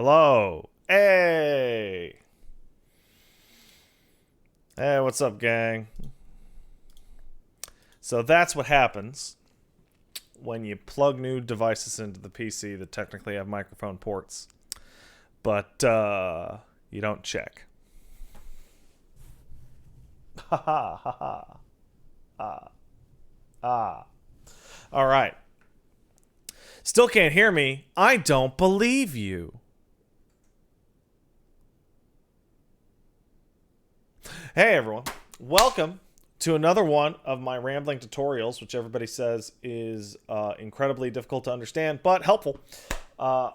Hello. Hey. Hey, what's up, gang? So that's what happens when you plug new devices into the PC that technically have microphone ports, but you don't check. Ha ha ha ha. Ah. Ah. All right. Still can't hear me? I don't believe you. Hey everyone, welcome to another one of my rambling tutorials, which everybody says is incredibly difficult to understand, but helpful. Today,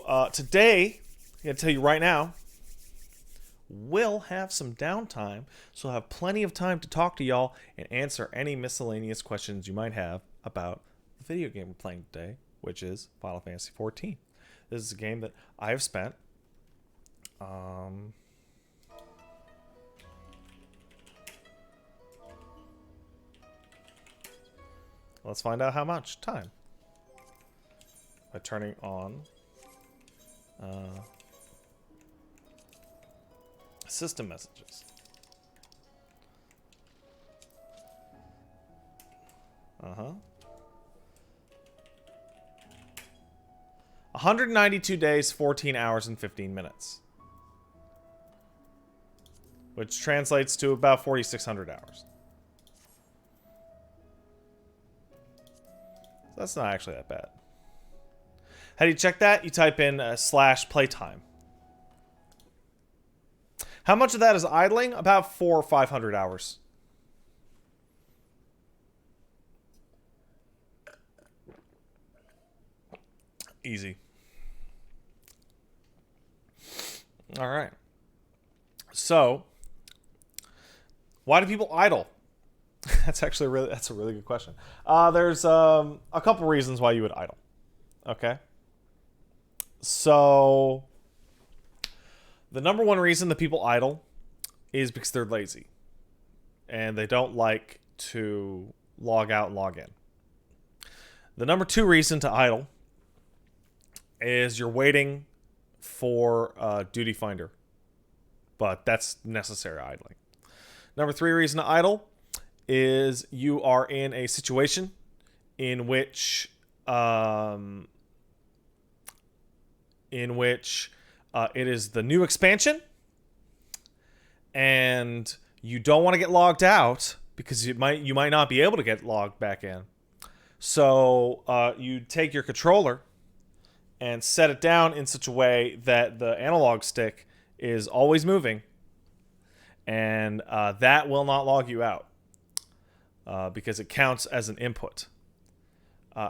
I'm going to tell you right now, we'll have some downtime, so I'll have plenty of time to talk to y'all and answer any miscellaneous questions you might have about the video game we're playing today, which is Final Fantasy XIV. This is a game that I have spent let's find out how much time by turning on system messages. Uh-huh. 192 days, 14 hours, and 15 minutes. Which translates to about 4,600 hours. That's not actually that bad. How do you check that? You type in /playtime. How much of that is idling? About 400 or 500 hours. Easy. All right. So, why do people idle? That's a really good question. There's a couple reasons why you would idle. Okay. So the number one reason that people idle is because they're lazy and they don't like to log out and log in. The number two reason to idle is you're waiting for Duty Finder, but that's necessary idling. Number three reason to idle is you are in a situation in which it is the new expansion and you don't want to get logged out because you might not be able to get logged back in. So you take your controller and set it down in such a way that the analog stick is always moving, and that will not log you out. Because it counts as an input.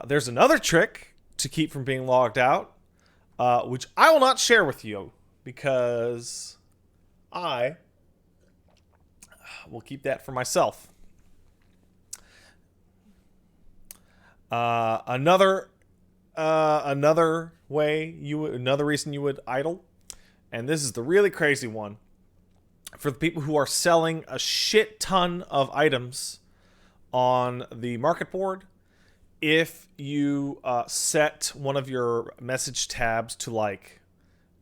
There's another trick to keep from being logged out, which I will not share with you because I will keep that for myself. Another reason you would idle, and this is the really crazy one, for the people who are selling a shit ton of items on the market board, if you set one of your message tabs to like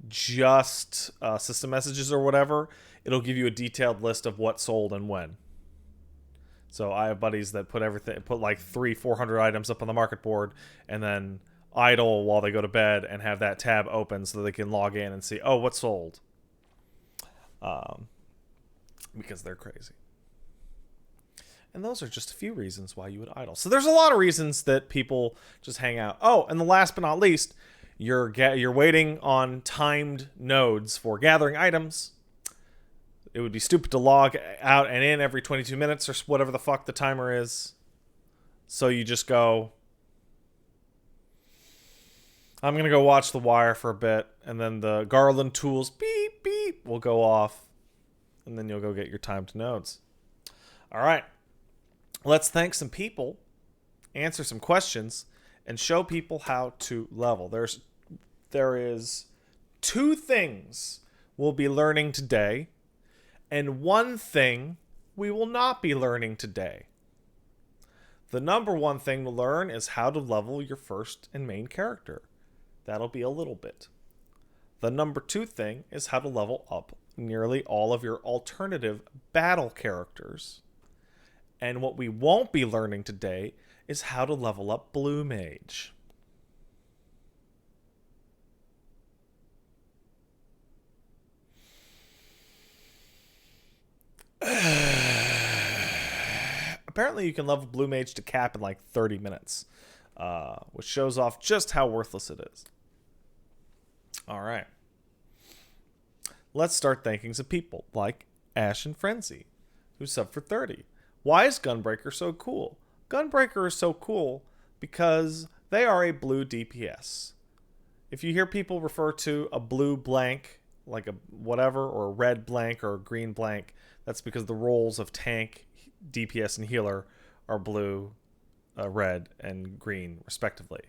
just system messages or whatever, it'll give you a detailed list of what sold and when. So I have buddies that put like 300-400 items up on the market board and then idle while they go to bed and have that tab open so they can log in and see, oh, what sold, because they're crazy. And those are just a few reasons why you would idle. So there's a lot of reasons that people just hang out. Oh, and the last but not least, you're waiting on timed nodes for gathering items. It would be stupid to log out and in every 22 minutes or whatever the fuck the timer is. So you just go, I'm going to go watch The Wire for a bit, and then the Garland tools, beep, beep, will go off, and then you'll go get your timed nodes. All right. Let's thank some people, answer some questions, and show people how to level. There is two things we'll be learning today, and one thing we will not be learning today. The number one thing to learn is how to level your first and main character. That'll be a little bit. The number 2 thing is how to level up nearly all of your alternative battle characters. And what we won't be learning today is how to level up Blue Mage. Apparently you can level Blue Mage to cap in like 30 minutes, which shows off just how worthless it is. All right. Let's start thanking some people like Ash and Frenzy, who subbed for 30. Why is Gunbreaker so cool? Gunbreaker is so cool because they are a blue DPS. If you hear people refer to a blue blank, like a whatever, or a red blank or a green blank, that's because the roles of tank, DPS, and healer are blue, red, and green, respectively.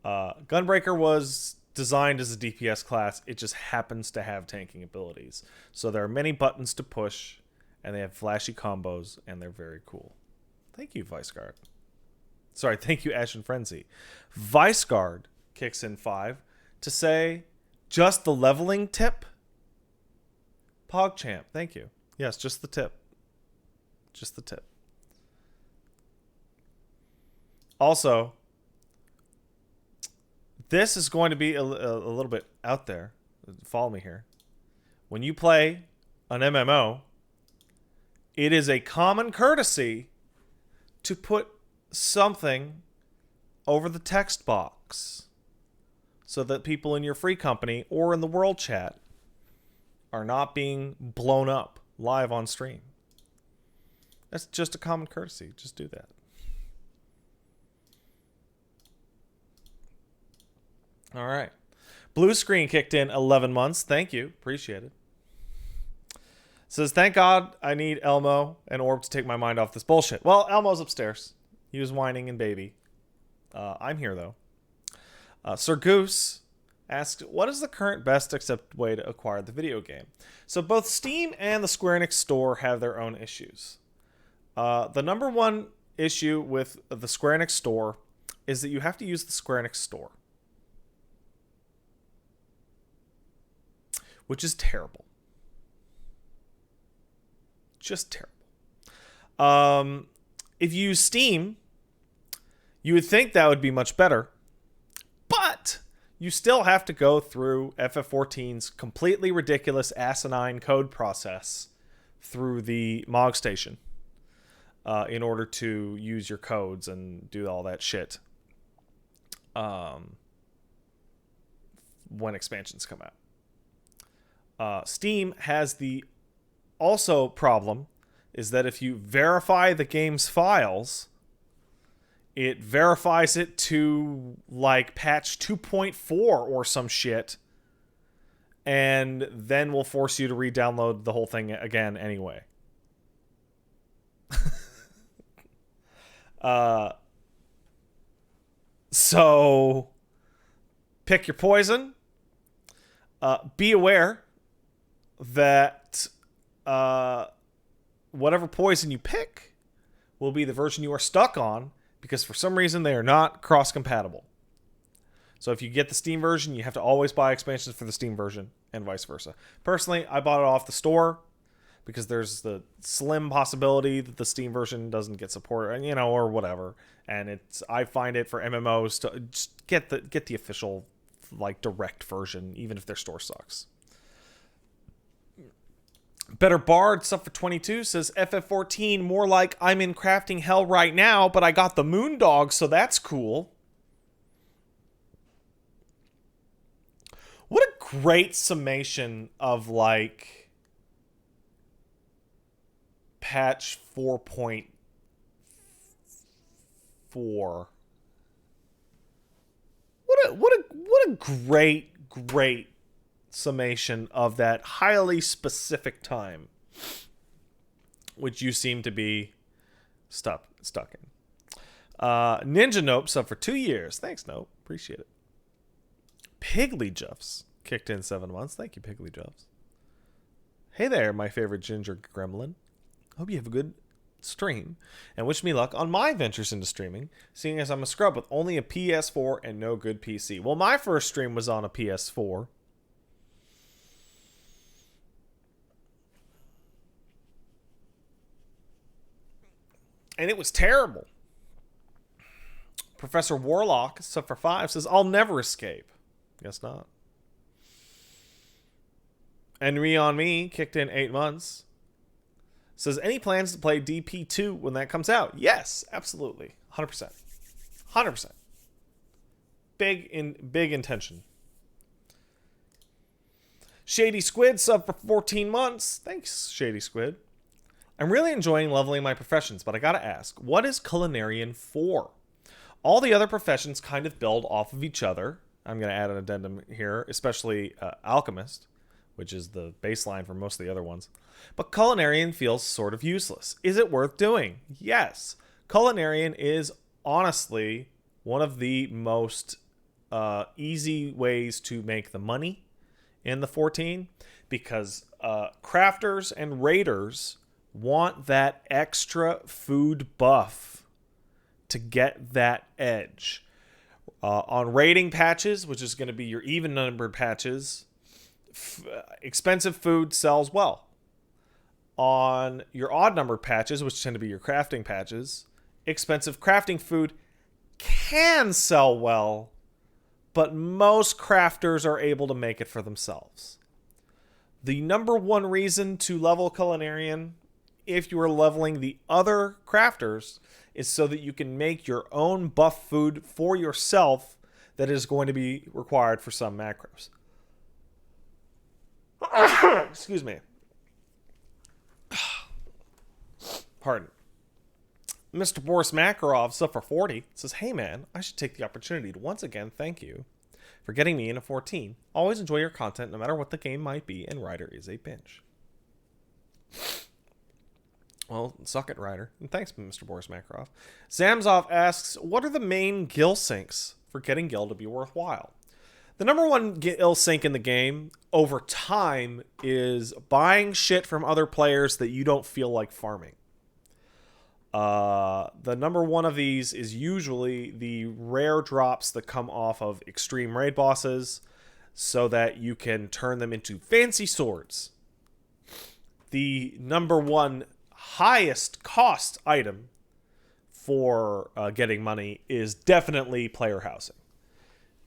Gunbreaker was designed as a DPS class. It just happens to have tanking abilities. So there are many buttons to push, and they have flashy combos, and they're very cool. Thank you, Viceguard. Sorry, thank you, Ash and Frenzy. Viceguard kicks in 5 to say, just the leveling tip? PogChamp, thank you. Yes, just the tip. Just the tip. Also, this is going to be a little bit out there. Follow me here. When you play an MMO, it is a common courtesy to put something over the text box so that people in your free company or in the world chat are not being blown up live on stream. That's just a common courtesy. Just do that. All right. Blue Screen kicked in 11 months. Thank you. Appreciate it. Says, thank God I need Elmo and Orb to take my mind off this bullshit. Well, Elmo's upstairs. He was whining and baby. I'm here, though. Sir Goose asks, what is the current best accepted way to acquire the video game? So both Steam and the Square Enix store have their own issues. The number one issue with the Square Enix store is that you have to use the Square Enix store, which is terrible. Just terrible. If you use Steam, you would think that would be much better, but you still have to go through FF14's completely ridiculous asinine code process through the MOG station in order to use your codes and do all that shit when expansions come out. Steam has the also problem is that if you verify the game's files, it verifies it to like patch 2.4 or some shit, and then will force you to re-download the whole thing again anyway. So pick your poison. Be aware that whatever poison you pick will be the version you are stuck on, because for some reason they are not cross-compatible. So if you get the Steam version, you have to always buy expansions for the Steam version, and vice versa. Personally, I bought it off the store because there's the slim possibility that the Steam version doesn't get support, or whatever. And I find it for MMOs to just get the official like direct version, even if their store sucks. Better Bard, sub for 22, says FF14 more like I'm in crafting hell right now, but I got the Moondog, so that's cool. What a great summation of like patch 4.4. What a great summation of that highly specific time, which you seem to be stuck in. Ninja Nope sub for 2 years. Thanks, Nope. Appreciate it. Piggly Juffs kicked in 7 months. Thank you, Piggly Juffs. Hey there, my favorite ginger gremlin. Hope you have a good stream, and wish me luck on my ventures into streaming, seeing as I'm a scrub with only a PS4 and no good PC. Well, my first stream was on a PS4. And it was terrible. Professor Warlock, sub for 5, says, I'll never escape. Guess not. Henry on Me kicked in 8 months. Says, any plans to play DP2 when that comes out? Yes, absolutely. 100%. 100%. Big intention. Shady Squid, sub for 14 months. Thanks, Shady Squid. I'm really enjoying leveling my professions, but I gotta ask, what is Culinarian for? All the other professions kind of build off of each other. I'm gonna add an addendum here, especially Alchemist, which is the baseline for most of the other ones. But Culinarian feels sort of useless. Is it worth doing? Yes. Culinarian is honestly one of the most easy ways to make the money in the 14, because crafters and raiders want that extra food buff to get that edge. On raiding patches, which is going to be your even numbered patches, expensive food sells well. On your odd numbered patches, which tend to be your crafting patches, expensive crafting food can sell well, but most crafters are able to make it for themselves. The number one reason to level Culinarian, if you are leveling the other crafters, is so that you can make your own buff food for yourself that is going to be required for some macros. Excuse me. Pardon. Mr. Boris Makarov, sub for 40, says, hey man, I should take the opportunity to once again thank you for getting me in a 14. Always enjoy your content no matter what the game might be, and Ryder is a binge. Well, suck it, Ryder. And thanks, Mr. Boris Makarov. Zamzov asks, what are the main gil sinks for getting gil to be worthwhile? The number one gil sink in the game over time is buying shit from other players that you don't feel like farming. The number one of these is usually the rare drops that come off of extreme raid bosses so that you can turn them into fancy swords. The number one highest cost item for getting money is definitely player housing.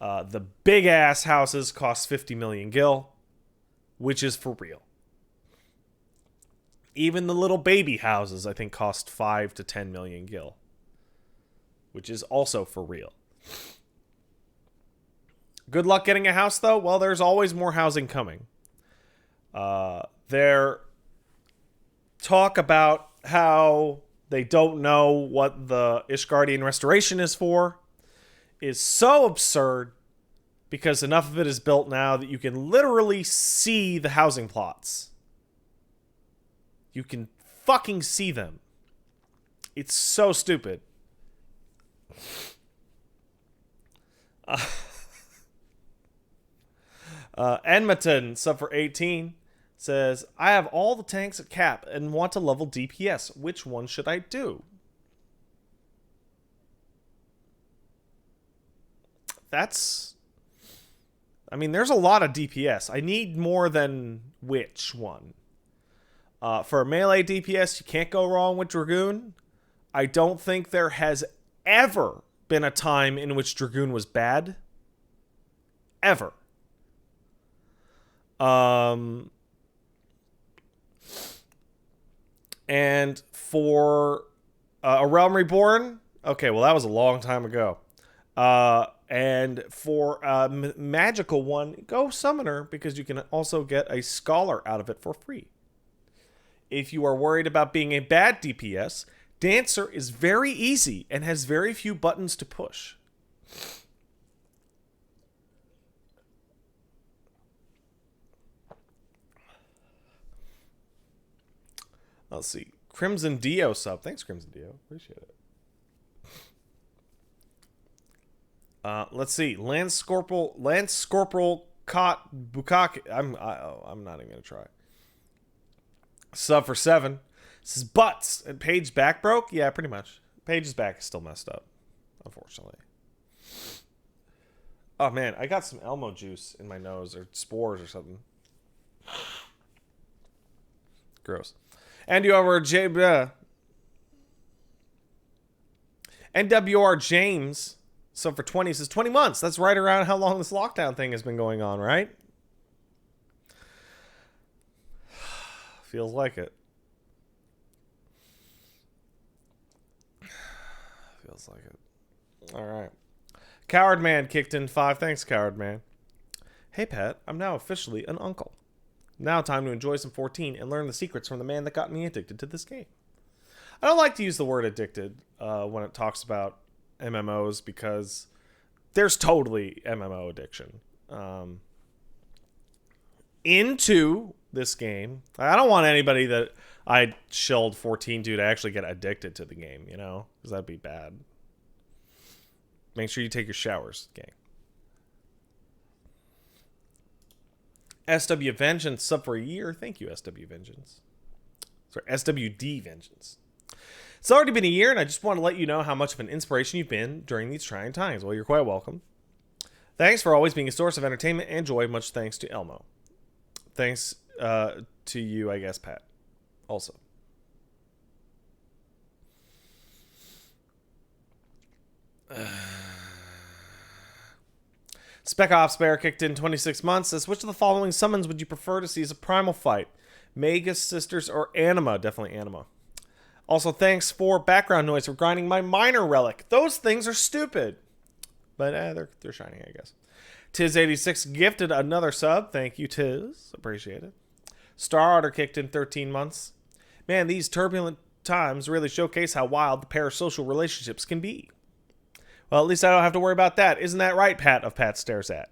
The big ass houses cost 50 million gil, which is for real. Even the little baby houses, I think, cost 5 to 10 million gil, which is also for real. Good luck getting a house, though. Well, there's always more housing coming. They're talk about how they don't know what the Ishgardian Restoration is for is so absurd, because enough of it is built now that you can literally see the housing plots. You can fucking see them. It's so stupid. Enmaton, sub for 18, says, I have all the tanks at cap and want to level DPS. Which one should I do? That's... I mean, there's a lot of DPS. I need more than which one. For a melee DPS, you can't go wrong with Dragoon. I don't think there has ever been a time in which Dragoon was bad. Ever. And for A Realm Reborn, okay, well, that was a long time ago. And for a magical one, go Summoner, because you can also get a Scholar out of it for free. If you are worried about being a bad DPS, Dancer is very easy and has very few buttons to push. Let's see. Crimson Dio sub. Thanks, Crimson Dio. Appreciate it. Let's see. Lance Scorporal Cot Bukaki. I'm not even gonna try. Sub for 7. This is butts. And Paige back broke? Yeah, pretty much. Paige's back is still messed up, unfortunately. Oh man, I got some Elmo juice in my nose, or spores or something. Gross. And you over NWR James, so for 20, says 20 months. That's right around how long this lockdown thing has been going on, right? Feels like it. Feels like it. All right. Coward Man kicked in 5. Thanks, Coward Man. Hey, Pat. I'm now officially an uncle. Now time to enjoy some 14 and learn the secrets from the man that got me addicted to this game. I don't like to use the word addicted when it talks about MMOs because there's totally MMO addiction. Into this game. I don't want anybody that I shilled 14 to actually get addicted to the game, you know? Because that'd be bad. Make sure you take your showers, gang. SW Vengeance sub for a year. Thank you, SW Vengeance. Sorry, SWD Vengeance. It's already been a year, and I just want to let you know how much of an inspiration you've been during these trying times. Well, you're quite welcome. Thanks for always being a source of entertainment and joy. Much thanks to Elmo. Thanks to you, I guess, Pat. Also. Spec Ops Bear kicked in 26 months. Says, which of the following summons would you prefer to see as a primal fight? Magus, Sisters, or Anima? Definitely Anima. Also, thanks for background noise for grinding my minor relic. Those things are stupid. But they're shining, I guess. Tiz86 gifted another sub. Thank you, Tiz. Appreciate it. Star Otter kicked in 13 months. Man, these turbulent times really showcase how wild the parasocial relationships can be. Well, at least I don't have to worry about that. Isn't that right, Pat of Pat Stares At?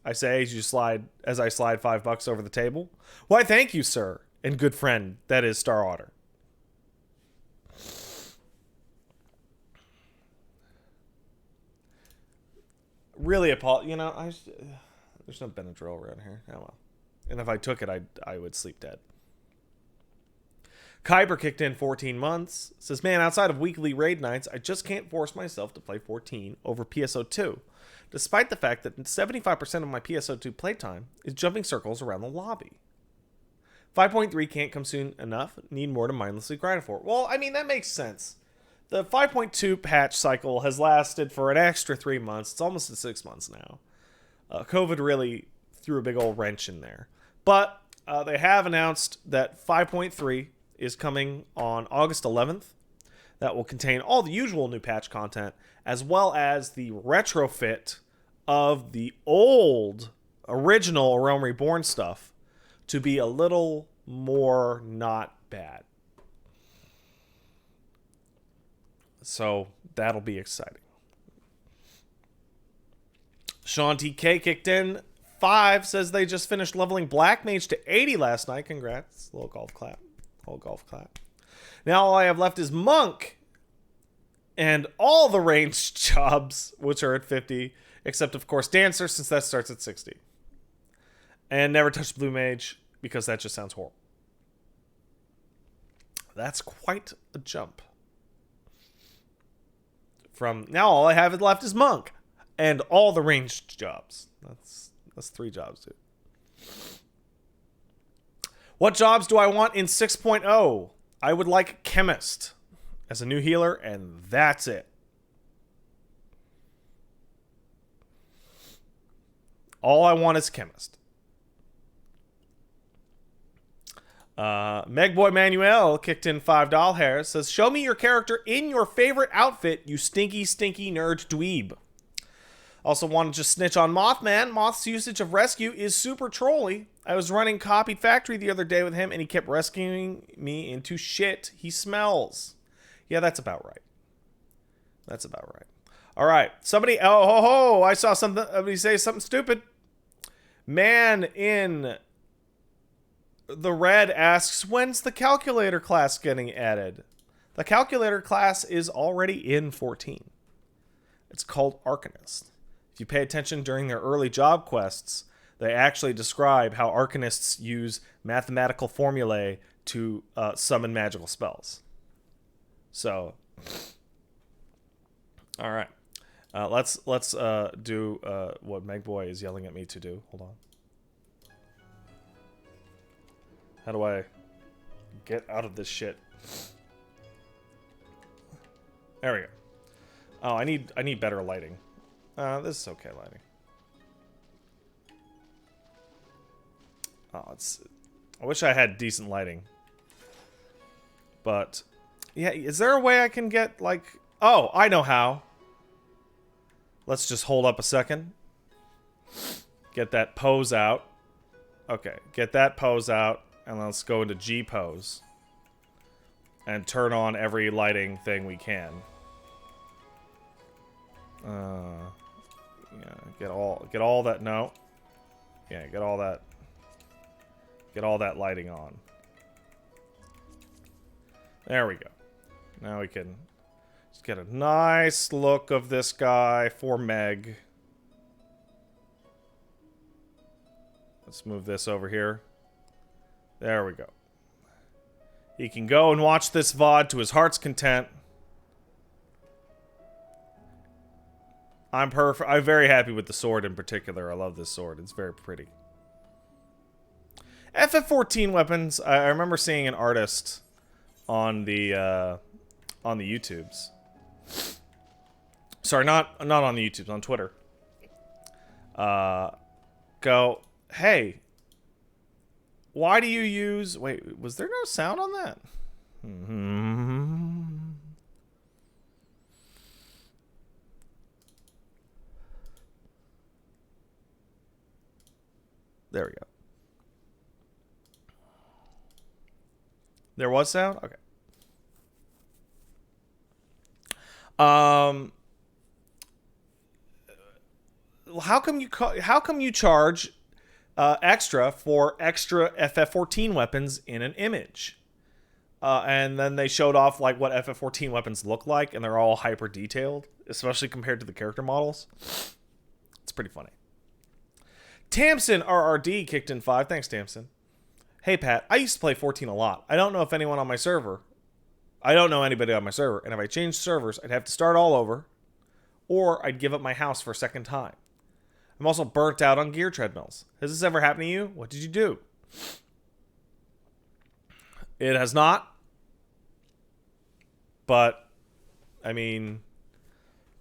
I say as I slide $5 over the table. Why, thank you, sir, and good friend. That is Star Otter. Really, you know, there's no Benadryl around here. Oh well. And if I took it, I would sleep dead. Kyber kicked in 14 months. Says, man, outside of weekly raid nights, I just can't force myself to play 14 over PSO2. Despite the fact that 75% of my PSO2 playtime is jumping circles around the lobby. 5.3 can't come soon enough. Need more to mindlessly grind for. Well, I mean, that makes sense. The 5.2 patch cycle has lasted for an extra 3 months. It's almost at 6 months now. COVID really threw a big old wrench in there. But they have announced that 5.3 is coming on August 11th. That will contain all the usual new patch content, as well as the retrofit of the old original Realm Reborn stuff to be a little more not bad. So that'll be exciting. Sean TK kicked in 5, says they just finished leveling Black Mage to 80 last night. Congrats. Little golf clap. Whole golf clap. Now all I have left is Monk and all the ranged jobs, which are at 50, except of course Dancer, since that starts at 60. And never touch Blue Mage, because that just sounds horrible. That's quite a jump. From now all I have left is Monk and all the ranged jobs. That's 3 jobs, dude. What jobs do I want in 6.0? I would like Chemist as a new healer, and that's it. All I want is Chemist. Megboy Manuel kicked in $5 hairs. Says, show me your character in your favorite outfit, you stinky, stinky nerd dweeb. Also want to just snitch on Mothman. Moth's usage of rescue is super trolly. I was running Copied Factory the other day with him, and he kept rescuing me into shit he smells. Yeah, that's about right. That's about right. All right. Somebody, I saw somebody say something stupid. Man in the red asks, when's the calculator class getting added? The calculator class is already in 14. It's called Arcanist. If you pay attention during their early job quests, they actually describe how Arcanists use mathematical formulae to summon magical spells. So, all right. Let's do what Megboy is yelling at me to do. Hold on. How do I get out of this shit? There we go. Oh, I need better lighting. This is okay lighting. Oh, I wish I had decent lighting. But yeah, is there a way I can get like? Oh, I know how. Let's just hold up a second. Get that pose out. Okay, get that pose out, and let's go into G pose. And turn on every lighting thing we can. Yeah, get all that. No. Yeah, get all that lighting on. There we go. Now we can just get a nice look of this guy for Meg. Let's move this over here. There we go. He can go and watch this VOD to his heart's content. I'm very happy with the sword in particular. I love this sword. It's very pretty. FF14 weapons. I remember seeing an artist on the YouTubes. Sorry, not on the YouTubes, on Twitter. Go, hey, why do you use... Wait, was there no sound on that? There we go. There was sound? Okay. How come you charge extra for extra FF14 weapons in an image? And then they showed off like what FF14 weapons look like, and they're all hyper detailed, especially compared to the character models. It's pretty funny. Tamsin RRD kicked in 5. Thanks, Tamsin. Hey, Pat, I used to play 14 a lot. I don't know if anyone on my server. I don't know anybody on my server, and if I changed servers, I'd have to start all over, or I'd give up my house for a second time. I'm also burnt out on gear treadmills. Has this ever happened to you? What did you do? It has not. But, I mean,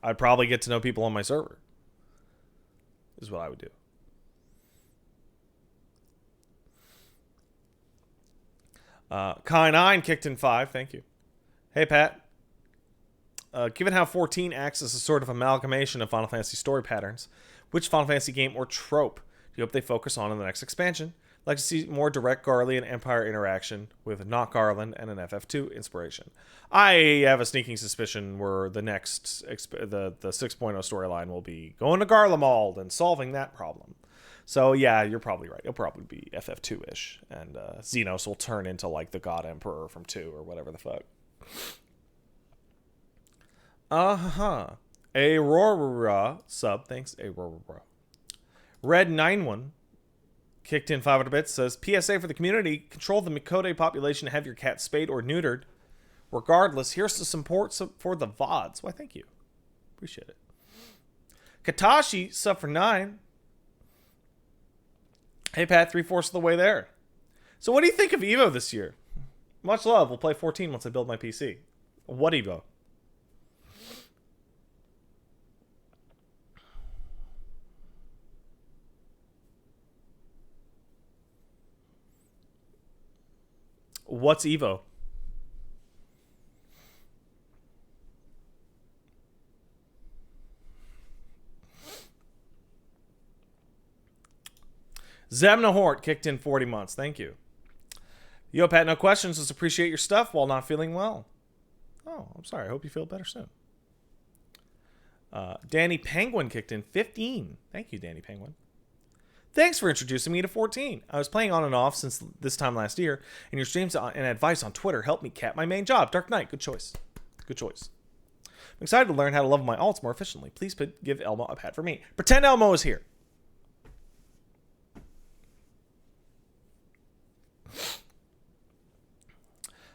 I'd probably get to know people on my server. Is what I would do. Kai9 kicked in 5. Thank you. Hey, Pat. Given how 14 acts as a sort of amalgamation of Final Fantasy story patterns, which Final Fantasy game or trope do you hope they focus on in the next expansion? I'd like to see more direct Garlean Empire interaction with not Garland and an FF2 inspiration. I have a sneaking suspicion where the next the 6.0 storyline will be going to Garlemald and solving that problem. So yeah, you're probably right. It'll probably be FF2-ish, and Xenos will turn into like the God Emperor from 2 or whatever the fuck. Aurora sub, thanks Aurora. Red91 kicked in 500 bits, says, PSA for the community, control the Mikode population to have your cat spayed or neutered. Regardless, here's some support for the VODs. Why, thank you. Appreciate it. Katashi, sub for 9. Hey, Pat, 3/4 of the way there. So what do you think of Evo this year? Much love. We'll play 14 once I build my PC. What Evo? What's Evo? Zemna Hort kicked in 40 months. Thank you. Yo, Pat, no questions. Just appreciate your stuff while not feeling well. Oh, I'm sorry. I hope you feel better soon. Danny Penguin kicked in 15. Thank you, Danny Penguin. Thanks for introducing me to 14. I was playing on and off since this time last year, and your streams and advice on Twitter helped me cap my main job. Dark Knight, good choice. Good choice. I'm excited to learn how to level my alts more efficiently. Please give Elmo a pat for me. Pretend Elmo is here.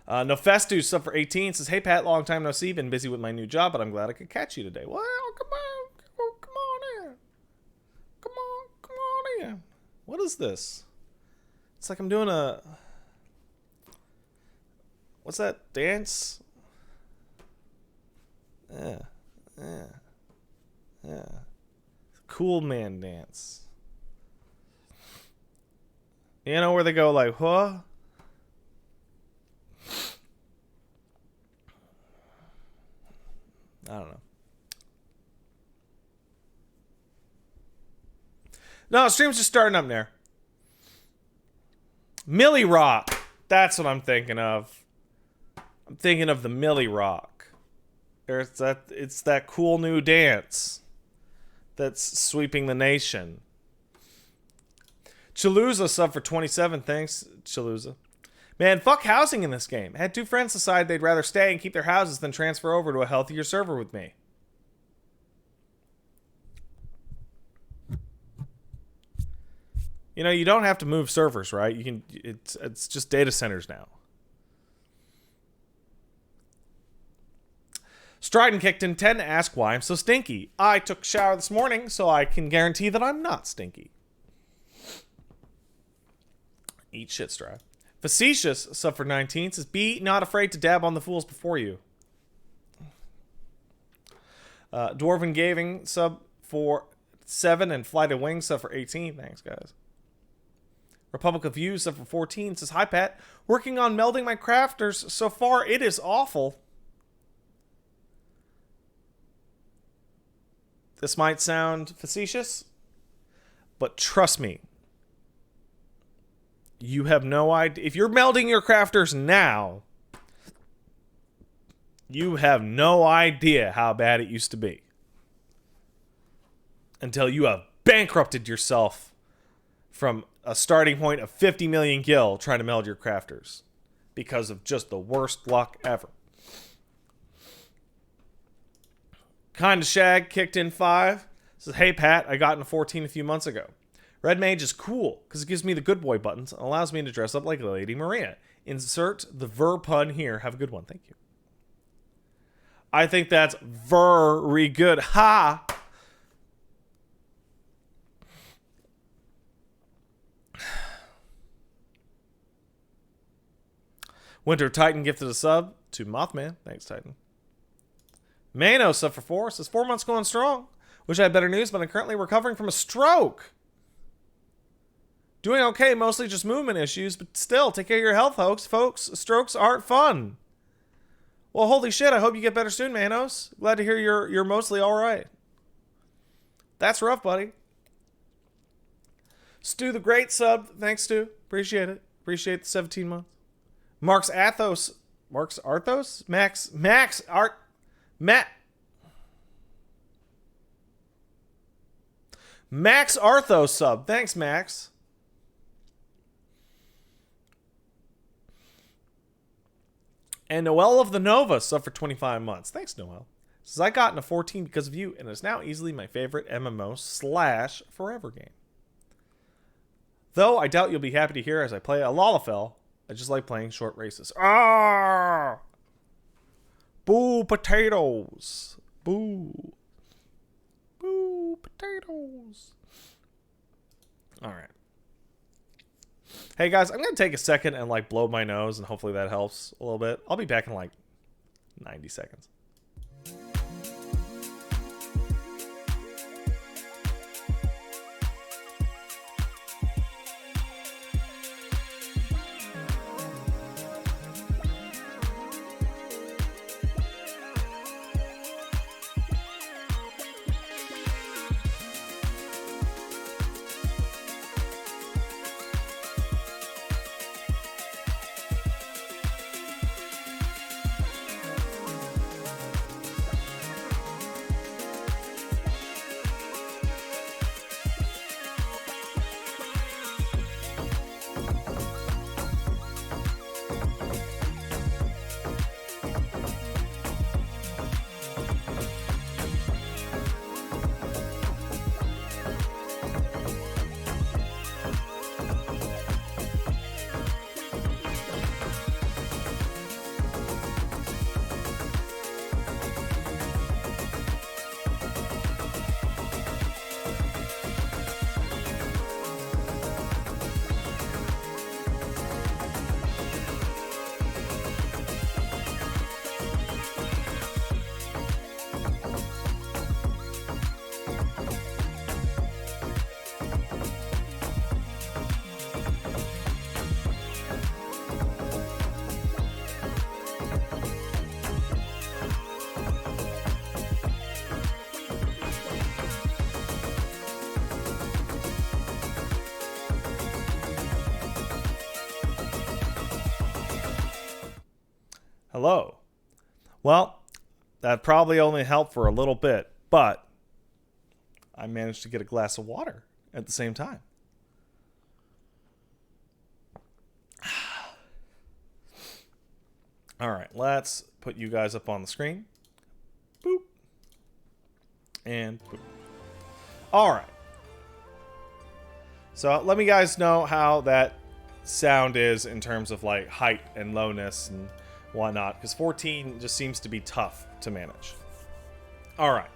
Nofestu, sub for 18, says, hey, Pat, long time no see. Been busy with my new job, but I'm glad I could catch you today. Well, come on. Come on in. Come on in. What is this? It's like I'm doing a... What's that dance? Yeah. Yeah. Yeah. Cool man dance. You know where they go like, huh? I don't know. No, stream's just starting up there. Millie Rock. That's what I'm thinking of. I'm thinking of the Millie Rock. It's that cool new dance that's sweeping the nation. Chaluza sub for 27. Thanks, Chaluza. Man, fuck housing in this game. I had 2 friends decide they'd rather stay and keep their houses than transfer over to a healthier server with me. You know, you don't have to move servers, right? You can. It's just data centers now. Strident kicked in 10 to ask why I'm so stinky. I took a shower this morning, so I can guarantee that I'm not stinky. Eat shit, Stride. Facetious sub for 19 says, be not afraid to dab on the fools before you. Dwarven Gaving sub for 7 and Flight of Wings sub for 18. Thanks, guys. Republic of Views sub for 14 says, hi, Pat. Working on melding my crafters. So far, it is awful. This might sound facetious, but trust me. You have no idea. If you're melding your crafters now, you have no idea how bad it used to be. Until you have bankrupted yourself from a starting point of 50 million gil trying to meld your crafters. Because of just the worst luck ever. Kinda Shag kicked in 5. Says, hey Pat, I got into 14 a few months ago. Red Mage is cool because it gives me the good boy buttons and allows me to dress up like Lady Maria. Insert the ver pun here. Have a good one. Thank you. I think that's very good. Ha! Winter Titan gifted a sub to Mothman. Thanks, Titan. Mano sub for 4. Says 4 months going strong. Wish I had better news, but I'm currently recovering from a stroke. Doing okay, mostly just movement issues, but still, take care of your health, folks. Strokes aren't fun. Well, holy shit, I hope you get better soon, Manos. Glad to hear you're mostly alright. That's rough, buddy. Stu the Great sub. Thanks, Stu. Appreciate it. Appreciate the 17 months. Max Arthos sub. Thanks, Max. And Noel of the Nova sub for 25 months. Thanks, Noel. Says, I got into 14 because of you, and it's now easily my favorite MMO / forever game. Though I doubt you'll be happy to hear as I play a Lalafell, I just like playing short races. Ah! Boo potatoes. Boo. Boo potatoes. Alright. Hey guys, I'm going to take a second and like blow my nose and hopefully that helps a little bit. I'll be back in like 90 seconds. Hello. Well, that probably only helped for a little bit, but I managed to get a glass of water at the same time. All right, let's put you guys up on the screen. Boop. And boop. All right. So let me guys know how that sound is in terms of like height and lowness and whatnot, because 14 just seems to be tough to manage. All right.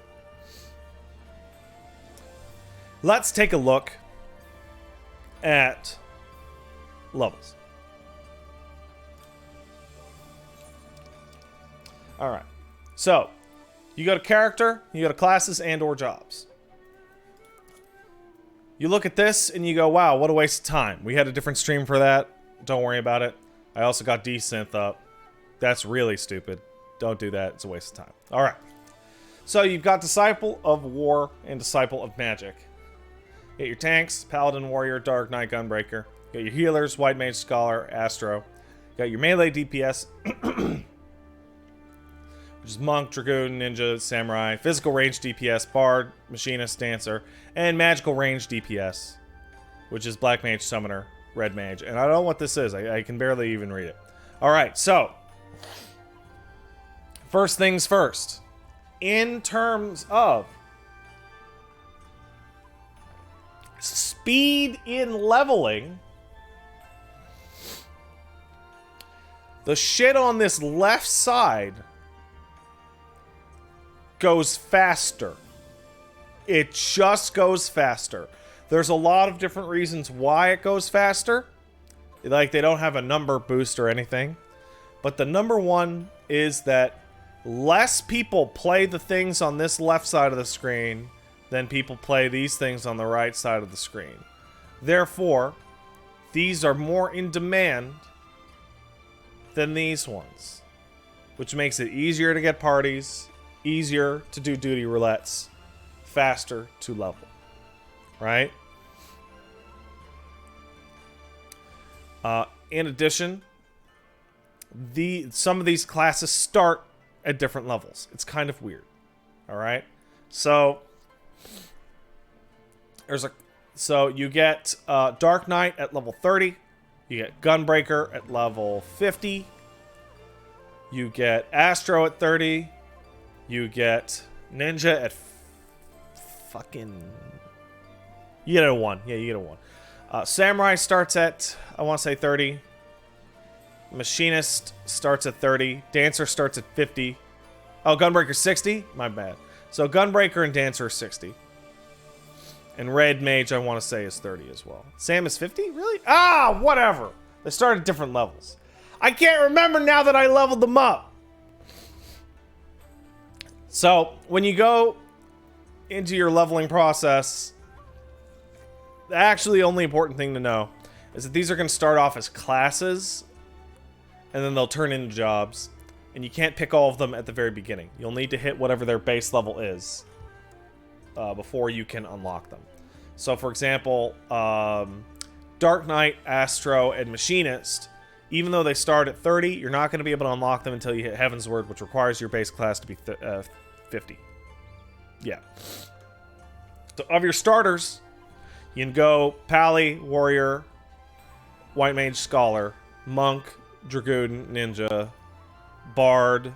Let's take a look at levels. All right. So, you go to character, you go to classes and or jobs. You look at this and you go, wow, what a waste of time. We had a different stream for that. Don't worry about it. I also got desynth up. That's really stupid. Don't do that. It's a waste of time. All right. So you've got Disciple of War and Disciple of Magic. You got your tanks, Paladin, Warrior, Dark Knight, Gunbreaker. You got your healers, White Mage, Scholar, Astro. You got your melee DPS, which is Monk, Dragoon, Ninja, Samurai. Physical range DPS, Bard, Machinist, Dancer. And magical range DPS, which is Black Mage, Summoner, Red Mage. And I don't know what this is. I can barely even read it. All right, so first things first. In terms of speed in leveling, the shit on this left side goes faster. It just goes faster. There's a lot of different reasons why it goes faster. Like, they don't have a number boost or anything. But the number one is that less people play the things on this left side of the screen than people play these things on the right side of the screen. Therefore, these are more in demand than these ones, which makes it easier to get parties, easier to do duty roulettes, faster to level, right? In addition, some of these classes start at different levels. It's kind of weird. All right, so you get Dark Knight at level 30. You get Gunbreaker at level 50. You get Astro at 30. You get Ninja at fucking... You get a 1. Yeah, you get a 1. Samurai starts at, I want to say 30. Machinist starts at 30. Dancer starts at 50. Oh, Gunbreaker 60? My bad. So Gunbreaker and Dancer are 60. And Red Mage, I want to say, is 30 as well. Sam is 50? Really? Ah, whatever. They start at different levels. I can't remember now that I leveled them up. So, when you go into your leveling process, the actually only important thing to know is that these are going to start off as classes, and then they'll turn into jobs. And you can't pick all of them at the very beginning. You'll need to hit whatever their base level is before you can unlock them. So, for example, Dark Knight, Astro, and Machinist, even though they start at 30, you're not going to be able to unlock them until you hit Heaven's Word, which requires your base class to be 50. Yeah. So, of your starters, you can go Pally, Warrior, White Mage, Scholar, Monk, Dragoon, Ninja, Bard,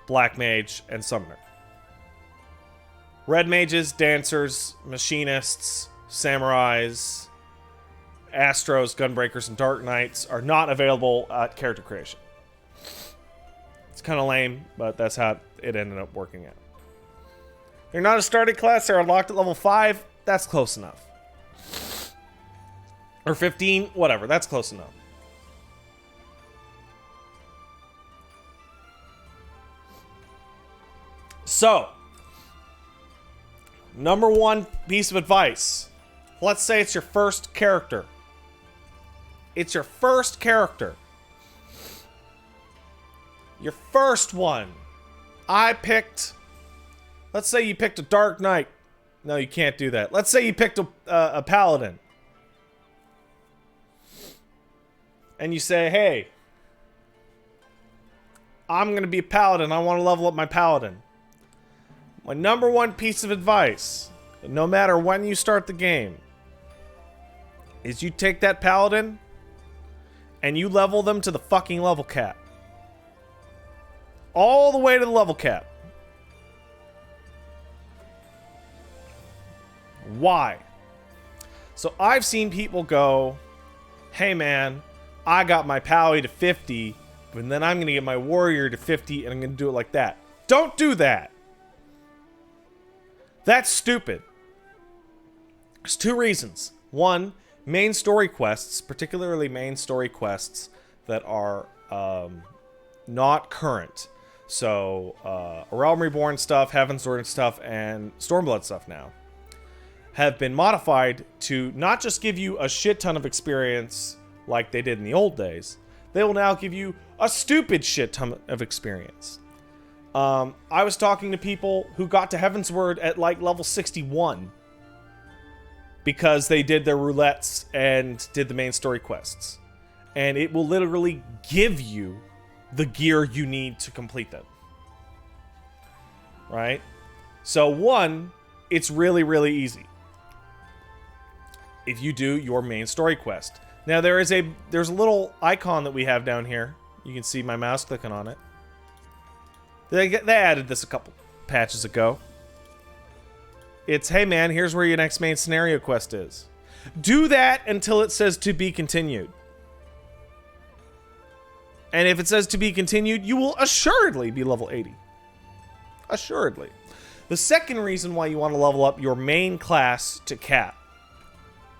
Black Mage, and Summoner. Red Mages, Dancers, Machinists, Samurais, Astros, Gunbreakers, and Dark Knights are not available at character creation. It's kind of lame, but that's how it ended up working out. They're not a starting class, they're unlocked at level 5. That's close enough. Or 15, whatever, that's close enough. So, number one piece of advice. Let's say it's your first character. It's your first character. Your first one. I picked... Let's say you picked a Dark Knight. No, you can't do that. Let's say you picked a Paladin. And you say, hey, I'm going to be a paladin. I want to level up my paladin. My number one piece of advice, no matter when you start the game, is you take that paladin and you level them to the fucking level cap. All the way to the level cap. Why? So I've seen people go, hey man, I got my pally to 50, but then I'm going to get my warrior to 50 and I'm going to do it like that. Don't do that. That's stupid. There's two reasons. One, main story quests, particularly main story quests that are not current. So, Realm Reborn stuff, Heavensward stuff, and Stormblood stuff now have been modified to not just give you a shit ton of experience like they did in the old days. They will now give you a stupid shit ton of experience. I was talking to people who got to Heavensward at like level 61 because they did their roulettes and did the main story quests. And it will literally give you the gear you need to complete them. Right? So one, it's really, really easy if you do your main story quest. Now there's a little icon that we have down here. You can see my mouse clicking on it. They added this a couple patches ago. It's, hey man, here's where your next main scenario quest is. Do that until it says to be continued. And if it says to be continued, you will assuredly be level 80. Assuredly. The second reason why you want to level up your main class to cap,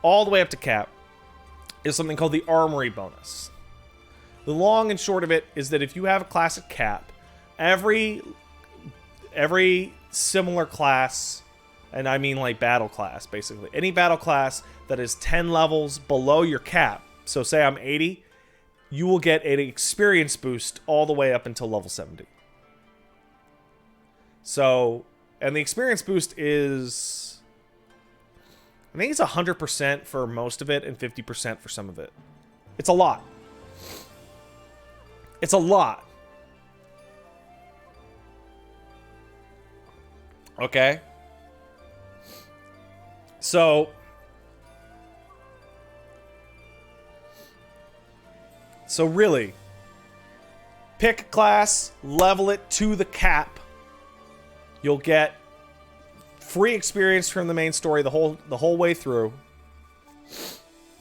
all the way up to cap, is something called the armory bonus. The long and short of it is that if you have a class at cap, every similar class, and I mean like battle class, basically, any battle class that is 10 levels below your cap, so say I'm 80, you will get an experience boost all the way up until level 70. So, and the experience boost is, I think it's 100% for most of it and 50% for some of it. It's a lot. It's a lot. Okay? So really, pick a class, level it to the cap. You'll get free experience from the main story the whole way through.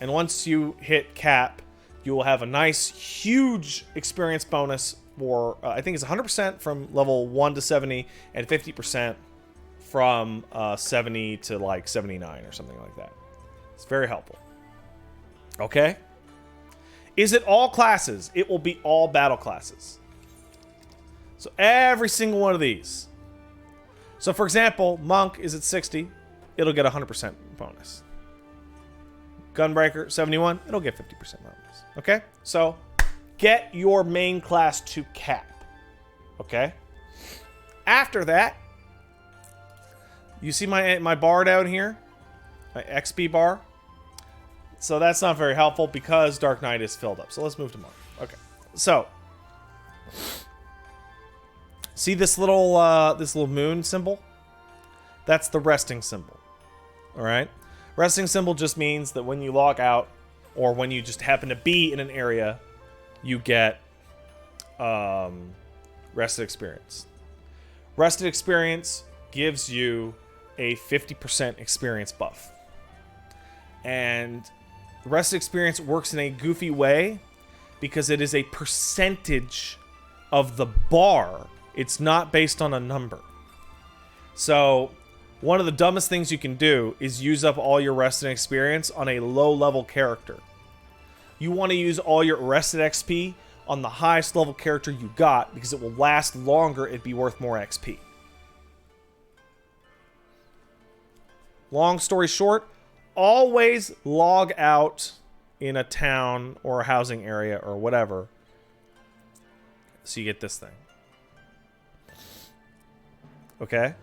And once you hit cap, you will have a nice, huge experience bonus for, I think it's 100% from level 1 to 70 and 50% from 70 to like 79 or something like that. It's very helpful. Okay? Is it all classes? It will be all battle classes. So every single one of these. So for example, Monk is at 60. It'll get 100% bonus. Gunbreaker, 71. It'll get 50% bonus. Okay? So get your main class to cap. Okay? After that, you see my bar down here? My XP bar? So that's not very helpful because Dark Knight is filled up. So let's move to Monk. Okay. So see this little moon symbol? That's the resting symbol. All right? Resting symbol just means that when you log out or when you just happen to be in an area, you get rested experience. Rested experience gives you a 50% experience buff. And rested experience works in a goofy way because it is a percentage of the bar. It's not based on a number. So one of the dumbest things you can do is use up all your rested experience on a low-level character. You want to use all your rested XP on the highest level character you got because it will last longer, it'd be worth more XP. Long story short, always log out in a town or a housing area or whatever so you get this thing. Okay?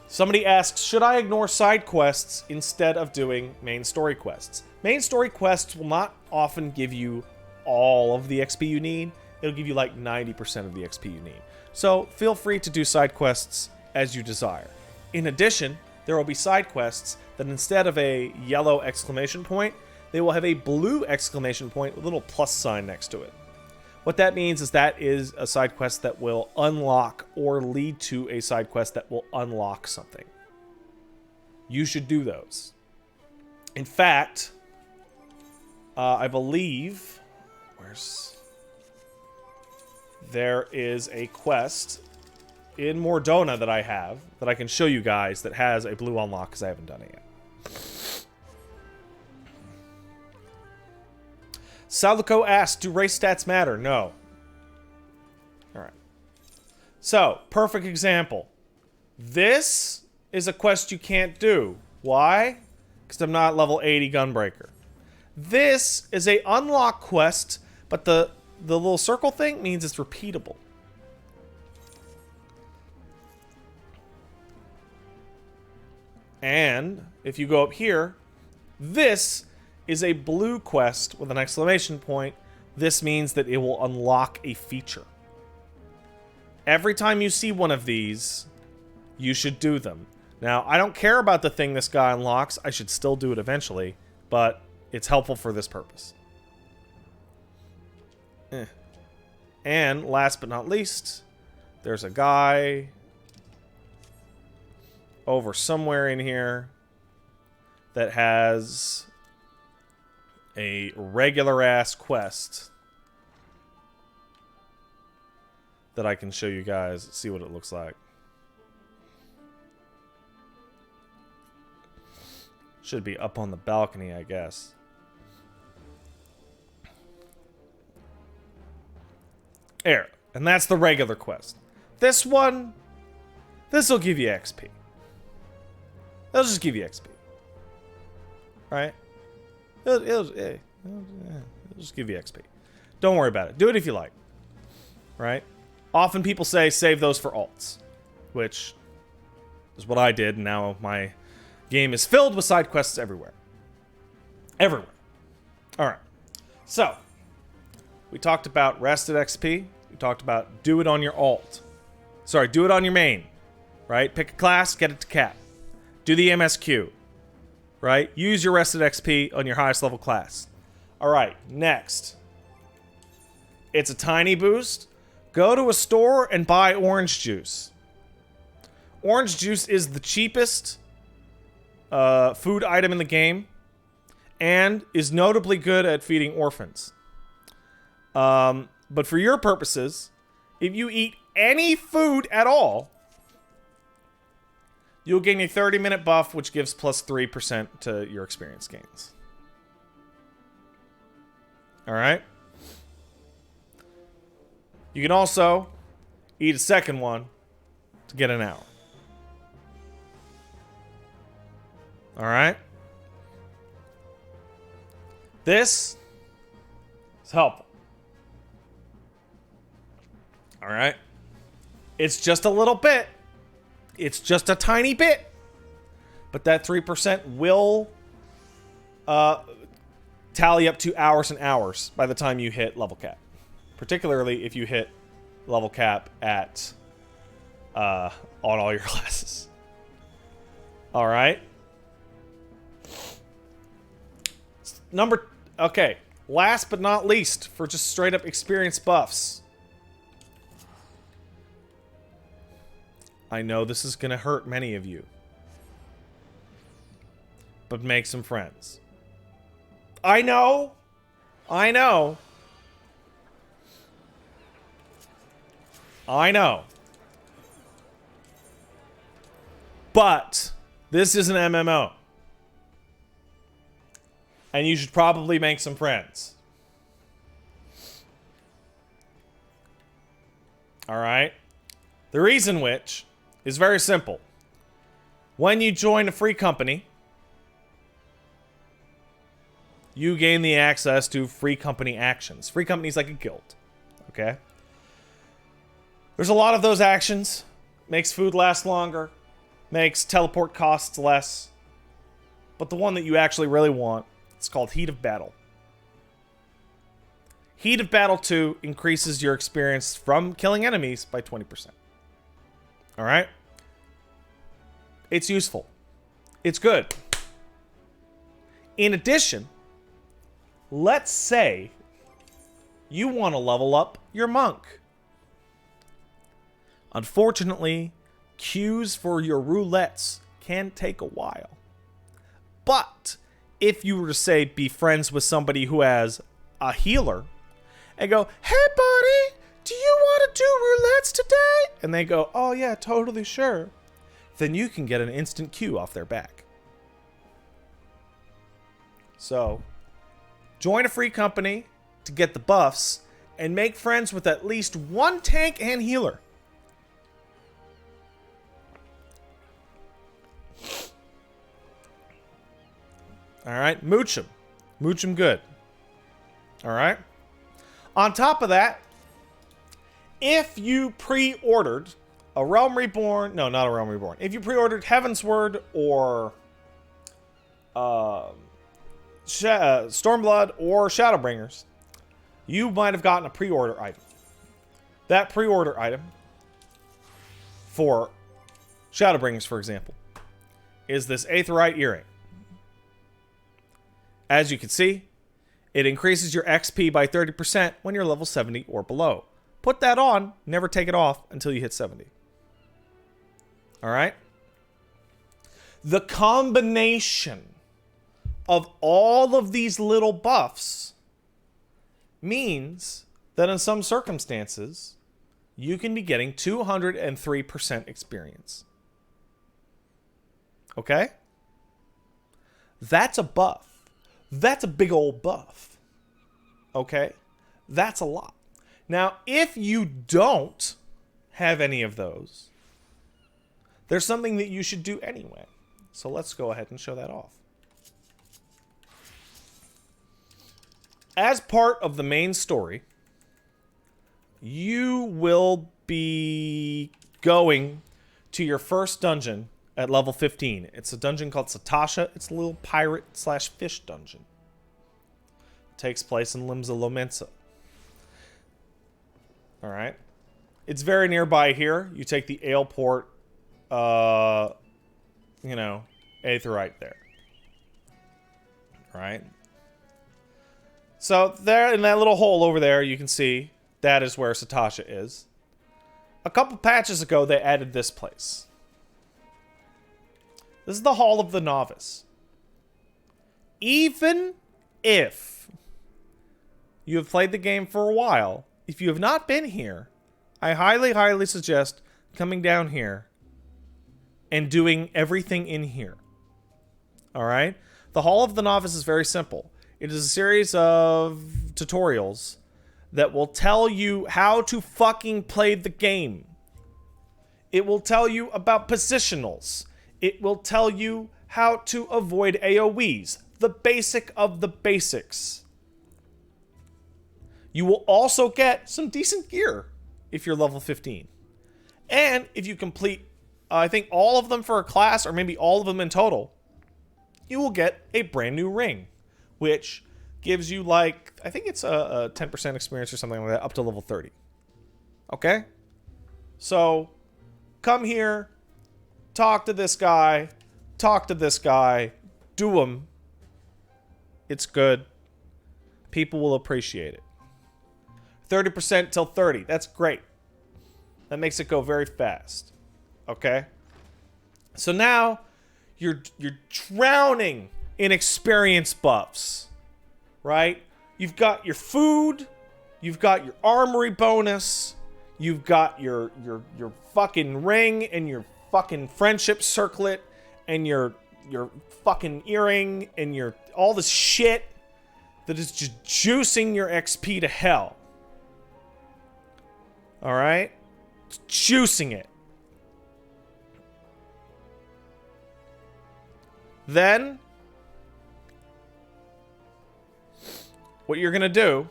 Somebody asks, should I ignore side quests instead of doing main story quests? Main story quests will not often give you all of the XP you need. it'll give you like 90% of the XP you need. So feel free to do side quests as you desire. In addition, there will be side quests that instead of a yellow exclamation point, they will have a blue exclamation point with a little plus sign next to it. What that means is that is a side quest that will unlock or lead to a side quest that will unlock something. You should do those. In fact, I believe... There is a quest in Mordona that I have that I can show you guys that has a blue unlock because I haven't done it yet. Saluko asks, do race stats matter? No. Alright. So, perfect example. This is a quest you can't do. Why? Because I'm not level 80 Gunbreaker. This is a unlock quest, but the little circle thing means it's repeatable. And if you go up here, this is a blue quest with an exclamation point. This means that it will unlock a feature. Every time you see one of these, you should do them. Now, I don't care about the thing this guy unlocks. I should still do it eventually, but it's helpful for this purpose. And last but not least, there's a guy over somewhere in here that has a regular ass quest that I can show you guys, see what it looks like. Should be up on the balcony, I guess. There. And that's the regular quest. This one, this will give you XP. It'll just give you XP. Right? It'll just give you XP. Don't worry about it. Do it if you like. Right? Often people say save those for alts. Which is what I did, and now my game is filled with side quests everywhere. Everywhere. Alright. So, we talked about rested XP. We talked about do it on your alt. Sorry, do it on your main. Right? Pick a class, get it to cap. Do the MSQ. Right? Use your rested XP on your highest level class. Alright, next. It's a tiny boost. Go to a store and buy orange juice. Orange juice is the cheapest food item in the game and is notably good at feeding orphans. But for your purposes, if you eat any food at all, you'll gain a 30-minute buff, which gives plus 3% to your experience gains. Alright? You can also eat a second one to get an hour. Alright? This is helpful. Alright? It's just a little bit. It's just a tiny bit. But that 3% will tally up to hours and hours by the time you hit level cap. Particularly if you hit level cap at on all your classes. Alright? Okay. Last but not least, for just straight up experience buffs. I know this is gonna hurt many of you. But make some friends. I know! I know! I know. But this is an MMO. And you should probably make some friends. Alright? The reason which is very simple. When you join a free company, you gain the access to free company actions. Free company is like a guild. Okay? There's a lot of those actions. Makes food last longer. Makes teleport costs less. But the one that you actually really want, it's called Heat of Battle. Heat of Battle 2 increases your experience from killing enemies by 20%. All right? It's useful. It's good. In addition, let's say you want to level up your monk. Unfortunately, queues for your roulettes can take a while. But if you were to say be friends with somebody who has a healer and go, hey buddy, do you want to do roulettes today? And they go, oh yeah, totally sure. Then you can get an instant queue off their back. So, join a free company to get the buffs and make friends with at least one tank and healer. Alright, mooch 'em. Mooch 'em good. Alright? On top of that, if you pre-ordered a Realm Reborn... No, not a Realm Reborn. If you pre-ordered Heavensward or Stormblood or Shadowbringers, you might have gotten a pre-order item. That pre-order item for Shadowbringers, for example, is this Aetheryte Earring. As you can see, it increases your XP by 30% when you're level 70 or below. Put that on, never take it off until you hit 70. Alright? The combination of all of these little buffs means that in some circumstances, you can be getting 203% experience. Okay? That's a buff. That's a big old buff. Okay? That's a lot. Now, if you don't have any of those, there's something that you should do anyway. So let's go ahead and show that off. As part of the main story, you will be going to your first dungeon at level 15. It's a dungeon called Satasha. It's a little pirate/fish dungeon. It takes place in Limsa Lominsa. Alright. It's very nearby here. You take the Aleport, Aetheryte there. Alright. So there, in that little hole over there, you can see that is where Satasha is. A couple patches ago, they added this place. This is the Hall of the Novice. Even if you have played the game for a while, if you have not been here, I highly, highly suggest coming down here and doing everything in here. Alright? The Hall of the Novice is very simple. It is a series of tutorials that will tell you how to fucking play the game. It will tell you about positionals. It will tell you how to avoid AoEs. The basic of the basics. You will also get some decent gear if you're level 15. And if you complete, I think all of them for a class, or maybe all of them in total, you will get a brand new ring, which gives you like, I think it's a 10% experience or something like that, up to level 30. Okay? So, come here, talk to this guy, do them. It's good. People will appreciate it. 30% till 30. That's great. That makes it go very fast. Okay? So now, you're drowning in experience buffs. Right? You've got your food, you've got your armory bonus, you've got your fucking ring and your fucking friendship circlet and your fucking earring and your all this shit that is just juicing your XP to hell. Alright? It's juicing it. Then what you're going to do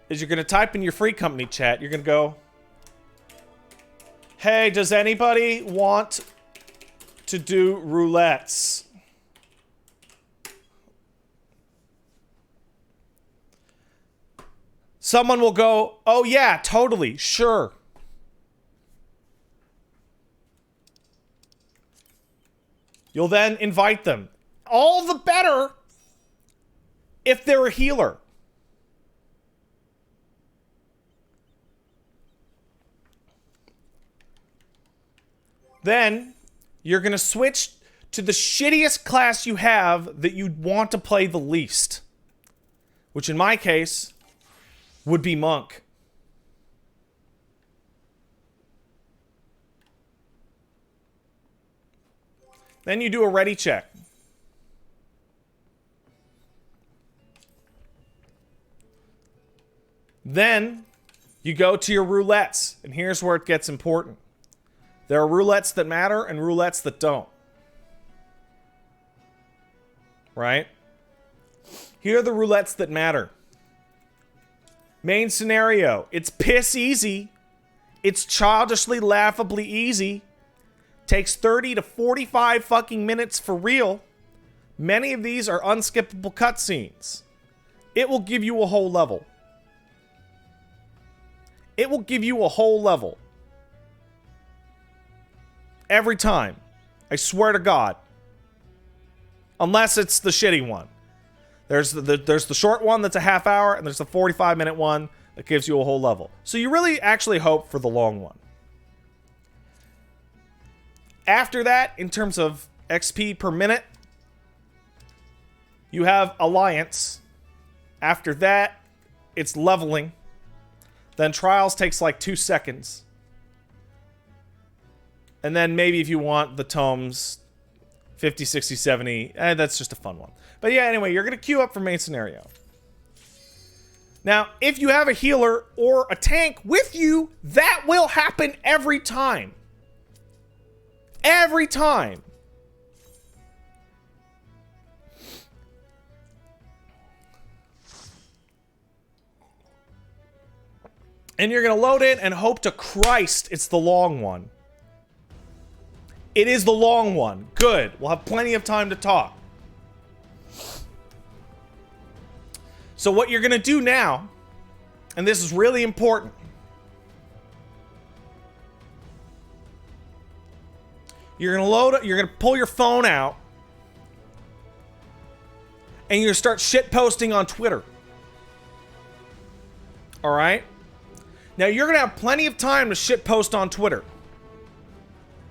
is you're going to type in your free company chat. You're going to go, hey, does anybody want to do roulettes? Someone will go, oh yeah, totally, sure. You'll then invite them. All the better if they're a healer. Then you're going to switch to the shittiest class you have that you'd want to play the least. Which in my case would be Monk. Then you do a ready check. Then you go to your roulettes. And here's where it gets important. There are roulettes that matter and roulettes that don't. Right? Here are the roulettes that matter. Main scenario. It's piss easy. It's childishly, laughably easy. Takes 30 to 45 fucking minutes for real. Many of these are unskippable cutscenes. It will give you a whole level. It will give you a whole level. Every time. I swear to God. Unless it's the shitty one. There's the short one that's a half hour, and there's the 45-minute one that gives you a whole level. So you really actually hope for the long one. After that, in terms of XP per minute, you have Alliance. After that, it's leveling. Then Trials takes like 2 seconds. And then maybe if you want the tomes, 50, 60, 70, that's just a fun one. But yeah, anyway, you're going to queue up for main scenario. Now, if you have a healer or a tank with you, that will happen every time. Every time. And you're going to load in and hope to Christ it's the long one. It is the long one. Good. We'll have plenty of time to talk. So what you're going to do now, and this is really important. You're going to load it, you're going to pull your phone out, and you're going to start shit posting on Twitter. All right? Now you're going to have plenty of time to shit post on Twitter.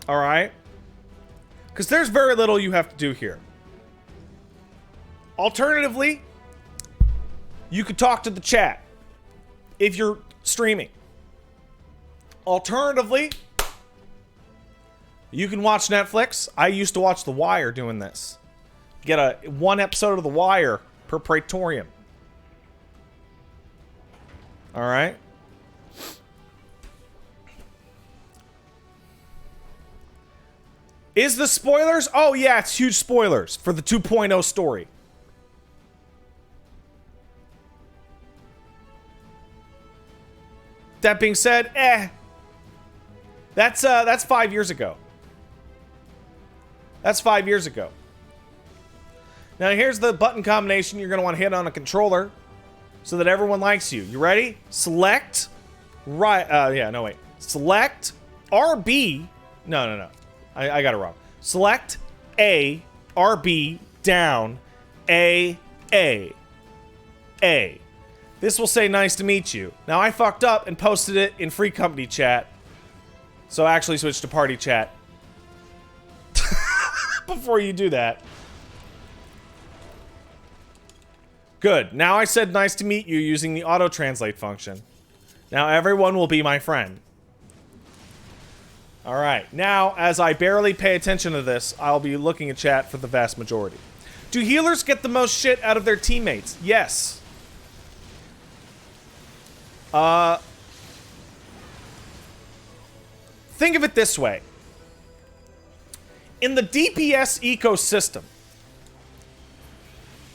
All right? Because there's very little you have to do here. Alternatively, you could talk to the chat if you're streaming. Alternatively, you can watch Netflix. I used to watch The Wire doing this. Get one episode of The Wire per Praetorium. All right? Is the spoilers? Oh yeah, it's huge spoilers for the 2.0 story. That being said, that's 5 years ago. That's 5 years ago. Now here's the button combination you're going to want to hit on a controller so that everyone likes you. You ready? Select Select RB. No. I got it wrong. Select A, RB, down, A. This will say nice to meet you. Now I fucked up and posted it in free company chat. So I actually switched to party chat. Before you do that. Good. Now I said nice to meet you using the auto-translate function. Now everyone will be my friend. Alright. Now, as I barely pay attention to this, I'll be looking at chat for the vast majority. Do healers get the most shit out of their teammates? Yes. Think of it this way. In the DPS ecosystem,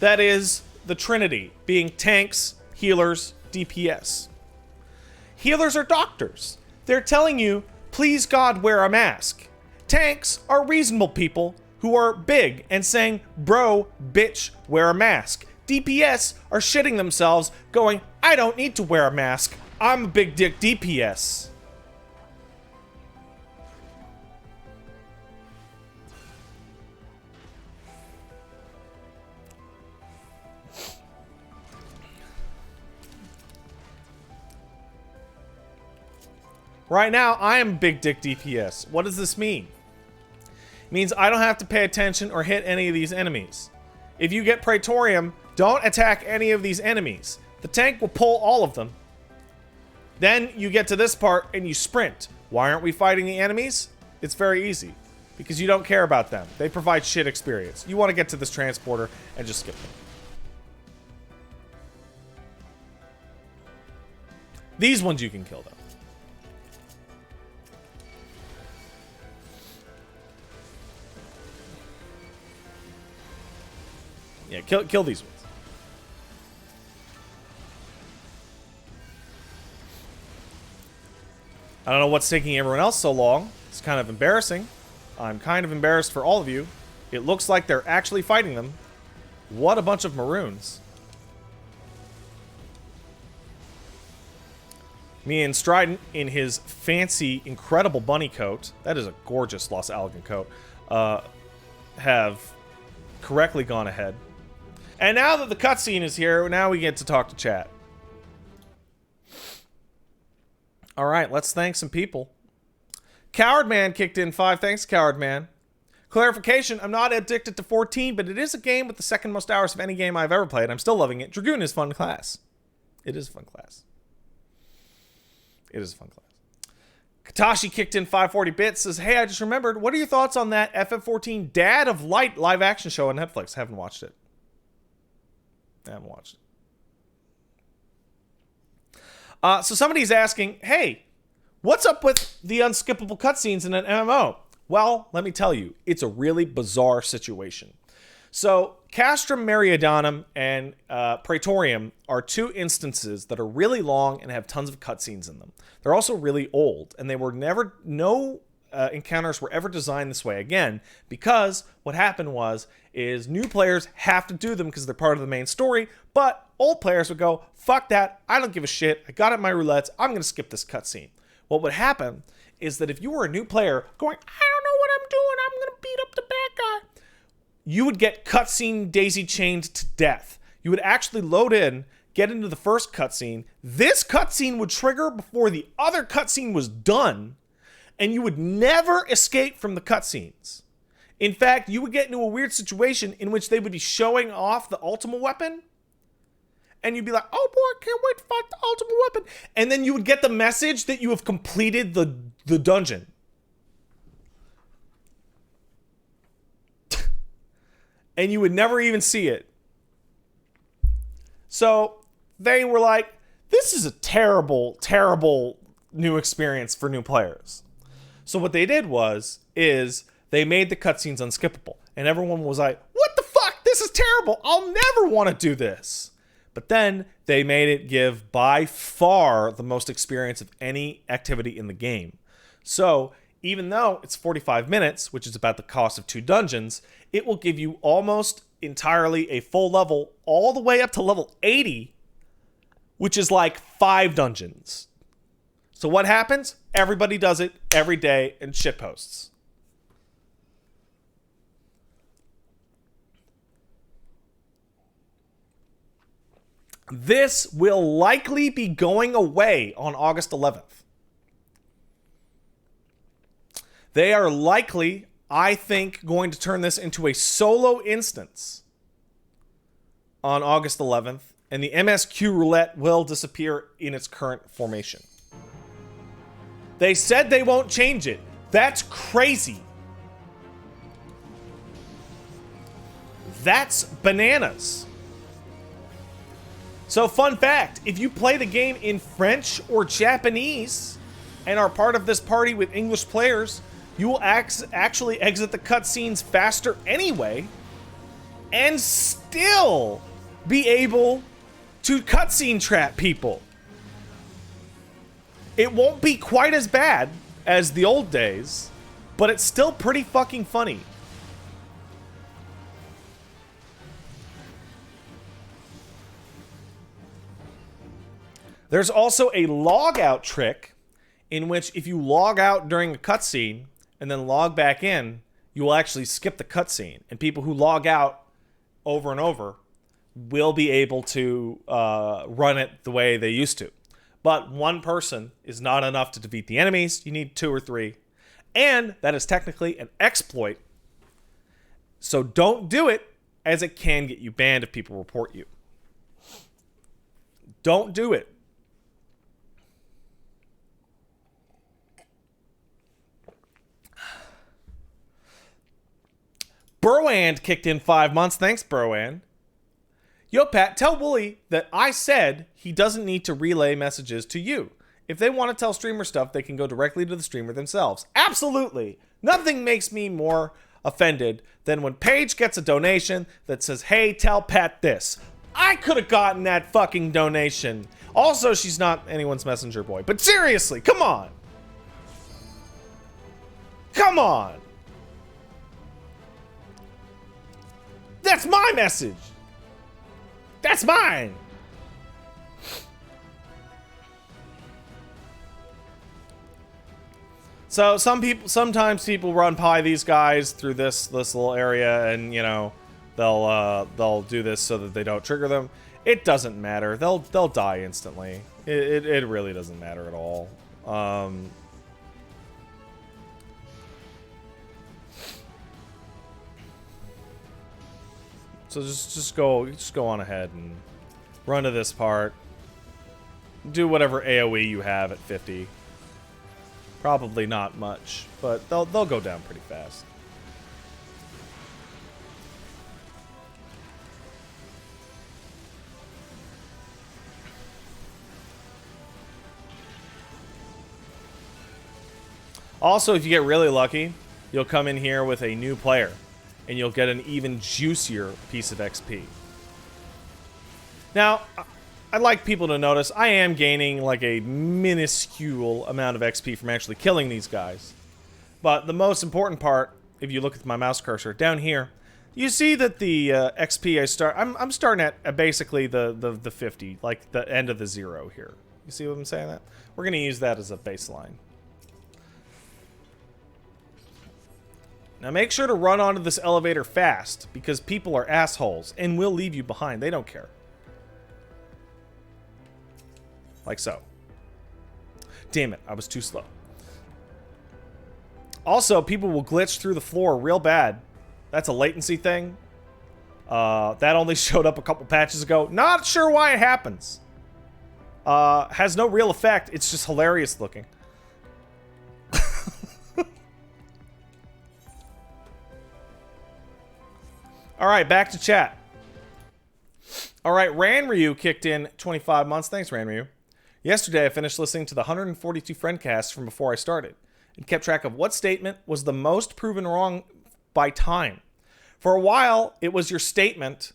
that is the Trinity, being tanks, healers, DPS. Healers are doctors. They're telling you, please God, wear a mask. Tanks are reasonable people who are big and saying, bro, bitch, wear a mask. DPS are shitting themselves, going, I don't need to wear a mask. I'm a big dick DPS. Right now, I am big dick DPS. What does this mean? It means I don't have to pay attention or hit any of these enemies. If you get Praetorium, don't attack any of these enemies. The tank will pull all of them. Then you get to this part and you sprint. Why aren't we fighting the enemies? It's very easy. Because you don't care about them. They provide shit experience. You want to get to this transporter and just skip them. These ones you can kill though. Yeah, kill these ones. I don't know what's taking everyone else so long. It's kind of embarrassing. I'm kind of embarrassed for all of you. It looks like they're actually fighting them. What a bunch of maroons. Me and Strident in his fancy, incredible bunny coat. That is a gorgeous Los Algan coat. Have correctly gone ahead. And now that the cutscene is here, now we get to talk to chat. Alright, let's thank some people. Coward Man kicked in 5. Thanks, Coward Man. Clarification, I'm not addicted to 14, but it is a game with the second most hours of any game I've ever played. I'm still loving it. Dragoon is fun class. It is a fun class. It is a fun class. Katashi kicked in 540 bits, says, hey, I just remembered, what are your thoughts on that FF14 Dad of Light live action show on Netflix? Haven't watched it. So somebody's asking, hey, what's up with the unskippable cutscenes in an MMO? Well, let me tell you, it's a really bizarre situation. So, Castrum Meridianum and Praetorium are 2 instances that are really long and have tons of cutscenes in them. They're also really old, and they were never, no encounters were ever designed this way again, because what happened is new players have to do them because they're part of the main story, but old players would go, fuck that, I don't give a shit, I got it in my roulettes, I'm going to skip this cutscene. What would happen is that if you were a new player going, I don't know what I'm doing, I'm going to beat up the bad guy, you would get cutscene daisy chained to death. You would actually load in, get into the first cutscene, this cutscene would trigger before the other cutscene was done, and you would never escape from the cutscenes. In fact, you would get into a weird situation in which they would be showing off the ultimate weapon, and you'd be like, oh boy, can't wait to fight the ultimate weapon. And then you would get the message that you have completed the dungeon. And you would never even see it. So they were like, this is a terrible, terrible new experience for new players. So what they did is they made the cutscenes unskippable. And everyone was like, what the fuck? This is terrible. I'll never want to do this. But then they made it give by far the most experience of any activity in the game. So even though it's 45 minutes, which is about the cost of 2 dungeons, it will give you almost entirely a full level all the way up to level 80, which is like 5 dungeons. So what happens? Everybody does it every day and shitposts. This will likely be going away on August 11th. They are likely, I think, going to turn this into a solo instance on August 11th, and the MSQ roulette will disappear in its current formation. They said they won't change it. That's crazy. That's bananas. So, fun fact, if you play the game in French or Japanese and are part of this party with English players, you will actually exit the cutscenes faster anyway and still be able to cutscene trap people. It won't be quite as bad as the old days, but it's still pretty fucking funny. There's also a log out trick in which if you log out during a cutscene and then log back in, you will actually skip the cutscene. And people who log out over and over will be able to run it the way they used to. But one person is not enough to defeat the enemies. You need 2 or 3. And that is technically an exploit. So don't do it, as it can get you banned if people report you. Don't do it. Broand kicked in 5 months. Thanks, Broand. Yo, Pat, tell Wooly that I said he doesn't need to relay messages to you. If they want to tell streamer stuff, they can go directly to the streamer themselves. Absolutely. Nothing makes me more offended than when Paige gets a donation that says, hey, tell Pat this. I could have gotten that fucking donation. Also, she's not anyone's messenger boy. But seriously, come on. Come on. That's my message. That's mine. So sometimes people run by these guys through this little area, and you know they'll do this so that they don't trigger them. It doesn't matter. They'll die instantly. It really doesn't matter at all. So just go on ahead and run to this part. Do whatever AoE you have at 50. Probably not much, but they'll go down pretty fast. Also, if you get really lucky, you'll come in here with a new player, and you'll get an even juicier piece of XP. Now, I'd like people to notice I am gaining like a minuscule amount of XP from actually killing these guys. But the most important part, if you look at my mouse cursor down here, you see that the XP I'm starting at basically the 50, like the end of the 0 here. You see what I'm saying? That we're gonna use that as a baseline. Now make sure to run onto this elevator fast, because people are assholes and will leave you behind. They don't care. Like so. Damn it, I was too slow. Also, people will glitch through the floor real bad. That's a latency thing. That only showed up a couple patches ago. Not sure why it happens. Has no real effect. It's just hilarious looking. Alright, back to chat. Alright, Ranryu kicked in 25 months. Thanks, Ranryu. Yesterday, I finished listening to the 142 Friendcasts from before I started, and kept track of what statement was the most proven wrong by time. For a while, it was your statement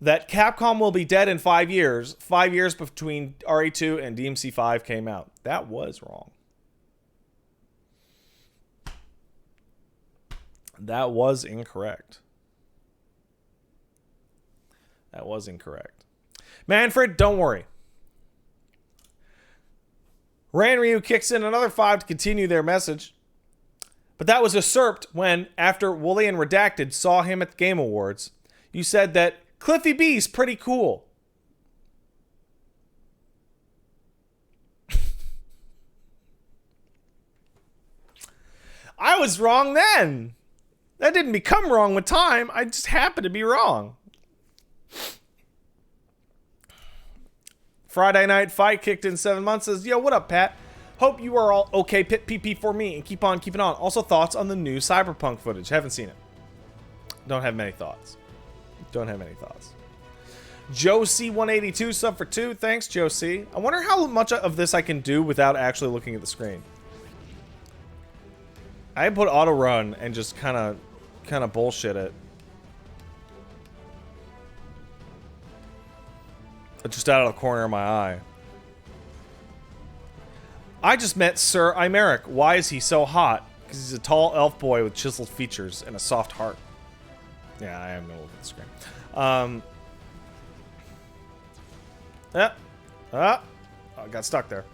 that Capcom will be dead in 5 years. 5 years between RE2 and DMC5 came out. That was wrong. That was incorrect. That was incorrect. Manfred, don't worry. Ranryu kicks in another 5 to continue their message. But that was usurped when, after Wooly and Redacted saw him at the Game Awards, you said that Cliffy B's pretty cool. I was wrong then. That didn't become wrong with time. I just happened to be wrong. Friday Night Fight kicked in 7 months. Says, yo, what up, Pat? Hope you are all okay. Pit PP for me and keep on keeping on. Also, thoughts on the new Cyberpunk footage? Haven't seen it. Don't have many thoughts. Don't have any thoughts. Joe C182 sub for 2. Thanks, Joe C. I wonder how much of this I can do without actually looking at the screen. I put auto run and just kind of bullshit it. Just out of the corner of my eye. I just met Sir Imeric. Why is he so hot? Because he's a tall elf boy with chiseled features and a soft heart. Yeah, I am gonna look at the screen. Oh, I got stuck there.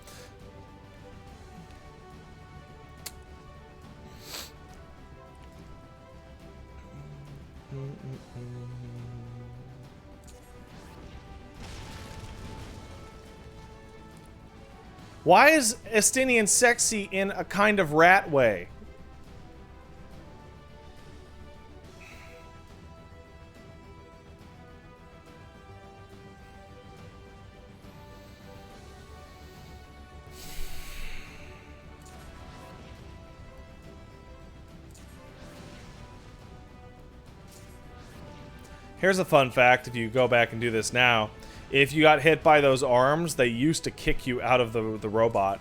Why is Estinian sexy in a kind of rat way? Here's a fun fact if you go back and do this now. If you got hit by those arms, they used to kick you out of the robot.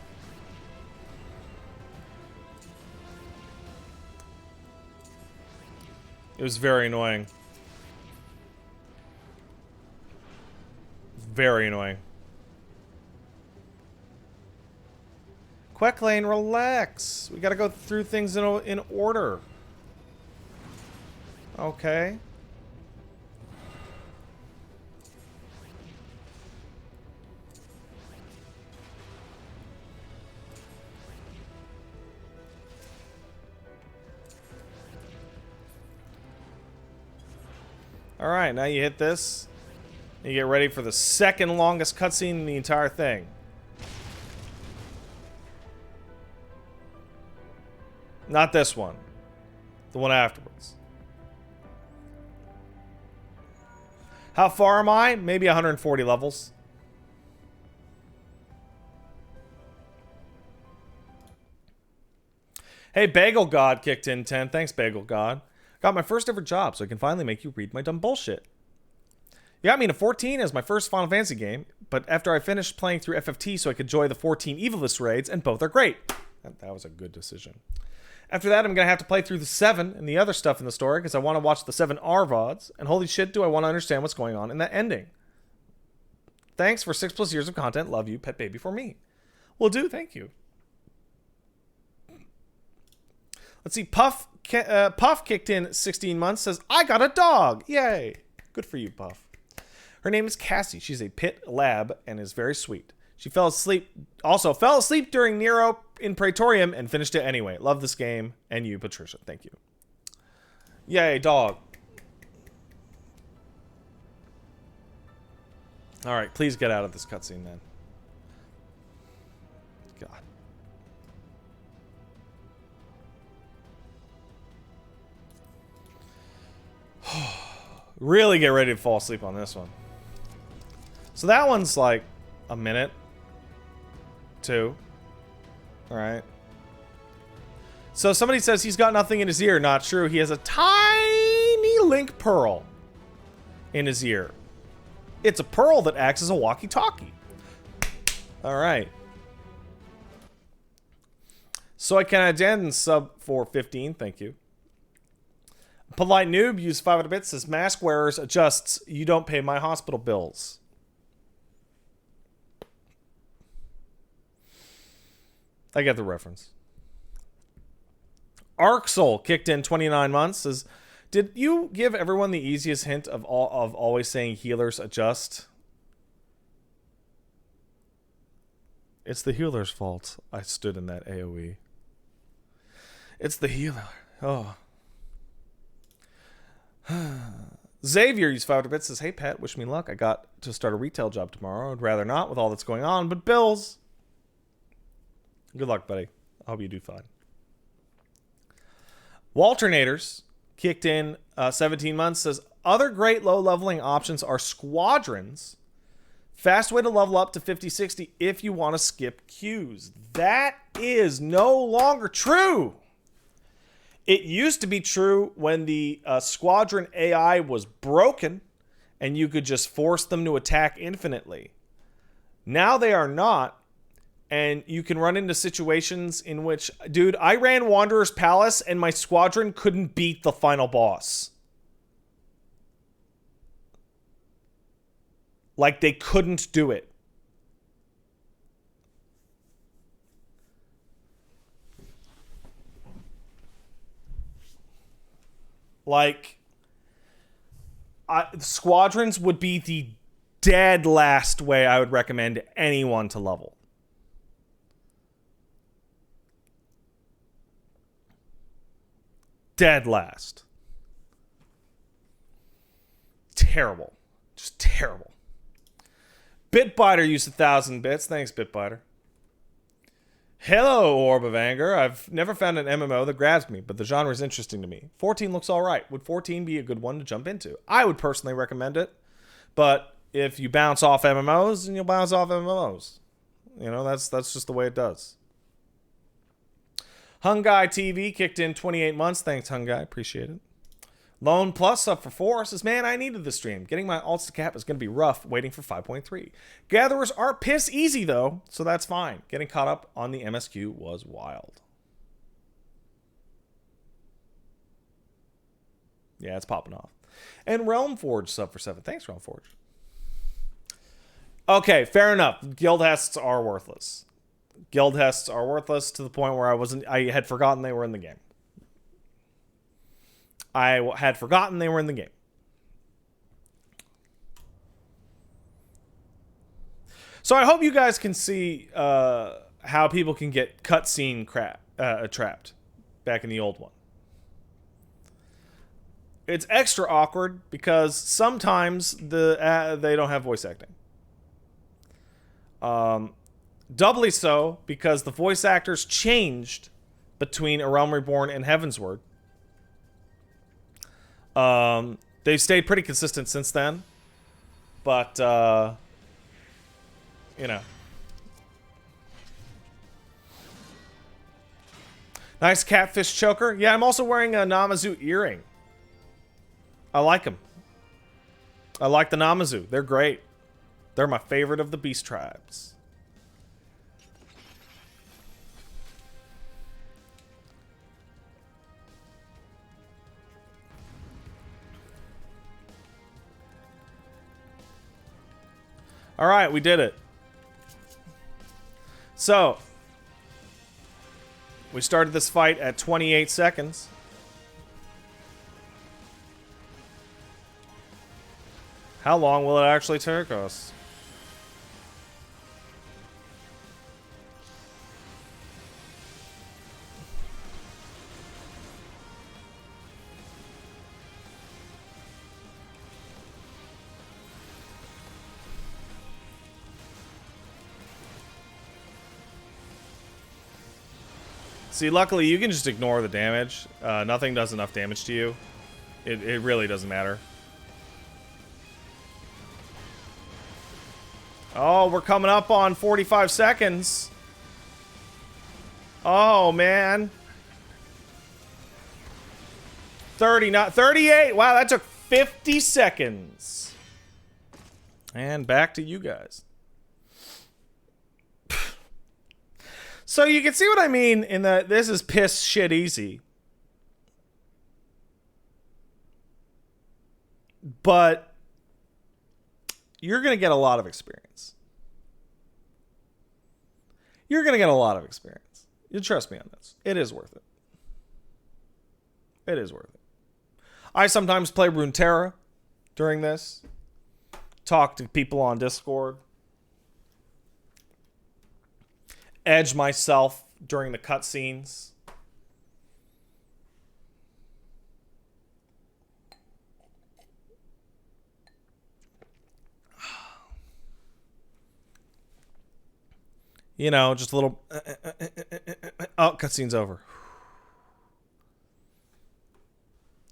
It was very annoying. Very annoying. Quecklane, relax. We gotta go through things in order. Okay. Alright, now you hit this. You get ready for the second longest cutscene in the entire thing. Not this one. The one afterwards. How far am I? Maybe 140 levels. Hey, Bagel God kicked in 10. Thanks, Bagel God. Got my first ever job, so I can finally make you read my dumb bullshit. You got me into 14 as my first Final Fantasy game, but after I finished playing through FFT so I could enjoy the 14 Evilist raids, and both are great. That was a good decision. After that, I'm going to have to play through the 7 and the other stuff in the story because I want to watch the 7 RVODs, and holy shit, do I want to understand what's going on in that ending. Thanks for 6+ years of content. Love you, pet baby for me. Will do, thank you. Let's see, Puff kicked in 16 months, says, I got a dog! Yay! Good for you, Puff. Her name is Cassie. She's a pit lab and is very sweet. She fell asleep during Nero in Praetorium and finished it anyway. Love this game. And you, Patricia. Thank you. Yay, dog. Alright, please get out of this cutscene, then. God. Really get ready to fall asleep on this one. So that one's like a minute. 2. Alright. So somebody says he's got nothing in his ear. Not true. He has a tiny link pearl in his ear. It's a pearl that acts as a walkie-talkie. Alright. So I can again sub for 15. Thank you. Polite Noob used 500 bits, says mask wearers adjusts. You don't pay my hospital bills. I get the reference. Arksol kicked in 29 months, says, did you give everyone the easiest hint of always saying healers adjust? It's the healer's fault. I stood in that AoE. It's the healer. Oh. Xavier used 500 bits, says, hey Pat, wish me luck. I got to start a retail job tomorrow. I'd rather not with all that's going on, but bills. Good luck, buddy. I hope you do fine. Walternators kicked in 17 months, says, other great low leveling options are squadrons. Fast way to level up to 50-60 if you want to skip queues. That is no longer true. It used to be true when the squadron AI was broken and you could just force them to attack infinitely. Now they are not. And you can run into situations in which, dude, I ran Wanderer's Palace and my squadron couldn't beat the final boss. Like, they couldn't do it. Like, squadrons would be the dead last way I would recommend anyone to level. Dead last. Terrible. Just terrible. Bitbiter used 1,000 bits. Thanks, Bitbiter. Hello, Orb of Anger. I've never found an MMO that grabs me, but the genre is interesting to me. 14 looks alright. Would 14 be a good one to jump into? I would personally recommend it, but if you bounce off MMOs, then you'll bounce off MMOs. You know, that's just the way it does. Hungai TV kicked in 28 months. Thanks, Hungai. Appreciate it. Lone Plus up for 4 says, man, I needed the stream. Getting my alts to cap is going to be rough waiting for 5.3. Gatherers are piss easy, though, so that's fine. Getting caught up on the MSQ was wild. Yeah, it's popping off. And Realm Forge sub for 7. Thanks, Realm Forge. Okay, fair enough. Guild hests are worthless. Guild hests are worthless to the point where I had forgotten they were in the game. I had forgotten they were in the game. So I hope you guys can see how people can get cutscene trapped back in the old one. It's extra awkward because sometimes they don't have voice acting. Doubly so because the voice actors changed between A Realm Reborn and Heavensward. They've stayed pretty consistent since then, but you know. Nice catfish choker. Yeah, I'm also wearing a Namazu earring. I like them. I like the Namazu. They're great. They're my favorite of the beast tribes. All right, we did it. So, we started this fight at 28 seconds. How long will it actually take us? See, luckily you can just ignore the damage. Nothing does enough damage to you. It really doesn't matter. Oh, we're coming up on 45 seconds. Oh, man. 30, not 38. Wow, that took 50 seconds. And back to you guys. So you can see what I mean in that this is piss shit easy. But you're going to get a lot of experience. You're going to get a lot of experience. You trust me on this. It is worth it. It is worth it. I sometimes play Runeterra during this. Talk to people on Discord. Edge myself during the cutscenes. You know, just a little... Oh, cutscene's over.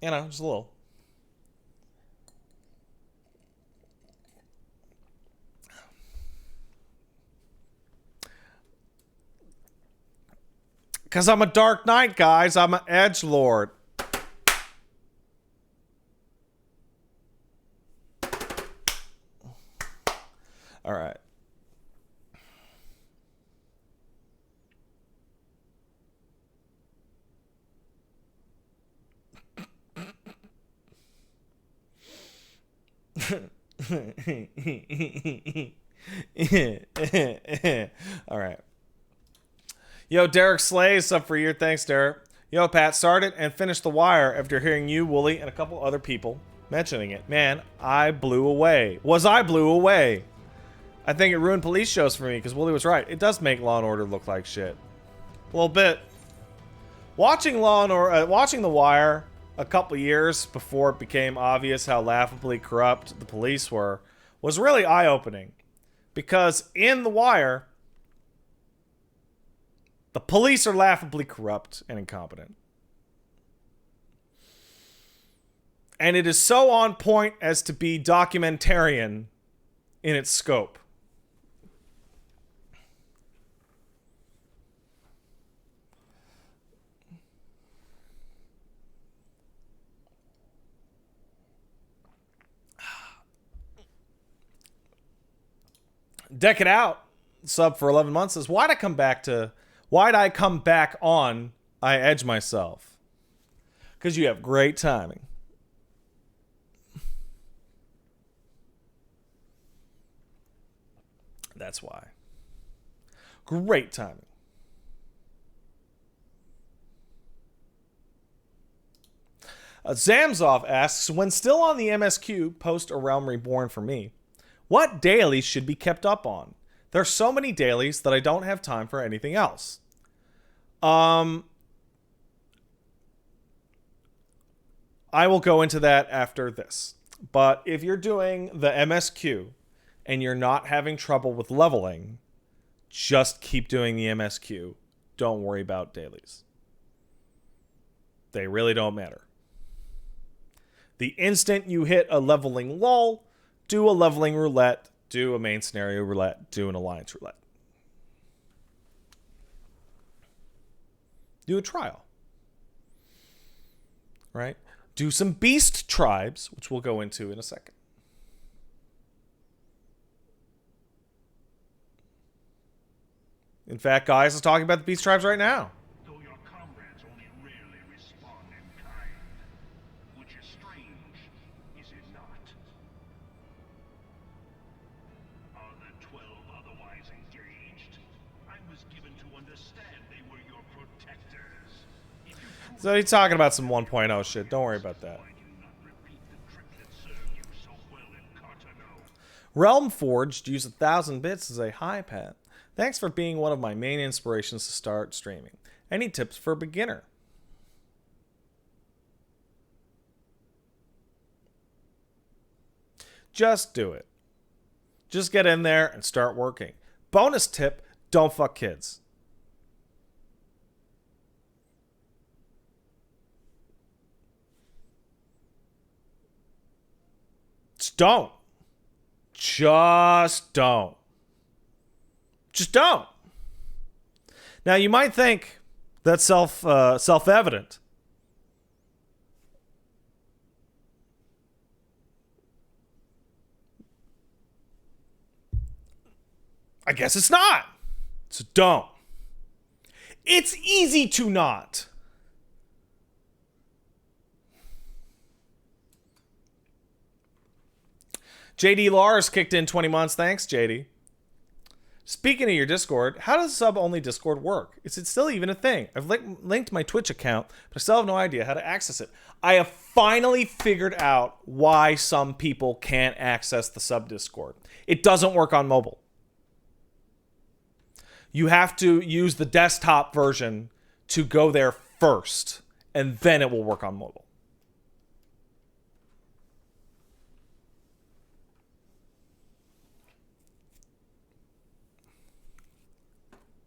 You know, just a little. Because I'm a Dark Knight, guys. I'm an edgelord. All right. All right. Yo, Derek Slays, up for a year. Thanks, Derek. Yo, Pat, started and finished The Wire after hearing you, Wooly, and a couple other people mentioning it. Man, I blew away. I blew away. I think it ruined police shows for me because Wooly was right. It does make Law and Order look like shit. A little bit. Watching watching The Wire a couple years before it became obvious how laughably corrupt the police were was really eye-opening. Because in The Wire, the police are laughably corrupt and incompetent. And it is so on point as to be documentarian in its scope. Deck It Out, sub for 11 months, says, why'd I come back on I Edge Myself? Because you have great timing. That's why. Great timing. Zamzov asks, when still on the MSQ, post A Realm Reborn for me, what dailies should be kept up on? There's so many dailies that I don't have time for anything else. I will go into that after this. But if you're doing the MSQ and you're not having trouble with leveling, just keep doing the MSQ. Don't worry about dailies. They really don't matter. The instant you hit a leveling lull, do a leveling roulette, do a main scenario roulette, do an alliance roulette. Do a trial. Right? Do some beast tribes, which we'll go into in a second. In fact, guys, let's talk about the beast tribes right now. Though your comrades only rarely respond in kind, which is strange, is it not? Are the 12 otherwise engaged? I was given to understand they were your protectors. So he's talking about some 1.0 shit. Don't worry about that. Realm Forged used 1,000 bits as a hi pat. Thanks for being one of my main inspirations to start streaming. Any tips for a beginner? Just do it. Just get in there and start working. Bonus tip, don't fuck kids. Just don't. Just don't. Just don't. Now you might think that's self-evident. I guess it's not. So don't. It's easy to not. JD Lars kicked in 20 months. Thanks, JD. Speaking of your Discord, how does sub-only Discord work? Is it still even a thing? I've linked my Twitch account, but I still have no idea how to access it. I have finally figured out why some people can't access the sub-Discord. It doesn't work on mobile. You have to use the desktop version to go there first, and then it will work on mobile.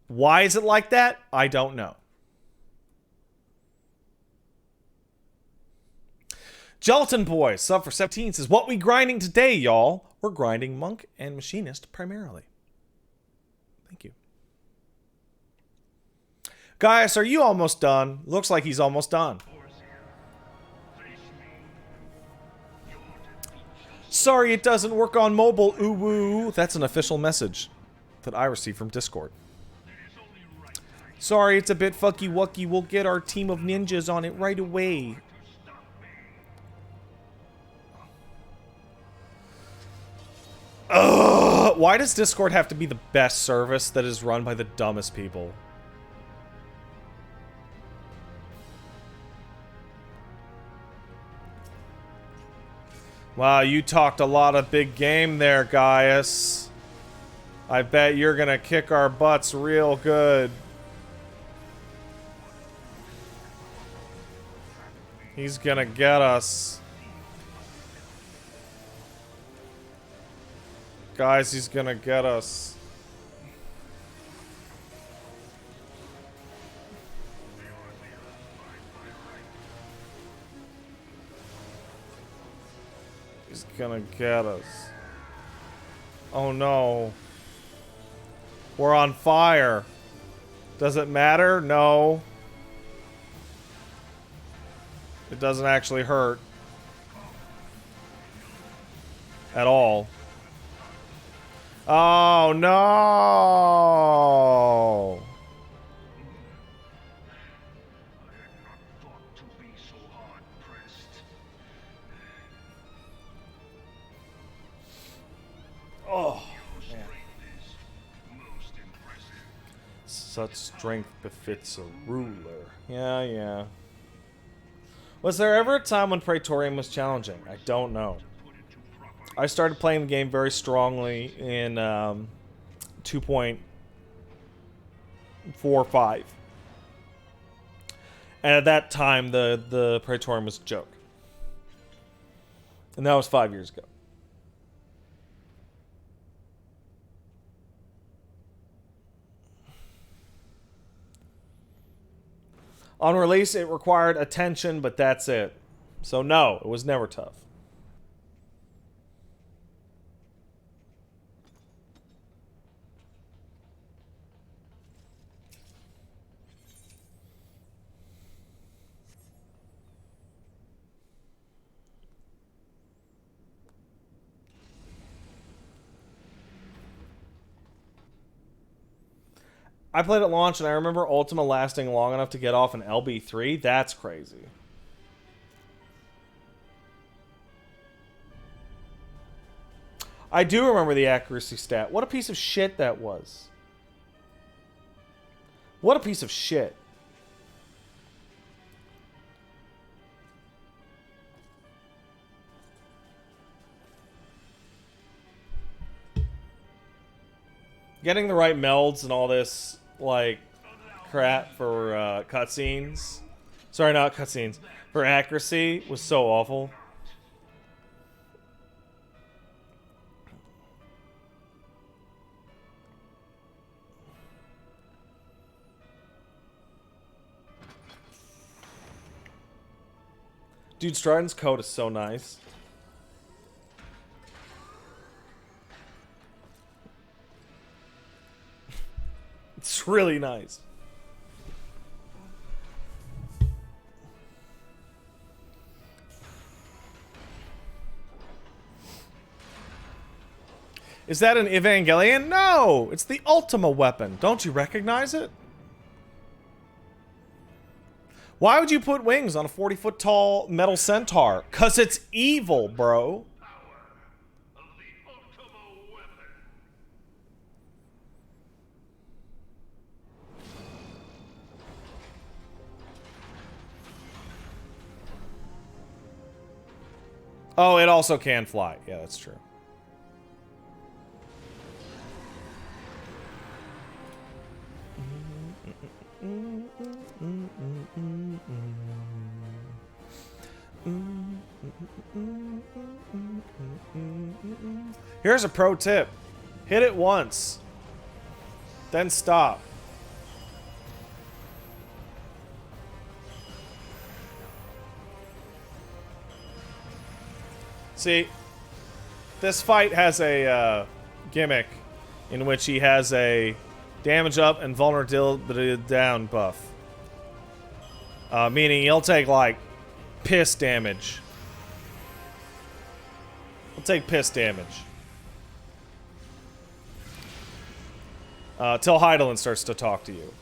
Why is it like that? I don't know. Gelatin Boy, sub for 17, says, what we grinding today, y'all? We're grinding Monk and Machinist primarily. Thank you. Guys, are you almost done? Looks like he's almost done. Sorry it doesn't work on mobile, ooh woo. That's an official message that I received from Discord. Sorry, it's a bit fucky wucky. We'll get our team of ninjas on it right away. Ugh, why does Discord have to be the best service that is run by the dumbest people? Wow, you talked a lot of big game there, Gaius. I bet you're gonna kick our butts real good. He's gonna get us. Guys, he's gonna get us. He's gonna get us. Oh no. We're on fire. Does it matter? No. It doesn't actually hurt. At all. Oh no! Oh, man. Such strength befits a ruler. Yeah, yeah. Was there ever a time when Praetorium was challenging? I don't know. I started playing the game very strongly in 2.45. And at that time, the Praetorium was a joke. And that was 5 years ago. On release, it required attention, but that's it. So no, it was never tough. I played at launch, and I remember Ultima lasting long enough to get off an LB3. That's crazy. I do remember the accuracy stat. What a piece of shit that was. What a piece of shit. Getting the right melds and all this, like, crap for cutscenes. Sorry, not cutscenes. For accuracy was so awful. Dude, Striden's code is so nice. It's really nice. Is that an Evangelion? No! It's the Ultima weapon. Don't you recognize it? Why would you put wings on a 40-foot tall metal centaur? 'Cause it's evil, bro. Oh, it also can fly. Yeah, that's true. Here's a pro tip. Hit it once. Then stop. See, this fight has a gimmick in which he has a damage up and vulnerability down buff. Meaning he'll take, like, piss damage. He'll take piss damage. Till Heidelin starts to talk to you.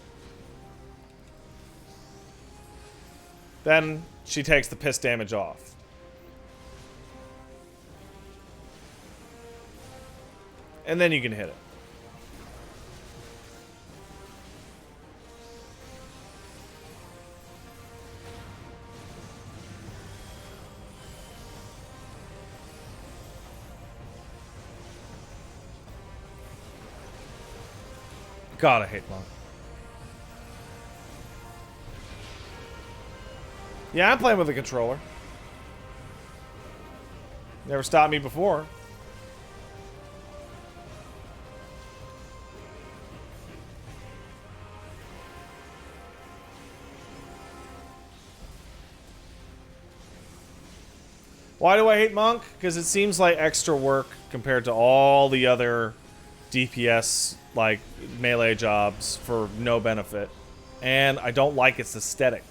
Then she takes the piss damage off. And then you can hit it. God, I hate Monk. Yeah, I'm playing with a controller. Never stopped me before. Why do I hate Monk? Because it seems like extra work compared to all the other DPS, like, melee jobs for no benefit. And I don't like its aesthetic.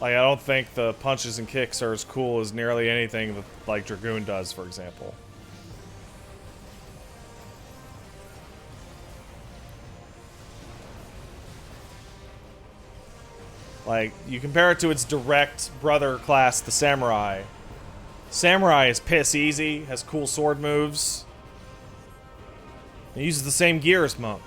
Like, I don't think the punches and kicks are as cool as nearly anything that, like, Dragoon does, for example. Like, you compare it to its direct brother class, the Samurai. Samurai is piss easy, has cool sword moves. It uses the same gear as Monk.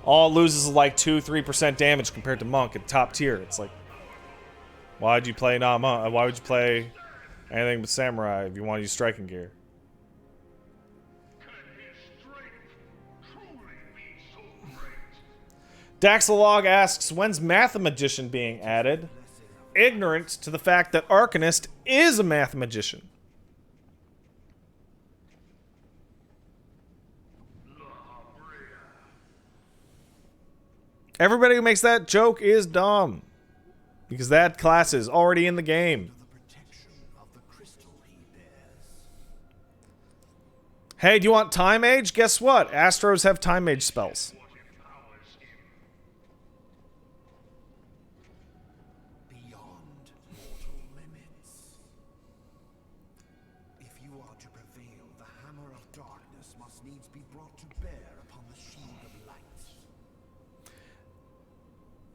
All it loses is like 2-3% damage compared to Monk at top tier. It's like, why'd you play not Monk? Why would you play anything but Samurai if you want to use striking gear? Daxalog asks, when's Mathemagician being added? Ignorant to the fact that Arcanist is a Mathemagician. Everybody who makes that joke is dumb. Because that class is already in the game. Hey, do you want Time Age? Guess what? Astros have Time Age spells.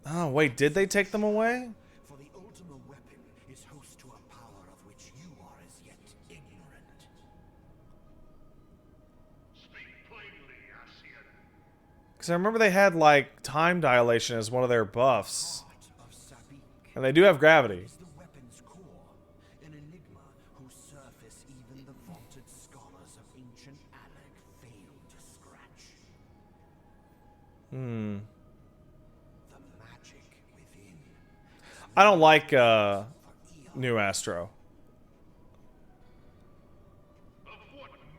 Oh, wait, did they take them away? For the ultimate weapon is host to a power of which you are as yet ignorant. Speak plainly, Asian. Because I remember they had, like, time dilation as one of their buffs. And they do have gravity. The weapon's core, an enigma whose surface even the vaunted scholars of ancient Alec failed to scratch. I don't like New Astro.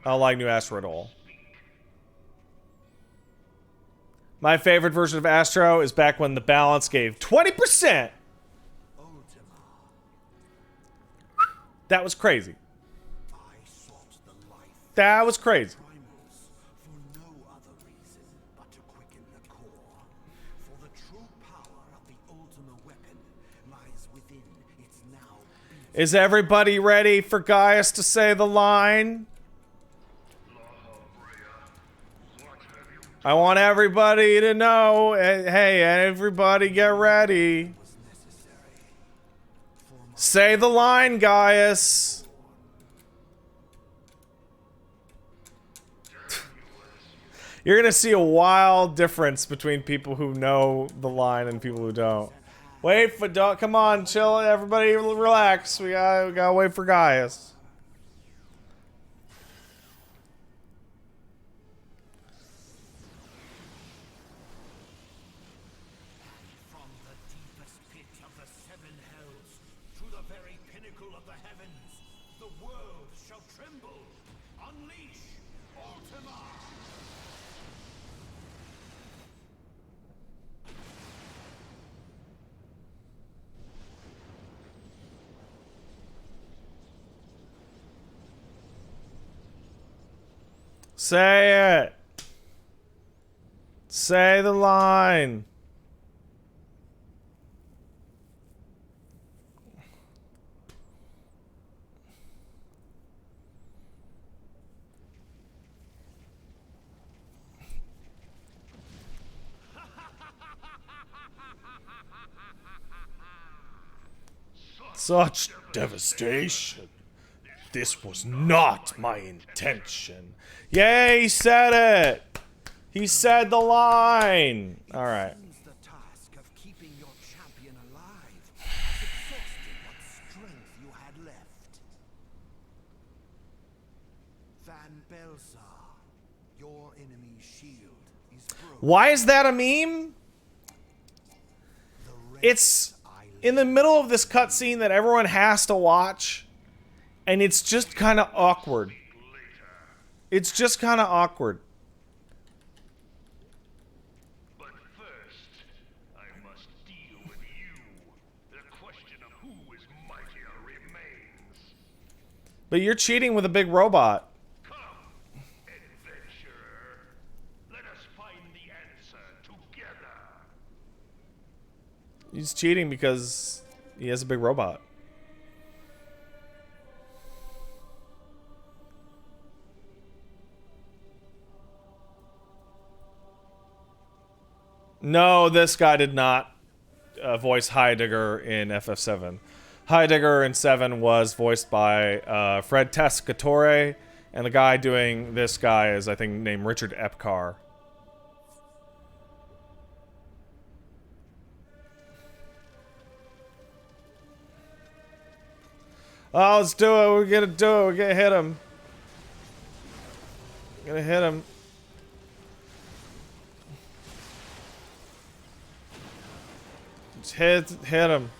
I don't like New Astro at all. My favorite version of Astro is back when the balance gave 20%. That was crazy. That was crazy. For no other reason but to quicken the core. For the true power of the ultimate weapon lies within its now. Is everybody ready for Gaius to say the line? I want everybody to know. Hey, everybody get ready. Say the line, Gaius. You're gonna see a wild difference between people who know the line and people who don't. Wait for come on, chill, everybody, relax. We gotta wait for Gaius. From the deepest pit of the seven hells to the very pinnacle of the heavens, the world shall tremble. Unleash Ultima! Say it. Say the line. Such devastation. This was not my intention. Yay, he said it. He said the line. All right. The task of keeping your champion alive has exhausted what strength you had left. enemy's shield is broken. Why is that a meme? It's in the middle of this cutscene that everyone has to watch, and it's just kind of awkward. It's just kind of awkward. But first, I must deal with you. The question of who is mightier remains. But you're cheating with a big robot. Come, adventurer. Let us find the answer together. He's cheating because he has a big robot. No, this guy did not voice Heidegger in FF7. Heidegger in 7 was voiced by Fred Tescatore, and the guy doing this guy is, I think, named Richard Epcar. Oh, let's do it. We're gonna do it. We're gonna hit him. We're gonna hit him. Just hit him.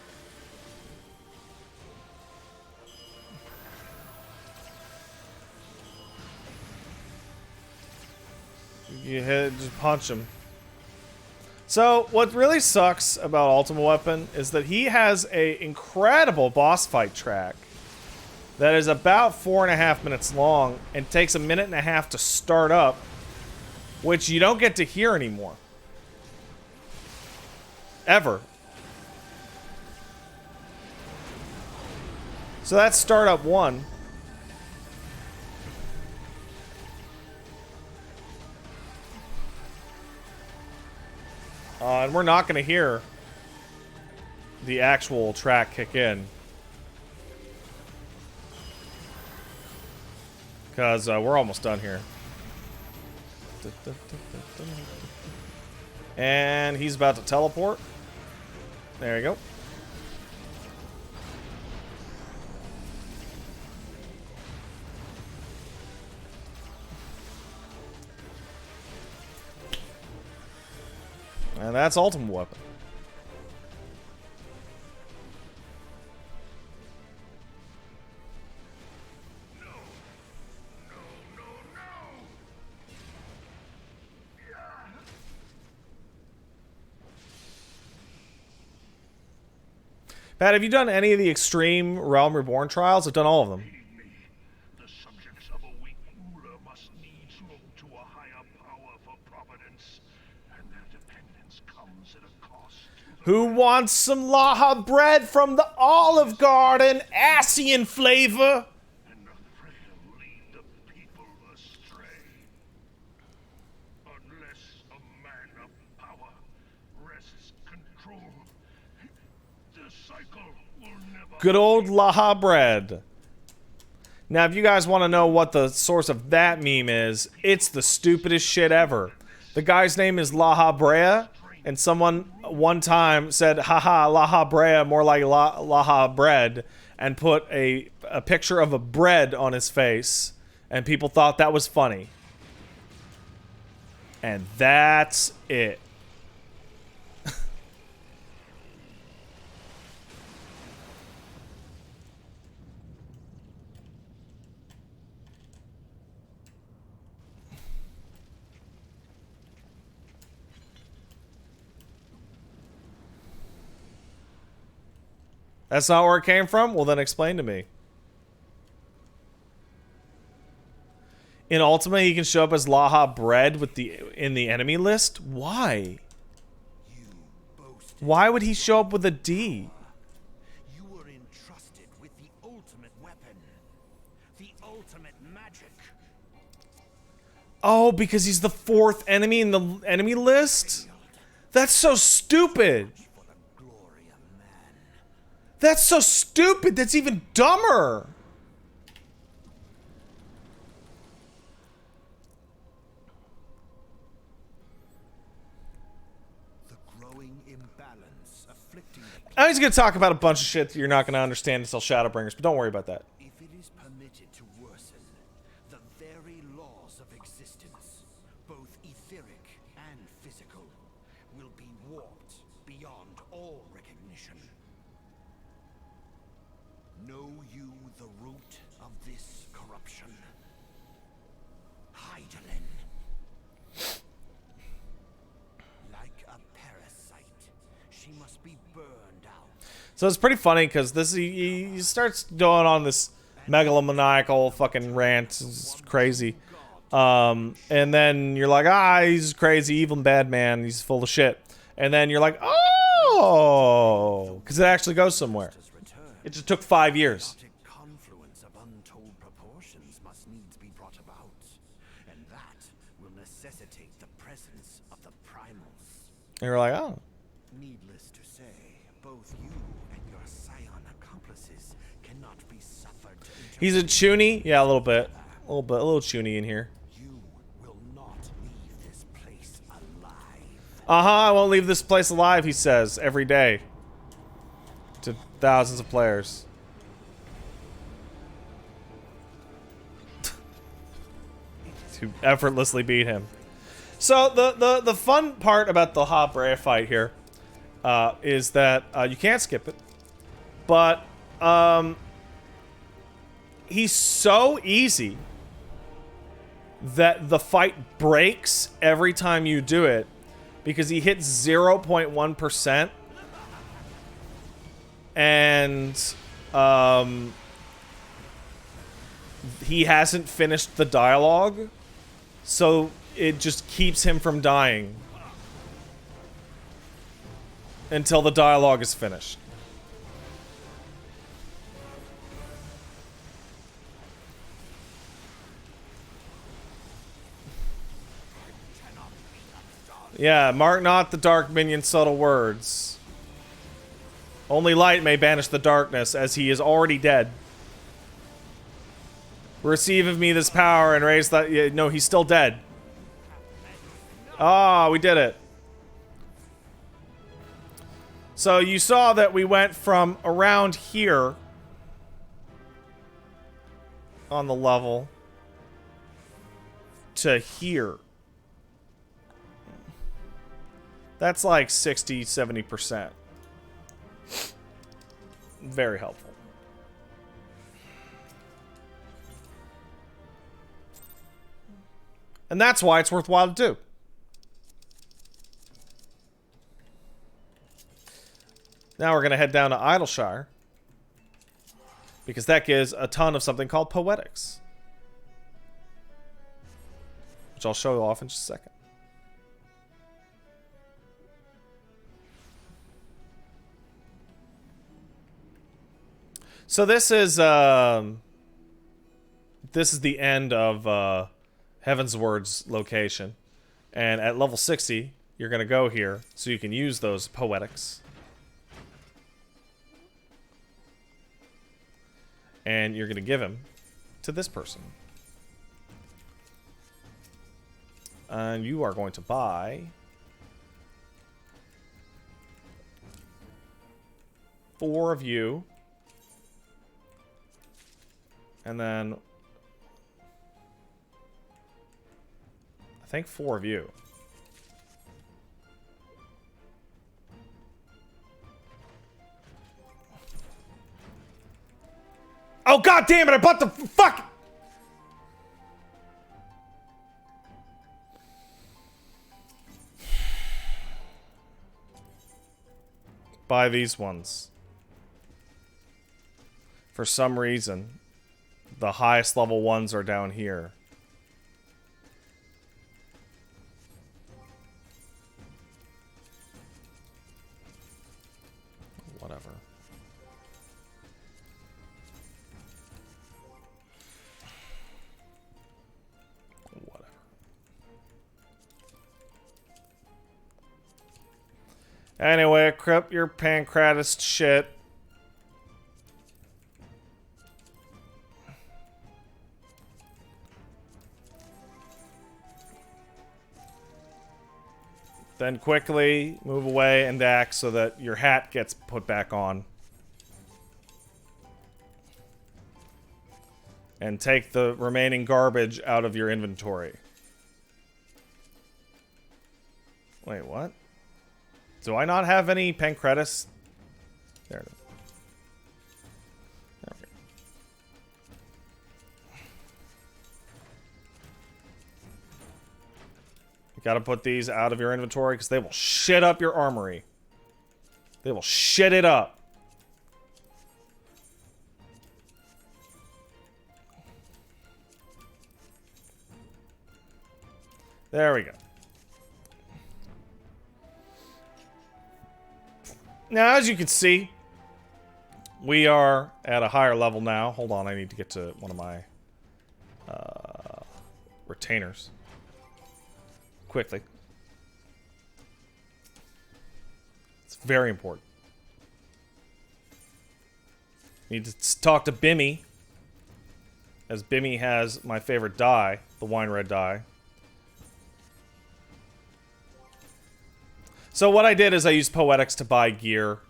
You just punch him. So, what really sucks about Ultimate Weapon is that he has a incredible boss fight track that is about 4.5 minutes long and takes 1.5 minutes to start up, which you don't get to hear anymore. Ever. So that's startup 1. And we're not going to hear the actual track kick in. Because we're almost done here. And he's about to teleport. There you go. And that's Ultimate Weapon. Pat, have you done any of the Extreme Realm Reborn trials? I've done all of them. The subjects of a weak ruler must needs look to a higher power for providence, and their dependence comes at a cost. Who wants some Laha bread from the Olive Garden? Asian flavor. And the frail lead the people astray. Unless a man of power wrests control, the cycle will never. Good old Laha bread. Now, if you guys want to know what the source of that meme is, it's the stupidest shit ever. The guy's name is Laha Brea, and someone one time said, haha, Laha Brea, more like Laha bread, and put a picture of a bread on his face, and people thought that was funny. And that's it. That's not where it came from? Well, then explain to me. In Ultimate, he can show up as Laha Bread with in the enemy list? Why? Why would he show up with a D? You were entrusted with the ultimate weapon, the ultimate magic. Oh, because he's the 4th enemy in the enemy list? That's so stupid. For the glory of man. That's so stupid. That's even dumber. The growing imbalance afflicting the I'm just going to talk about a bunch of shit that you're not going to understand until Shadowbringers, but don't worry about that. If it is permitted to worsen, the very laws of existence, both etheric and physical, will be warped beyond all recognition. Know you the root of this corruption? Hydelin. Like a parasite, she must be burned out. So it's pretty funny because this he starts going on this megalomaniacal fucking rant. It's crazy. And then you're like, ah, he's crazy, evil, bad man. He's full of shit. And then you're like, oh, because it actually goes somewhere. It just took 5 years. Confluence of untold proportions must needs be brought about, and that will necessitate the presence of the primals. And you're like, oh. Needless to say, both you and your scion accomplices cannot be suffered to He's a chuny? Yeah, a little bit. A little chuny in here. You will not leave this place alive. I won't leave this place alive, he says, every day. To thousands of players. To effortlessly beat him. So, the fun part about the Habre fight here is that you can't skip it. But, he's so easy that the fight breaks every time you do it because he hits 0.1%. And he hasn't finished the dialogue, so it just keeps him from dying until the dialogue is finished. Yeah, mark not the dark minion's subtle words. Only light may banish the darkness, as he is already dead. Receive of me this power and raise that... Yeah, no, he's still dead. Ah, we did it. So you saw that we went from around here on the level to here. That's like 60, 70%. Very helpful. And that's why it's worthwhile to do. Now we're going to head down to Idleshire, because that gives a ton of something called Poetics, which I'll show you off in just a second. So this is the end of Heavensward's location, and at level 60 you're gonna go here so you can use those Poetics, and you're gonna give him to this person, and you are going to buy 4 of you. And then I think 4 of you. Oh, god damn it, I bought the fuck. Buy these ones. For some reason, the highest level ones are down here. Whatever. Whatever. Anyway, equip your Pancratist shit. Then quickly move away and act so that your hat gets put back on. And take the remaining garbage out of your inventory. Wait, what? Do I not have any pancreatitis? There it is. There we go. You gotta put these out of your inventory because they will shit up your armory. They will shit it up. There we go. Now, as you can see, we are at a higher level now. Hold on, I need to get to one of my retainers. Quickly. It's very important. Need to talk to Bimmy, as Bimmy has my favorite dye, the wine red dye. So what I did is I used Poetics to buy gear.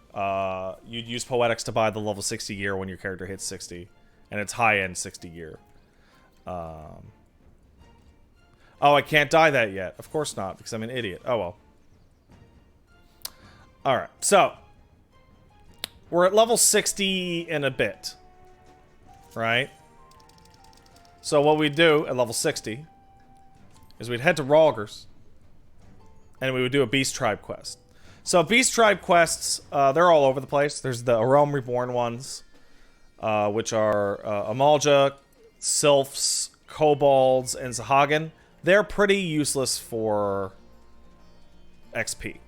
You'd use Poetics to buy the level 60 gear when your character hits 60. And it's high-end 60 gear. Oh, I can't dye that yet. Of course not, because I'm an idiot. Oh, well. Alright, so. We're at level 60 and a bit. Right? So what we'd do at level 60 is we'd head to Ralgers. And we would do a Beast Tribe quest. So Beast Tribe quests, they're all over the place. There's the Realm Reborn ones, which are Amalja, Sylphs, Kobolds, and Zahagan. They're pretty useless for XP.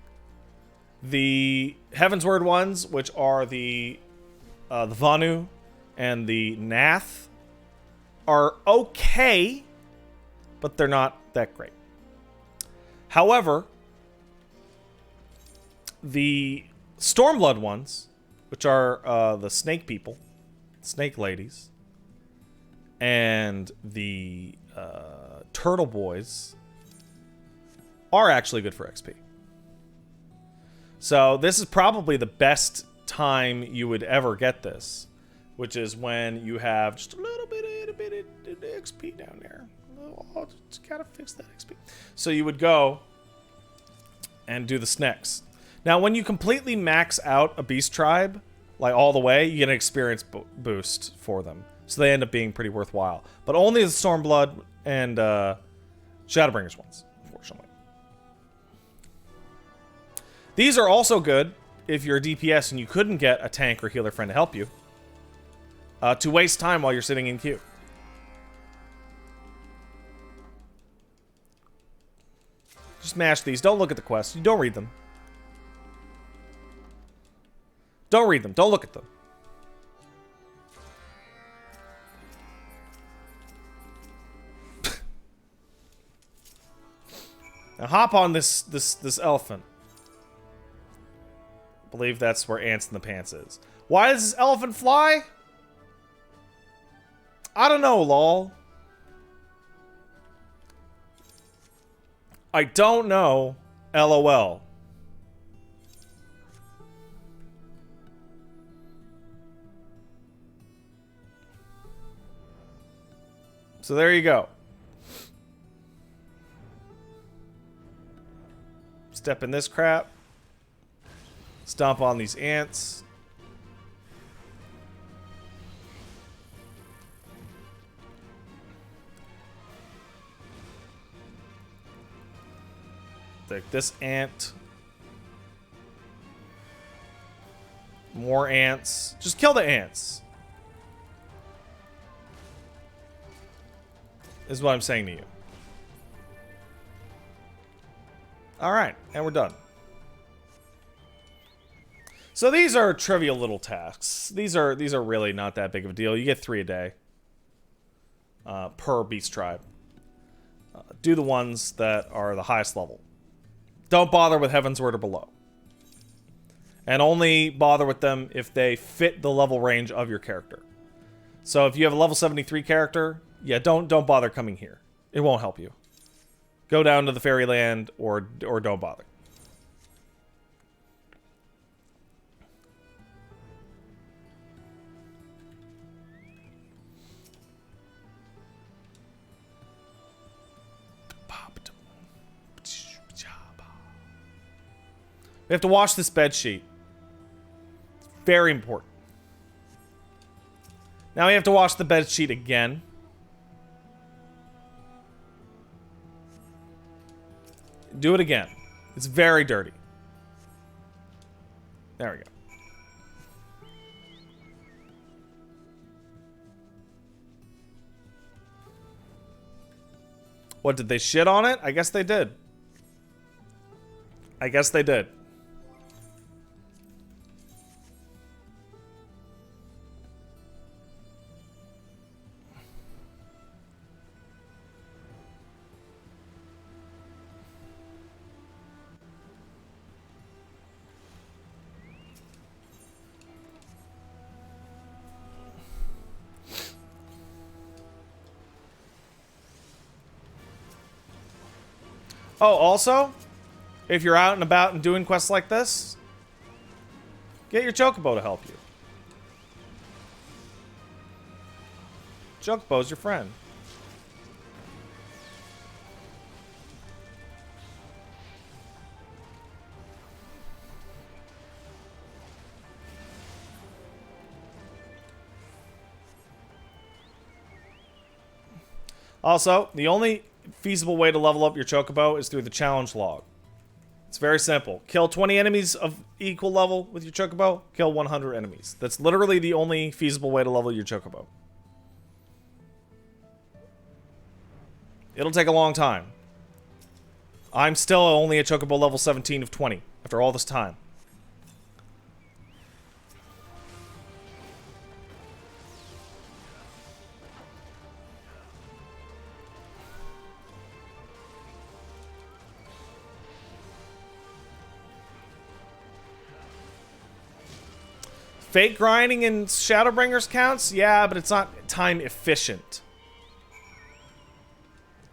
The Heavensward ones, which are the Vanu and the Nath, are okay, but they're not that great. However, the Stormblood ones, which are the snake people, snake ladies, and the turtle boys, are actually good for XP. So this is probably the best time you would ever get this, which is when you have just a little bit of XP down there. Oh, just gotta fix that XP. So you would go and do the snacks. Now, when you completely max out a beast tribe, like all the way, you get an experience boost for them. So they end up being pretty worthwhile. But only the Stormblood and Shadowbringers ones, unfortunately. These are also good if you're a DPS and you couldn't get a tank or healer friend to help you. To waste time while you're sitting in queue. Just mash these. Don't look at the quests. You don't read them. Don't read them. Don't look at them. Now hop on this elephant. I believe that's where Ants in the Pants is. Why does this elephant fly? I don't know, lol. I don't know, LOL. So there you go. Step in this crap. Stomp on these ants. Take this ant. More ants. Just kill the ants. Is what I'm saying to you. Alright, and we're done. So these are trivial little tasks. These are really not that big of a deal. You get 3 a day. Per beast tribe. Do the ones that are the highest level. Don't bother with Heavensward or below. And only bother with them if they fit the level range of your character. So if you have a level 73 character, yeah, don't bother coming here. It won't help you. Go down to the Fairyland or don't bother. We have to wash this bed sheet. Very important. Now we have to wash the bed sheet again. Do it again. It's very dirty. There we go. What, did they shit on it? I guess they did. I guess they did. Oh, also, if you're out and about and doing quests like this, get your Chocobo to help you. Chocobo's your friend. Also, the only feasible way to level up your Chocobo is through the challenge log. It's very simple. Kill 20 enemies of equal level with your Chocobo, kill 100 enemies. That's literally the only feasible way to level your Chocobo. It'll take a long time. I'm still only at Chocobo level 17 of 20 after all this time. Fake grinding in Shadowbringers counts? Yeah, but it's not time efficient.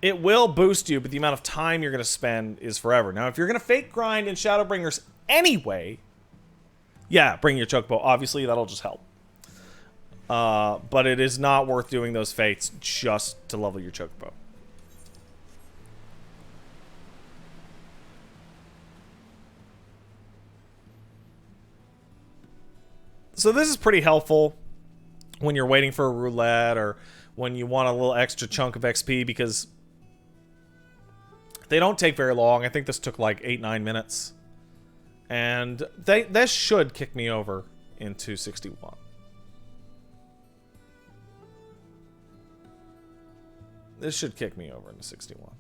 It will boost you, but the amount of time you're going to spend is forever. Now, if you're going to fake grind in Shadowbringers anyway, yeah, bring your Chocobo. Obviously, that'll just help. But it is not worth doing those fates just to level your Chocobo. So this is pretty helpful when you're waiting for a roulette or when you want a little extra chunk of XP because they don't take very long. I think this took like 8-9 minutes. And this should kick me over into 61. This should kick me over into 61.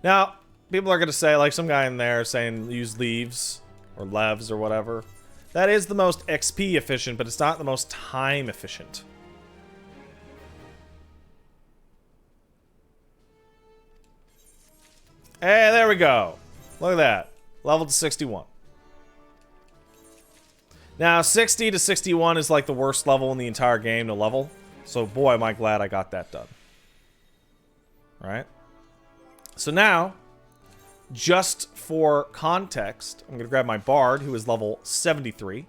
Now, people are going to say, like some guy in there saying use leaves or levs or whatever. That is the most XP efficient, but it's not the most time efficient. Hey, there we go. Look at that. Leveled to 61. Now, 60 to 61 is like the worst level in the entire game to level. So, boy, am I glad I got that done. Alright? So now, just for context, I'm going to grab my Bard, who is level 73.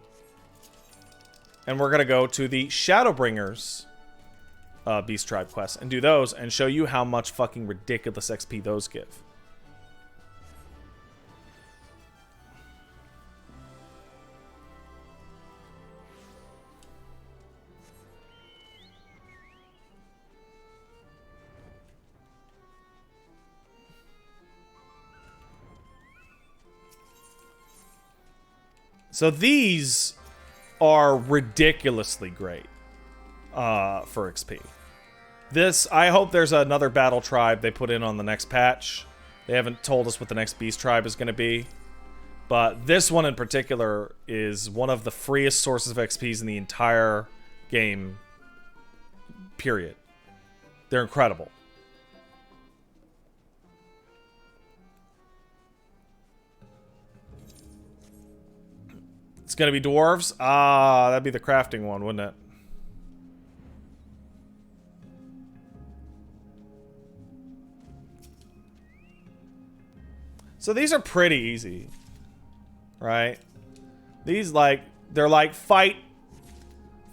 And we're going to go to the Shadowbringers Beast Tribe quests and do those and show you how much fucking ridiculous XP those give. So these are ridiculously great for XP. This, I hope there's another battle tribe they put in on the next patch. They haven't told us what the next beast tribe is going to be. But this one in particular is one of the freest sources of XPs in the entire game. Period. They're incredible. It's gonna be dwarves? Ah, that'd be the crafting one, wouldn't it? So these are pretty easy. Right? These, like, they're like fight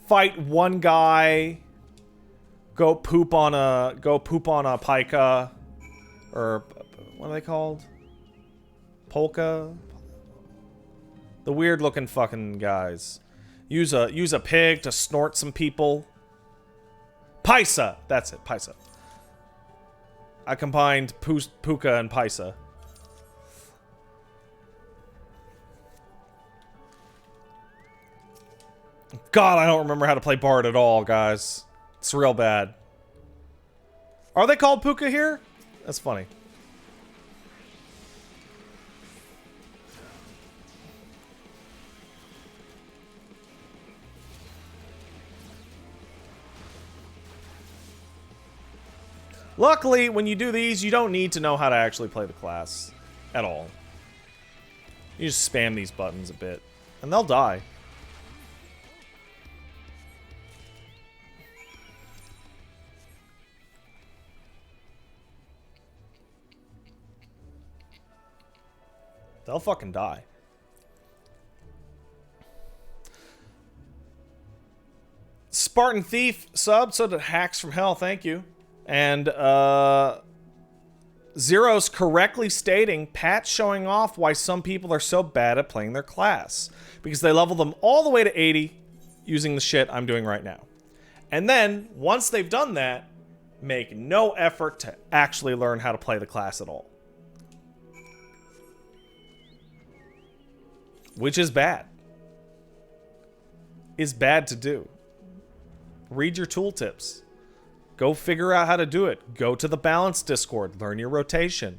one guy, go poop on a pika, or what are they called? Polka. The weird looking fucking guys. Use a pig to snort some people. Paisa! That's it, Paisa. I combined Puka and Paisa. God, I don't remember how to play Bard at all, guys. It's real bad. Are they called Puka here? That's funny. Luckily, when you do these, you don't need to know how to actually play the class at all. You just spam these buttons a bit, and they'll die. They'll fucking die. Spartan Thief sub, so did Hacks from Hell, thank you. And Zero's correctly stating Pat's showing off why some people are so bad at playing their class. Because they level them all the way to 80 using the shit I'm doing right now. And then, once they've done that, make no effort to actually learn how to play the class at all. Which is bad. Is bad to do. Read your tooltips. Go figure out how to do it. Go to the balance Discord. Learn your rotation.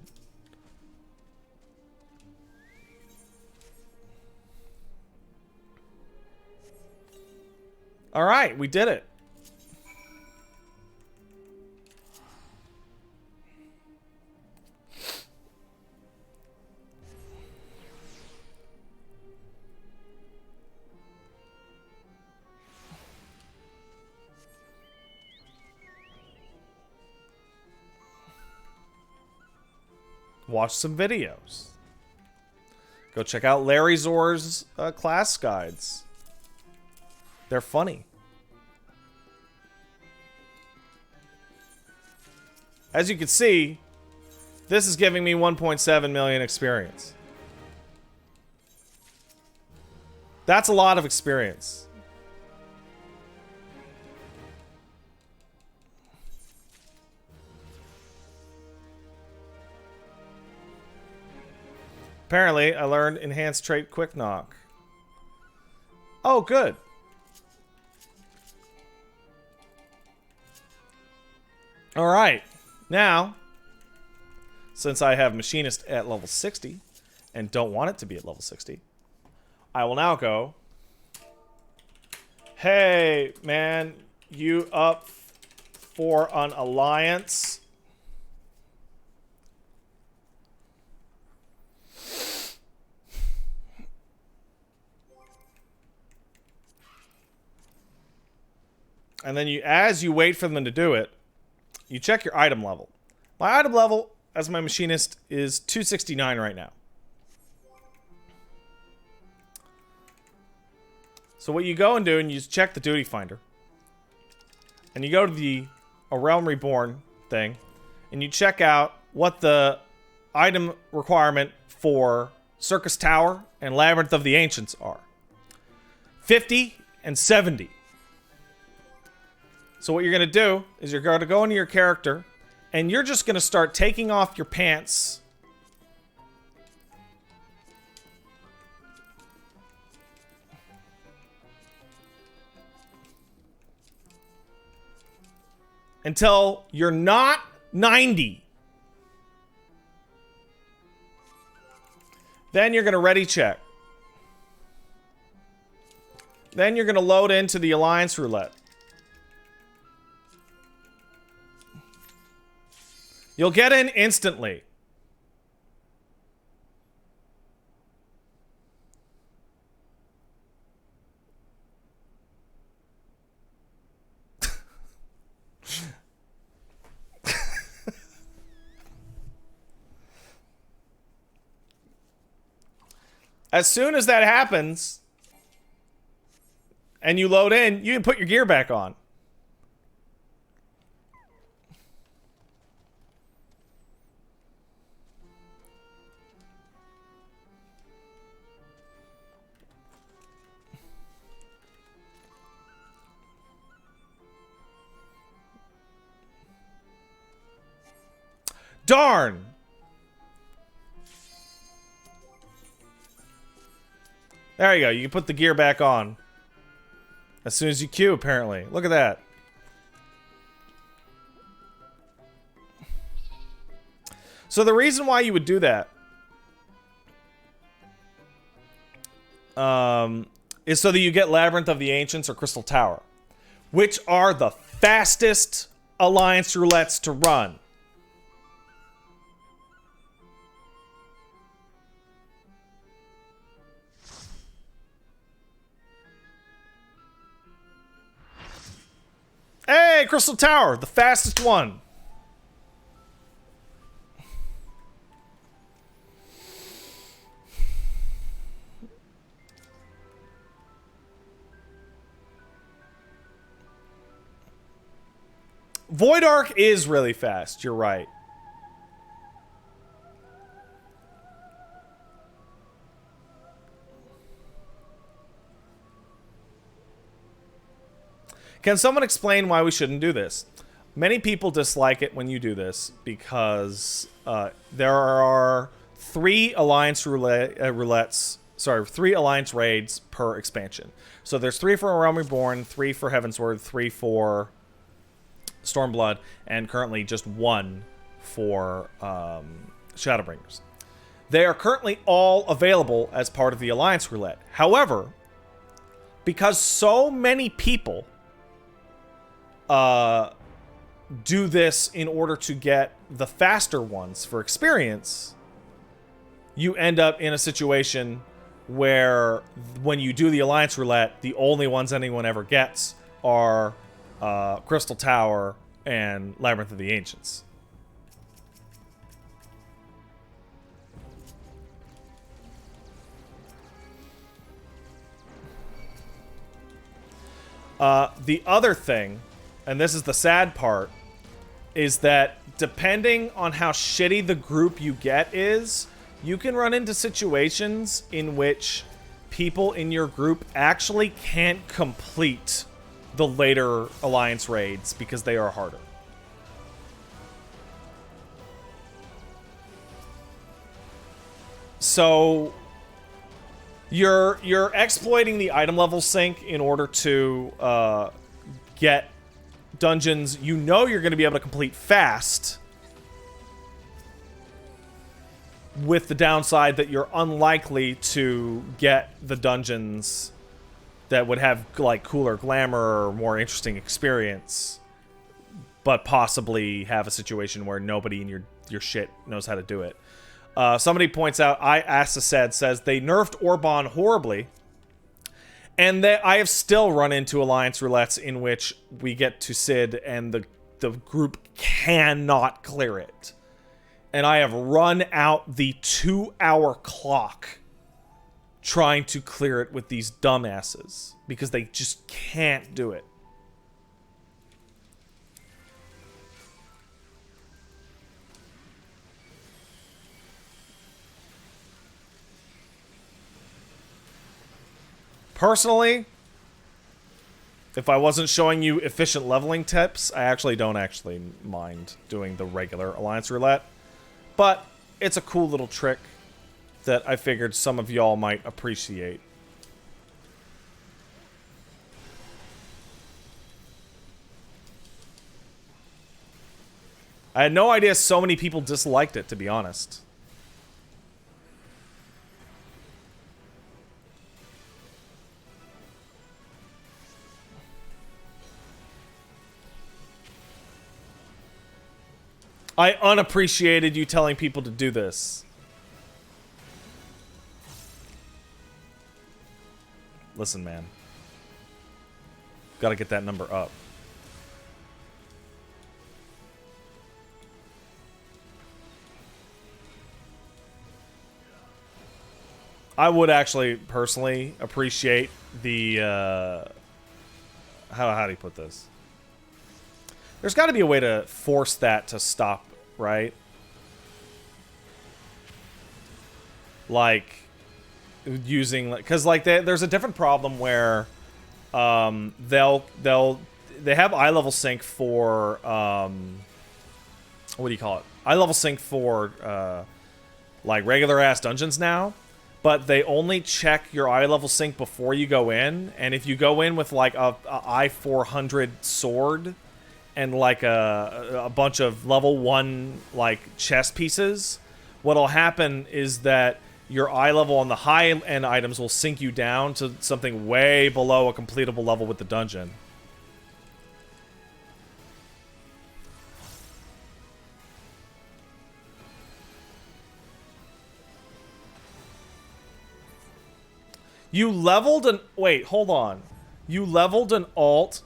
All right, we did it. Watch some videos. Go check out Larry Zor's class guides. They're funny. As you can see, this is giving me 1.7 million experience. That's a lot of experience. Apparently, I learned Enhanced Trait Quick Knock. Oh, good. Alright. Now, since I have Machinist at level 60, and don't want it to be at level 60, I will now go, hey, man, you up for an alliance? And then you, as you wait for them to do it, you check your item level. My item level as my machinist is 269 right now. So what you go and do, and you check the duty finder. And you go to the A Realm Reborn thing, and you check out what the item requirement for Circus Tower and Labyrinth of the Ancients are. 50 and 70. So what you're going to do is you're going to go into your character and you're just going to start taking off your pants. Until you're not 90. Then you're going to ready check. Then you're going to load into the Alliance Roulette. You'll get in instantly. As soon as that happens, and you load in, you can put your gear back on. Darn! There you go. You can put the gear back on. As soon as you queue, apparently. Look at that. So the reason why you would do that is so that you get Labyrinth of the Ancients or Crystal Tower, which are the fastest Alliance roulettes to run. Hey, Crystal Tower, the fastest one. Void Arc is really fast, you're right. Can someone explain why we shouldn't do this? Many people dislike it when you do this because there are 3 Alliance roulettes. Sorry, 3 Alliance raids per expansion. So there's 3 for Realm Reborn, 3 for Heavensward, 3 for Stormblood, and currently just 1 for Shadowbringers. They are currently all available as part of the Alliance roulette. However, because so many people do this in order to get the faster ones for experience, you end up in a situation where when you do the Alliance roulette, the only ones anyone ever gets are Crystal Tower and Labyrinth of the Ancients. The other thing, and this is the sad part, is that depending on how shitty the group you get is, you can run into situations in which people in your group actually can't complete the later Alliance raids because they are harder. So you're exploiting the item level sync in order to get dungeons you know you're going to be able to complete fast, with the downside that you're unlikely to get the dungeons that would have like cooler glamour or more interesting experience, but possibly have a situation where nobody in your shit knows how to do it. Somebody points out, says they nerfed Orban horribly, and that I have still run into Alliance roulettes in which we get to Sid and the group cannot clear it. And I have run out the 2-hour clock trying to clear it with these dumbasses because they just can't do it. Personally, if I wasn't showing you efficient leveling tips, I actually don't mind doing the regular Alliance roulette. But it's a cool little trick that I figured some of y'all might appreciate. I had no idea so many people disliked it, to be honest. I unappreciated you telling people to do this. Listen, man. Gotta get that number up. I would actually, personally, appreciate the, how do you put this? There's got to be a way to force that to stop, right? Like, using, because like there's a different problem where they have eye level sync for what do you call it? Eye level sync for like regular ass dungeons now, but they only check your eye level sync before you go in. And if you go in with like a I-400 sword and like a bunch of level 1 like chest pieces, what'll happen is that your eye level on the high end items will sink you down to something way below a completable level with the dungeon. You leveled an... Wait, hold on. You leveled an alt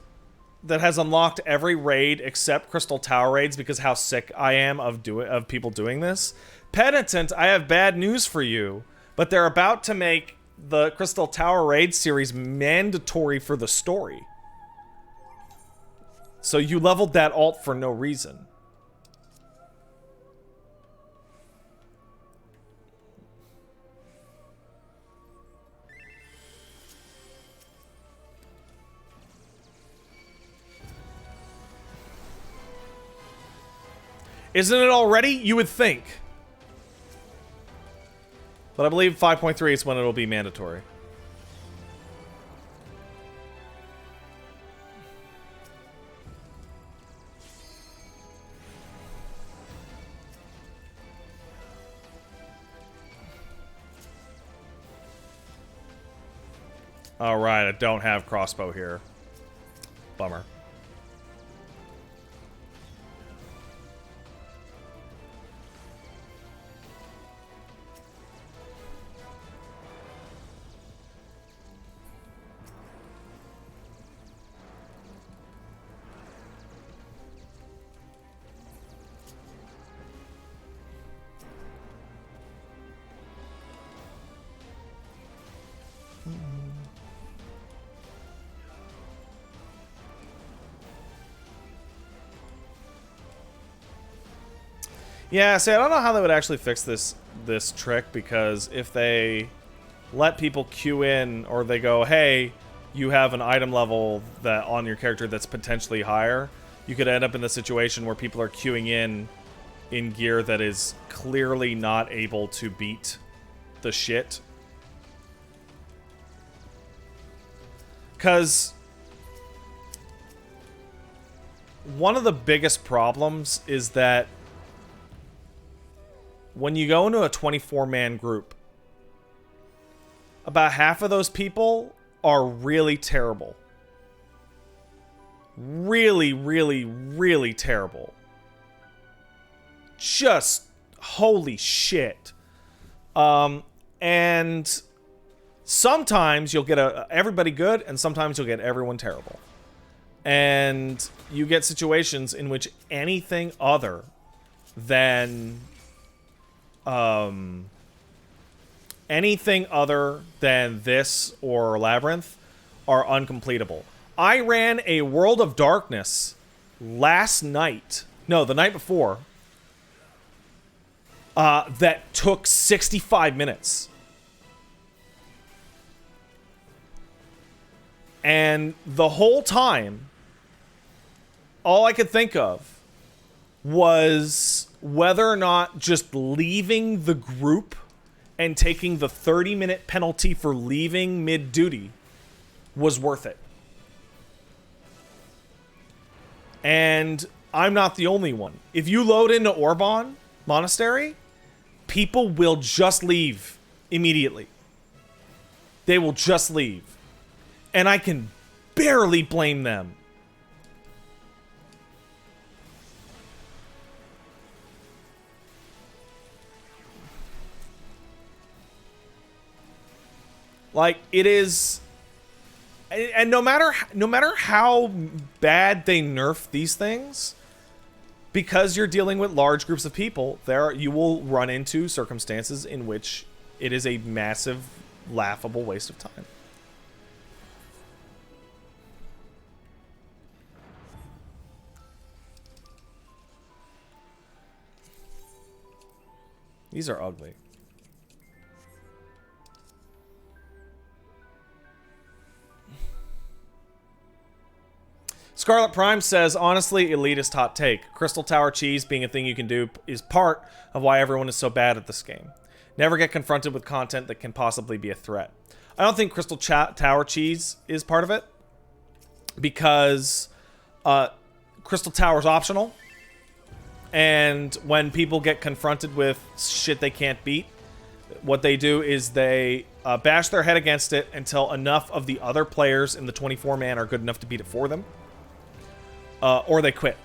that has unlocked every raid except Crystal Tower raids because how sick I am of people doing this. Penitent, I have bad news for you, but they're about to make the Crystal Tower raid series mandatory for the story. So you leveled that alt for no reason. Isn't it already? You would think. But I believe 5.3 is when it'll be mandatory. Alright, I don't have crossbow here. Bummer. Yeah, see, I don't know how they would actually fix this trick, because if they let people queue in, or they go, hey, you have an item level that on your character that's potentially higher, you could end up in the situation where people are queuing in gear that is clearly not able to beat the shit. Because one of the biggest problems is that when you go into a 24-man group, about half of those people are really terrible. Really, really, really terrible. Just holy shit. And sometimes you'll get everybody good, and sometimes you'll get everyone terrible. And you get situations in which anything other than this or Labyrinth are uncompletable. I ran a World of Darkness last night. No, the night before. That took 65 minutes. And the whole time, all I could think of was whether or not just leaving the group and taking the 30-minute penalty for leaving mid-duty was worth it. And I'm not the only one. If you load into Orban Monastery, people will just leave immediately. They will just leave. And I can barely blame them. Like, it is, and no matter how bad they nerf these things, because you're dealing with large groups of people, you will run into circumstances in which it is a massive, laughable waste of time. These are ugly. Scarlet Prime says, honestly, elitist hot take. Crystal Tower cheese being a thing you can do is part of why everyone is so bad at this game. Never get confronted with content that can possibly be a threat. I don't think Crystal Tower cheese is part of it, because Crystal Tower's optional, and when people get confronted with shit they can't beat, what they do is they bash their head against it until enough of the other players in the 24-man are good enough to beat it for them, or they quit.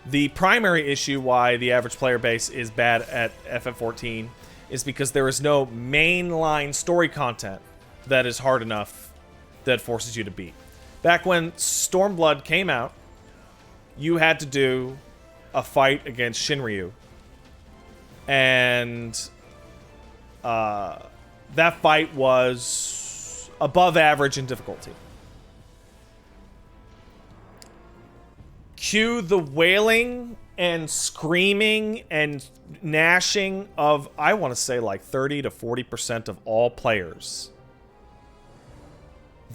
The primary issue why the average player base is bad at FF14 is because there is no mainline story content that is hard enough that forces you to beat. Back when Stormblood came out, you had to do a fight against Shinryu, and that fight was above average in difficulty. Cue the wailing and screaming and gnashing of, I want to say, like 30 to 40% of all players,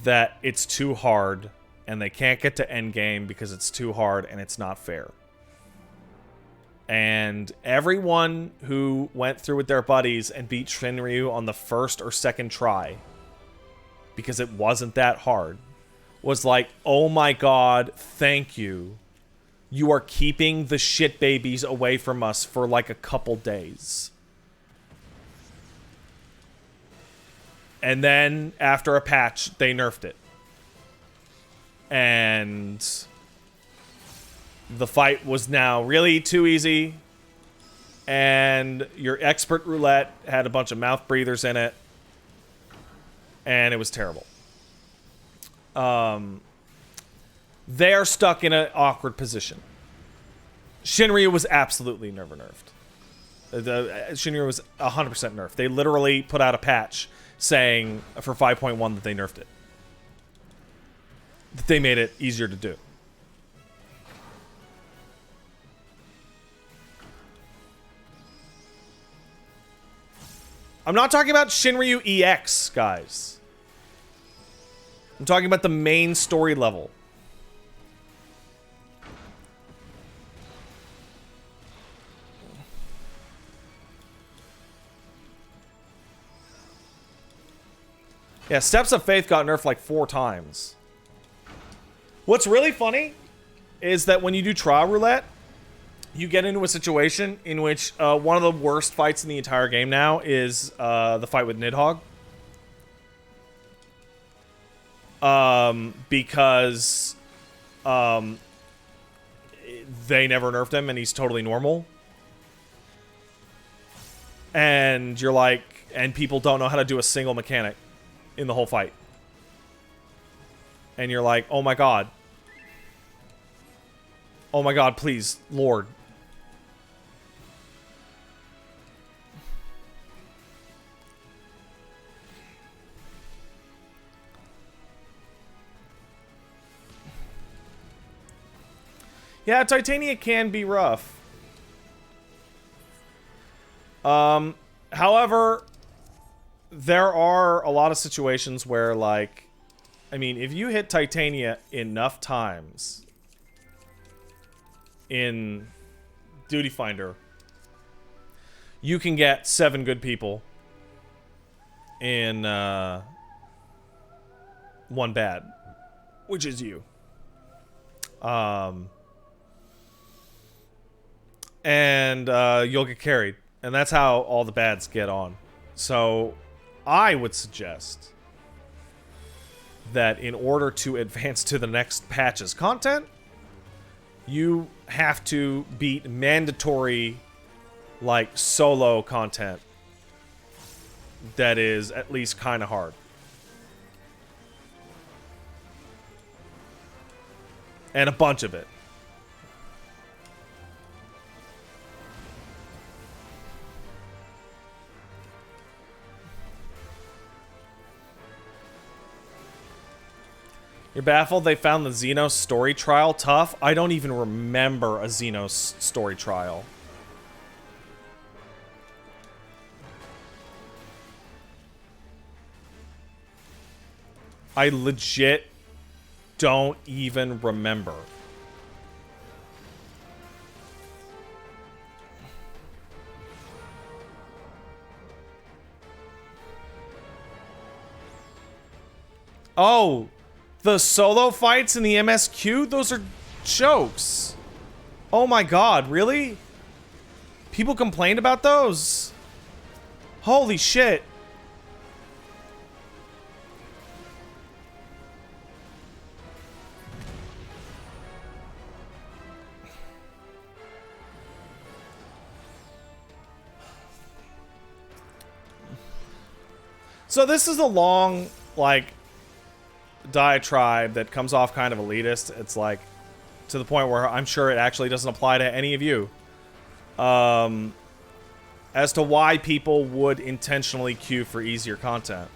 that it's too hard and they can't get to endgame because it's too hard and it's not fair. And everyone who went through with their buddies and beat Shinryu on the first or second try, because it wasn't that hard, was like, oh my god, thank you. You are keeping the shit babies away from us for like a couple days. And then, after a patch, they nerfed it. And the fight was now really too easy. And your expert roulette had a bunch of mouth breathers in it. And it was terrible. They are stuck in an awkward position. Shinryu was absolutely never nerfed. Shinryu was 100% nerfed. They literally put out a patch saying for 5.1 that they nerfed it. That they made it easier to do. I'm not talking about Shinryu EX, guys. I'm talking about the main story level. Yeah, Steps of Faith got nerfed like 4 times. What's really funny is that when you do trial roulette, you get into a situation in which one of the worst fights in the entire game now is the fight with Nidhogg. Because they never nerfed him and he's totally normal. And you're like, and people don't know how to do a single mechanic in the whole fight. And you're like, oh my god. Oh my god, please, Lord. Yeah, Titania can be rough. However, there are a lot of situations where, like, I mean, if you hit Titania enough times in Duty Finder, you can get 7 good people in 1 bad, which is you. And you'll get carried. And that's how all the bads get on. So I would suggest that in order to advance to the next patch's content, you have to beat mandatory, like, solo content that is at least kind of hard. And a bunch of it. You're baffled they found the Xenos story trial tough? I don't even remember a Xenos story trial. I legit don't even remember. Oh, the solo fights in the MSQ? Those are jokes. Oh my god, really? People complained about those? Holy shit. So this is a long, like, diatribe that comes off kind of elitist. It's like, to the point where I'm sure it actually doesn't apply to any of you. As to why people would intentionally queue for easier content.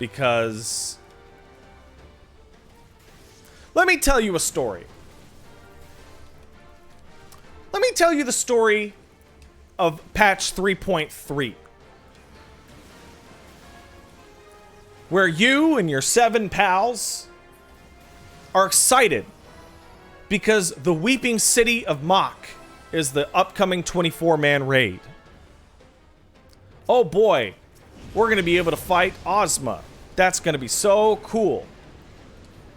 Because... let me tell you a story. Let me tell you the story of patch 3.3. Where you and your 7 pals are excited because the Weeping City of Mach is the upcoming 24-man raid. Oh boy, we're going to be able to fight Ozma. That's going to be so cool.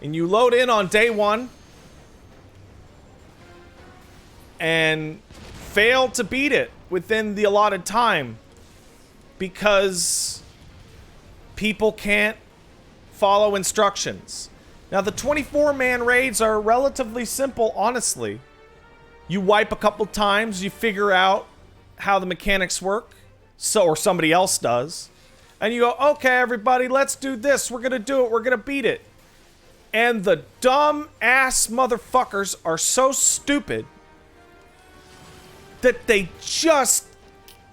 And you load in on day 1 and fail to beat it within the allotted time because people can't follow instructions. Now, the 24-man raids are relatively simple, honestly. You wipe a couple times, you figure out how the mechanics work, or somebody else does, and you go, okay, everybody, let's do this. We're gonna do it. We're gonna beat it. And the dumb-ass motherfuckers are so stupid that they just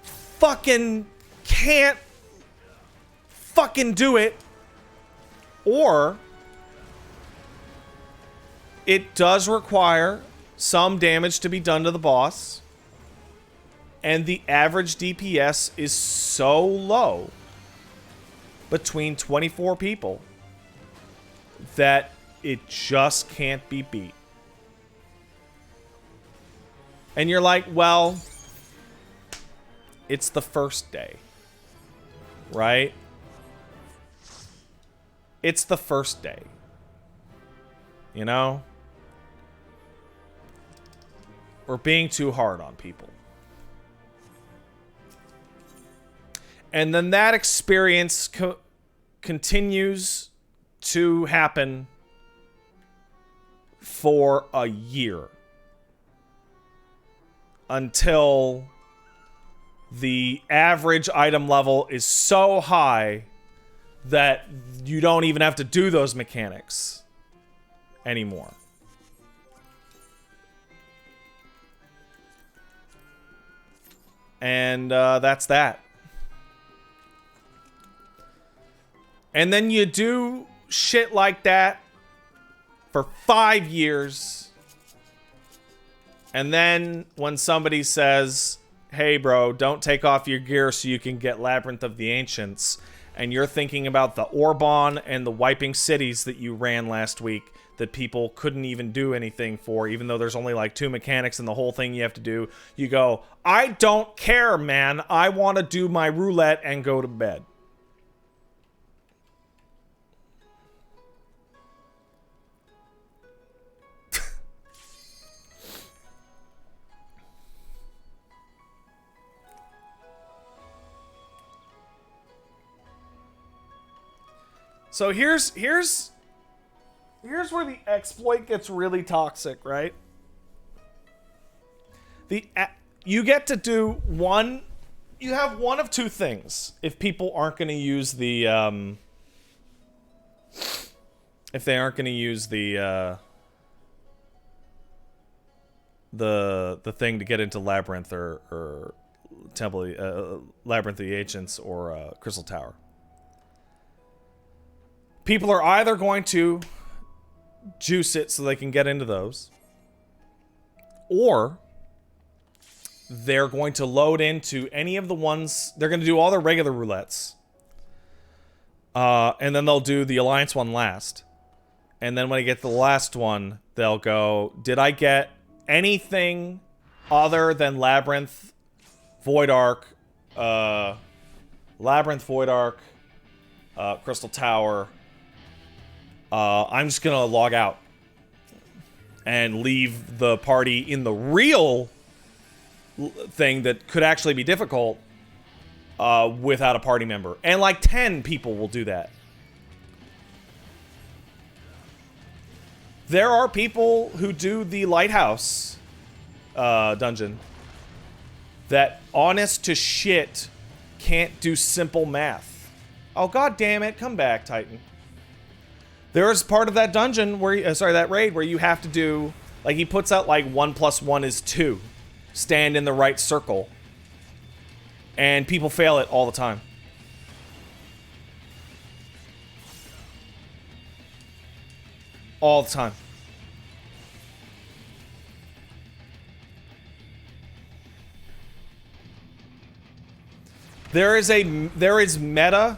fucking can't fucking do it, or it does require some damage to be done to the boss, and the average DPS is so low between 24 people that it just can't be beat. And you're like, well, it's the first day, right? It's the first day. You know? We're being too hard on people. And then that experience continues to happen for a year. Until the average item level is so high that you don't even have to do those mechanics anymore. And that's that. And then you do shit like that for 5 years. And then when somebody says, hey bro, don't take off your gear so you can get Labyrinth of the Ancients, and you're thinking about the Orban and the Wiping Cities that you ran last week that people couldn't even do anything for, even though there's only like 2 mechanics and the whole thing you have to do, you go, I don't care, man. I want to do my roulette and go to bed. So here's where the exploit gets really toxic, right? You get to do one. You have one of 2 things if people aren't going to use the if they aren't going to use the thing to get into Labyrinth or Temple Labyrinth of the Ancients or Crystal Tower. People are either going to juice it so they can get into those, or they're going to load into any of the ones. They're going to do all their regular roulettes, and then they'll do the Alliance one last. And then when I get to the last one, they'll go, did I get anything other than Labyrinth, Void Arc, Crystal Tower? I'm just gonna log out and leave the party in the real thing that could actually be difficult without a party member. And like 10 people will do that. There are people who do the Lighthouse dungeon that, honest to shit, can't do simple math. Oh, god damn it. Come back, Titan. There's part of that dungeon where, that raid where you have to do, like, he puts out like 1 + 1 is 2. Stand in the right circle. And people fail it all the time. All the time. There is meta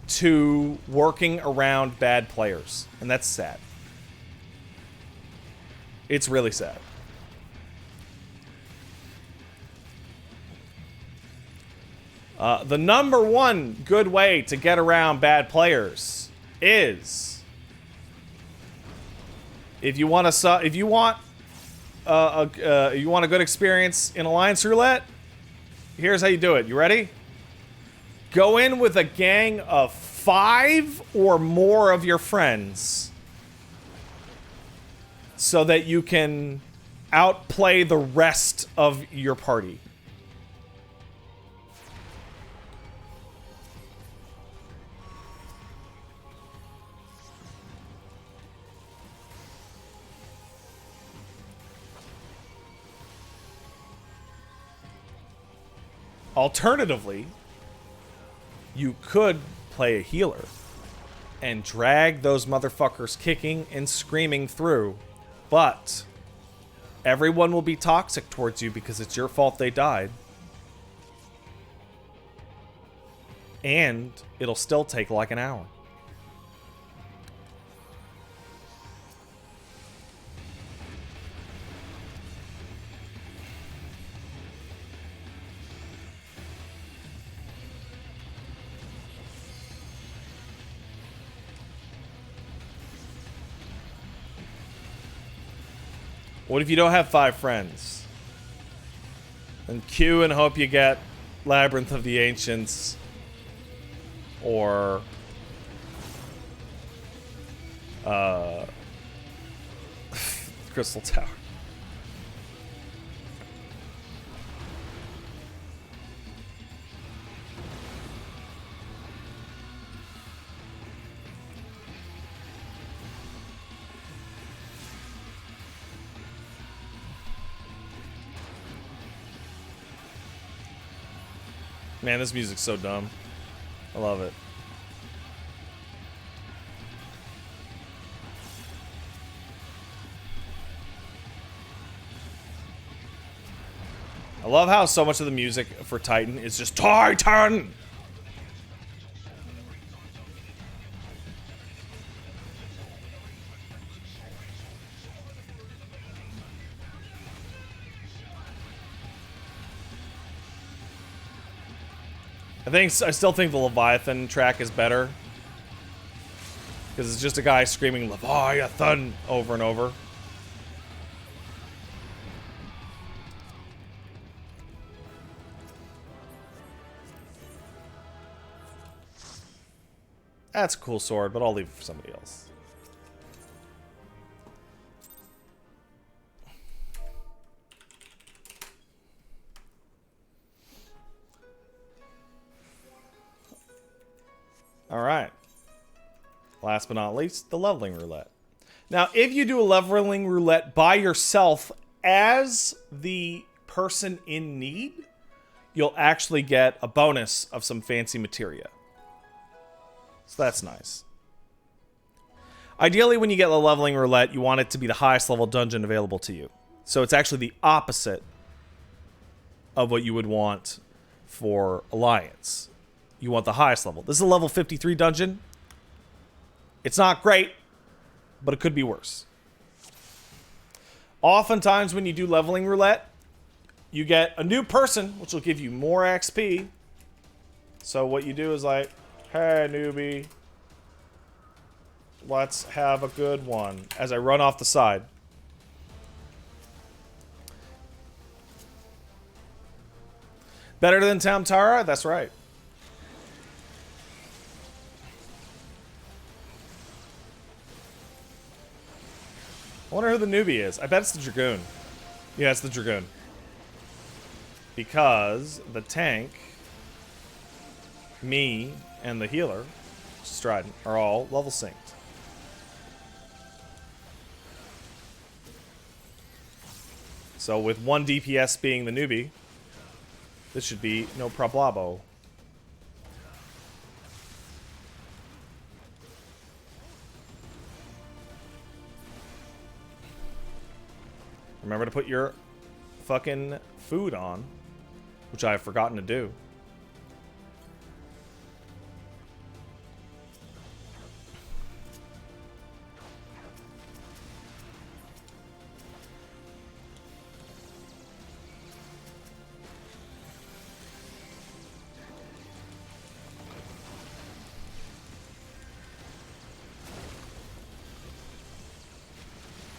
to working around bad players, and that's sad. It's really sad. The number one good way to get around bad players is if you want a good experience in Alliance Roulette. Here's how you do it. You ready? Go in with a gang of 5 or more of your friends so that you can outplay the rest of your party. Alternatively, you could play a healer and drag those motherfuckers kicking and screaming through, but everyone will be toxic towards you because it's your fault they died. And it'll still take like an hour. What if you don't have 5 friends? Then queue and hope you get Labyrinth of the Ancients or Crystal Tower. Man, this music's so dumb. I love it. I love how so much of the music for Titan is just Titan! I still think the Leviathan track is better. Because it's just a guy screaming Leviathan over and over. That's a cool sword, but I'll leave it for somebody else. Alright. Last but not least, the leveling roulette. Now, if you do a leveling roulette by yourself as the person in need, you'll actually get a bonus of some fancy materia. So that's nice. Ideally, when you get the leveling roulette, you want it to be the highest level dungeon available to you. So it's actually the opposite of what you would want for Alliance. You want the highest level. This is a level 53 dungeon. It's not great, but it could be worse. Oftentimes when you do leveling roulette, you get a new person, which will give you more XP. So what you do is like, hey, newbie, let's have a good one, as I run off the side. Better than Tamtara? That's right. I wonder who the newbie is. I bet it's the Dragoon. Yeah, it's the Dragoon. Because the tank, me, and the healer, Strident, are all level synced. So with one DPS being the newbie, this should be no problemo. Remember to put your fucking food on, which I've forgotten to do.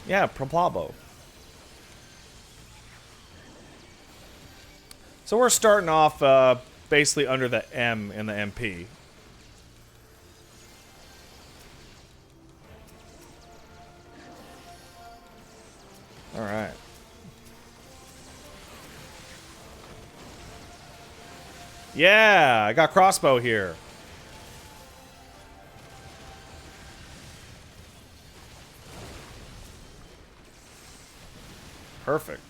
Yeah, problemo. So we're starting off basically under the M in the MP. Alright. Yeah, I got crossbow here. Perfect.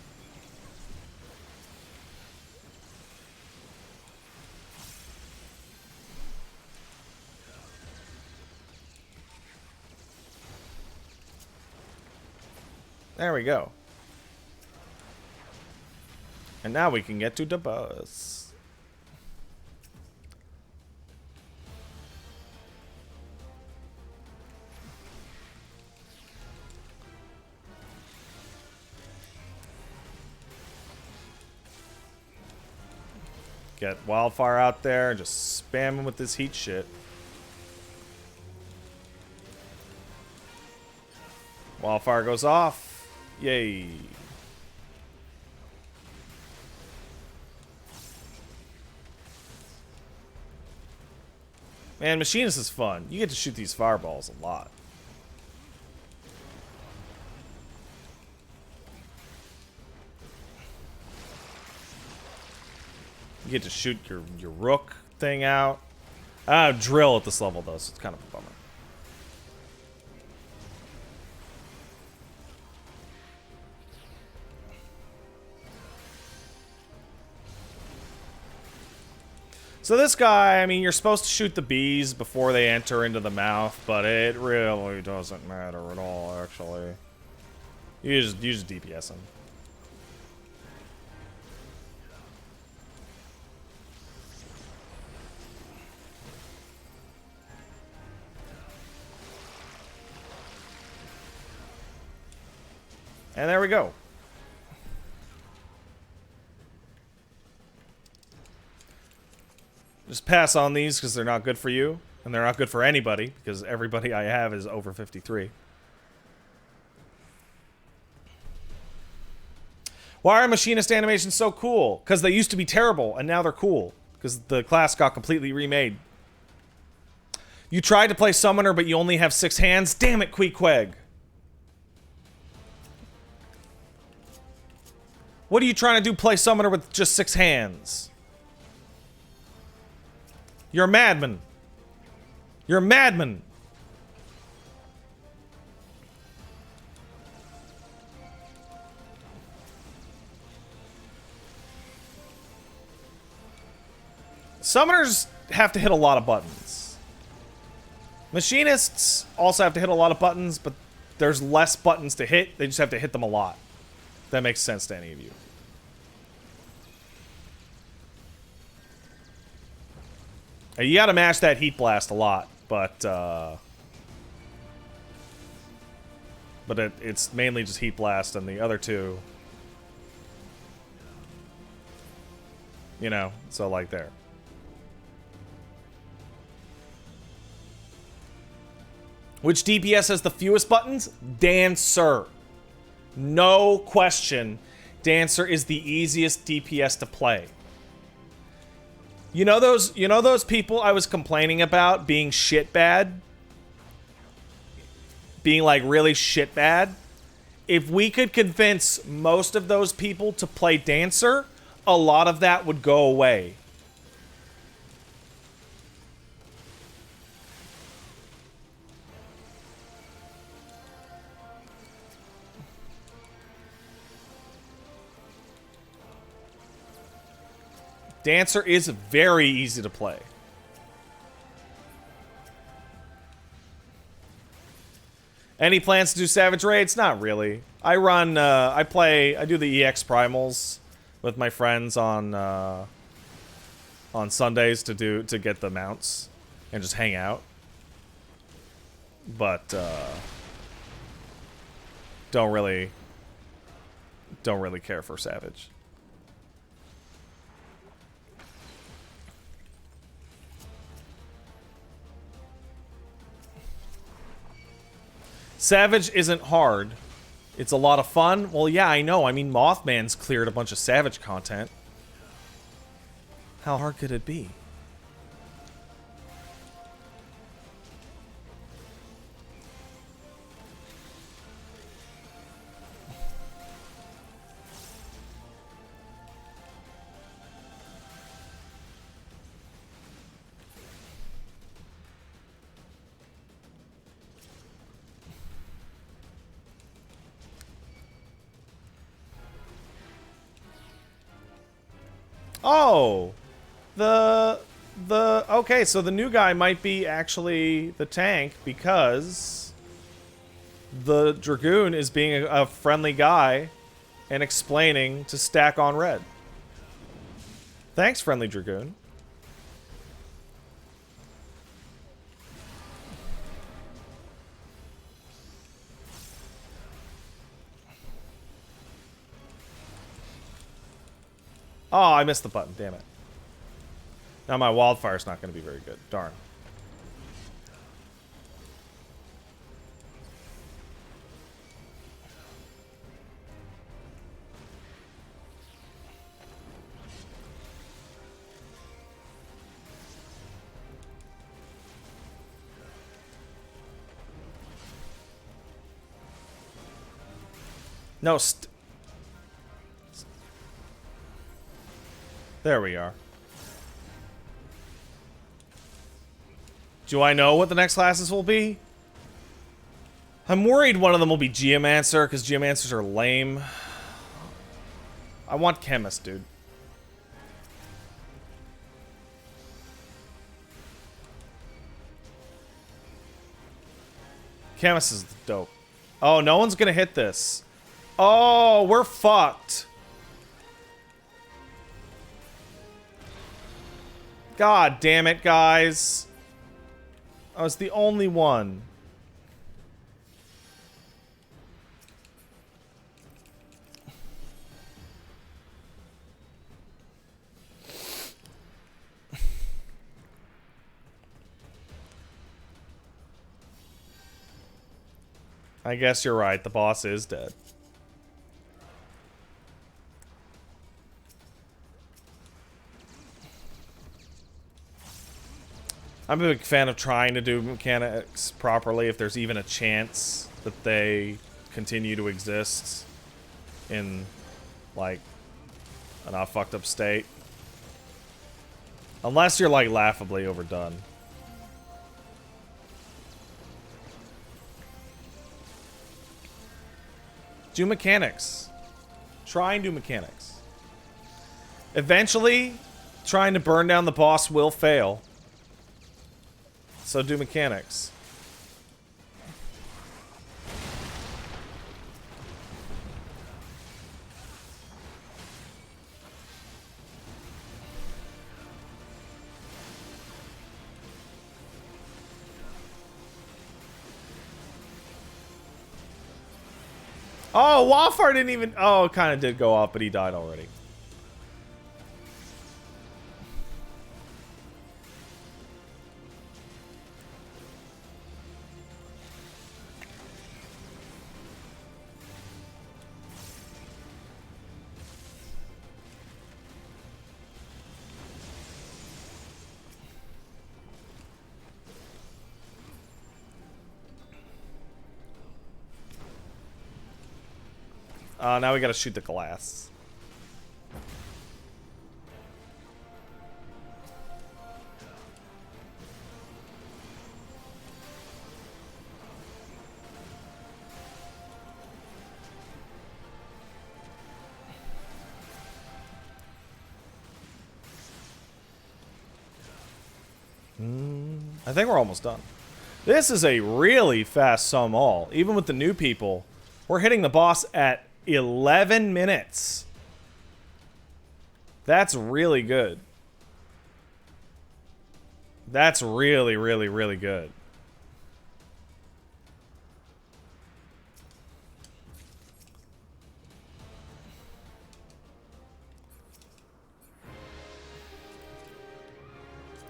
There we go. And now we can get to the bus. Get Wildfire out there and just spam him with this heat shit. Wildfire goes off. Yay. Man, Machinist is fun. You get to shoot these fireballs a lot. You get to shoot your rook thing out. Drill at this level, though, so it's kind of a bummer. So this guy, I mean, you're supposed to shoot the bees before they enter into the mouth, but it really doesn't matter at all, actually. You just DPS him. And there we go. Just pass on these because they're not good for you. And they're not good for anybody because everybody I have is over 53. Why are Machinist animations so cool? Because they used to be terrible and now they're cool. Because the class got completely remade. You tried to play Summoner but you only have 6 hands? Damn it, Queequeg. What are you trying to do, play Summoner with just 6 hands? You're a madman. You're a madman. Summoners have to hit a lot of buttons. Machinists also have to hit a lot of buttons, but there's less buttons to hit. They just have to hit them a lot. If that makes sense to any of you. You gotta mash that heat blast a lot, but But it's mainly just Heat Blast, and the other two... You know, so like there. Which DPS has the fewest buttons? Dancer. No question. Dancer is the easiest DPS to play. You know those people I was complaining about being shit bad? Being like really shit bad? If we could convince most of those people to play Dancer, a lot of that would go away. Dancer is very easy to play. Any plans to do Savage Raids? Not really. I do the EX Primals with my friends on Sundays to get the mounts and just hang out. But don't really care for Savage. Savage isn't hard. It's a lot of fun. Well, yeah, I know. I mean, Mothman's cleared a bunch of Savage content. How hard could it be? Oh, okay, so the new guy might be actually the tank because the Dragoon is being a friendly guy and explaining to stack on red. Thanks, friendly Dragoon. Oh, I missed the button, damn it. Now my wildfire's not going to be very good. Darn. No, there we are. Do I know what the next classes will be? I'm worried one of them will be Geomancer, because Geomancers are lame. I want Chemist, dude. Chemist is dope. Oh, no one's gonna hit this. Oh, we're fucked. God damn it, guys. I was the only one. I guess you're right. The boss is dead. I'm a big fan of trying to do mechanics properly if there's even a chance that they continue to exist in, like, a not fucked up state. Unless you're, like, laughably overdone. Do mechanics. Try and do mechanics. Eventually, trying to burn down the boss will fail. So do mechanics. Oh, Wafar didn't even... Oh, it kind of did go off, but he died already. Now we gotta shoot the glass. I think we're almost done. This is a really fast sum all. Even with the new people, we're hitting the boss at 11 minutes. That's really good. That's really, really, really good.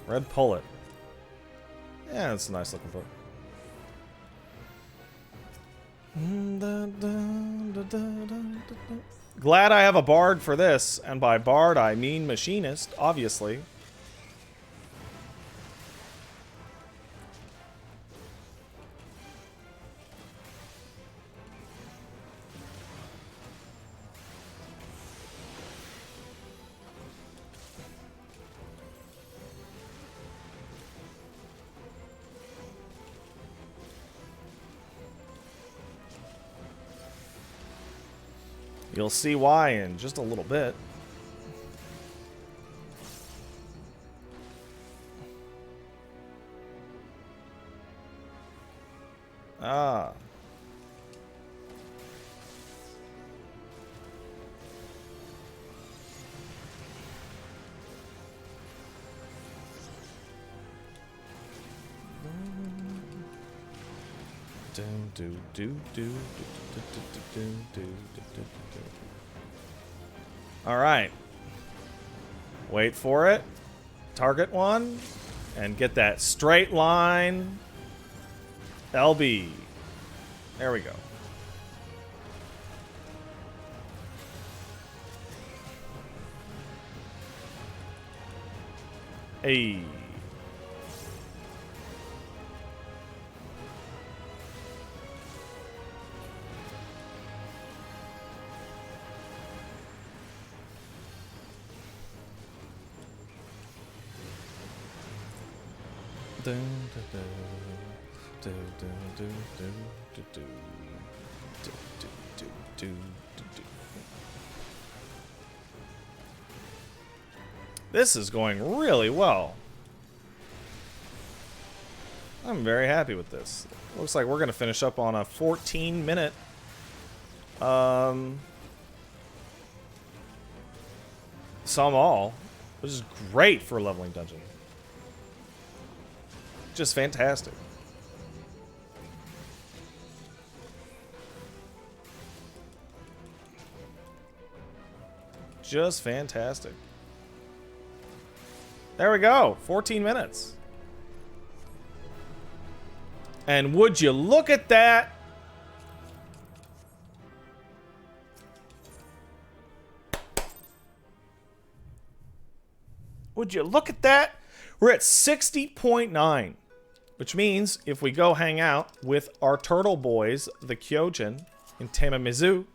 Red pullet. Yeah, that's a nice looking book. Glad I have a bard for this, and by bard I mean machinist, obviously. You'll see why in just a little bit. Ah. All right. Wait for it. Target one. And get that straight line. LB. There we go. Hey. This is going really well. I'm very happy with this. Looks like we're going to finish up on a 14-minute sum all, which is great for a leveling dungeon. Just fantastic. Just fantastic. There we go. 14 minutes. And would you look at that? Would you look at that? We're at 60.9. Which means if we go hang out with our turtle boys, the Kyojin, in Tamamizu,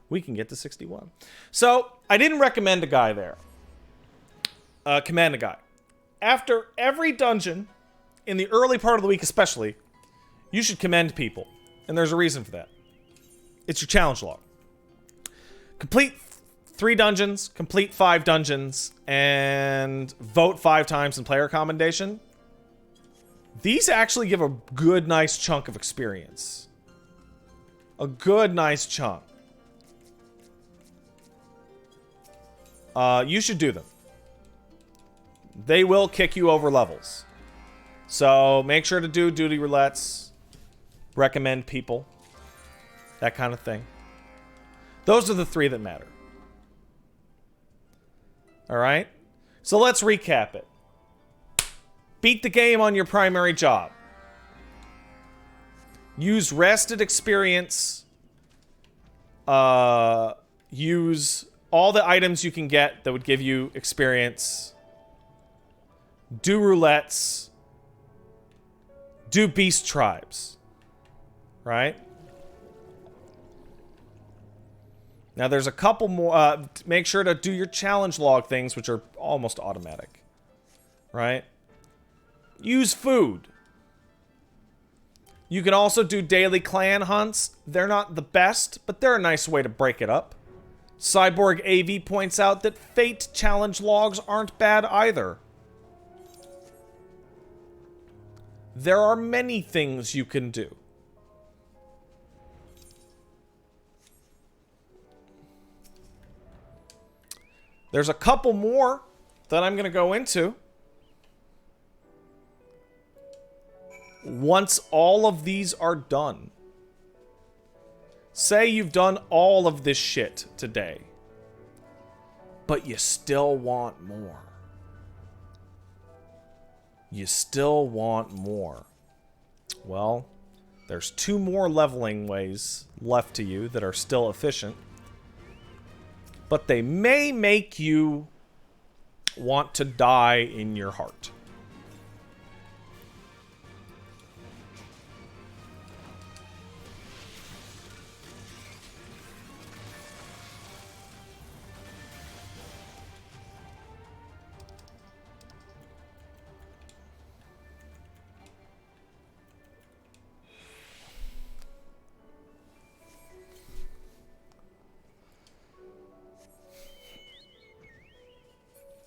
we can get to 61. So, I didn't recommend a guy there. Command a guy. After every dungeon, in the early part of the week especially, you should commend people. And there's a reason for that. It's your challenge log. Complete 3 dungeons, complete 5 dungeons, and vote 5 times in player commendation. These actually give a good, nice chunk of experience. A good, nice chunk. You should do them. They will kick you over levels. So make sure to do duty roulettes. Recommend people. That kind of thing. Those are the three that matter. Alright? So let's recap it. Beat the game on your primary job. Use rested experience. Use all the items you can get that would give you experience. Do roulettes. Do beast tribes. Right? Now there's a couple more. Make sure to do your challenge log things, which are almost automatic. Right? Use food. You can also do daily clan hunts. They're not the best, but they're a nice way to break it up. Cyborg AV points out that Fate challenge logs aren't bad either. There are many things you can do. There's a couple more that I'm going to go into. Once all of these are done. Say you've done all of this shit today, but you still want more. You still want more. Well, there's 2 more leveling ways left to you that are still efficient, but they may make you want to die in your heart.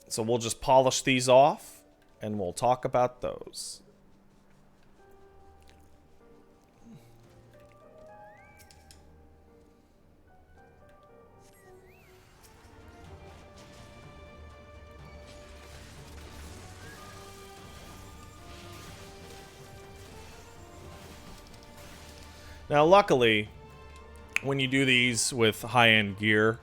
So we'll just polish these off, and we'll talk about those. Now, luckily, when you do these with high-end gear,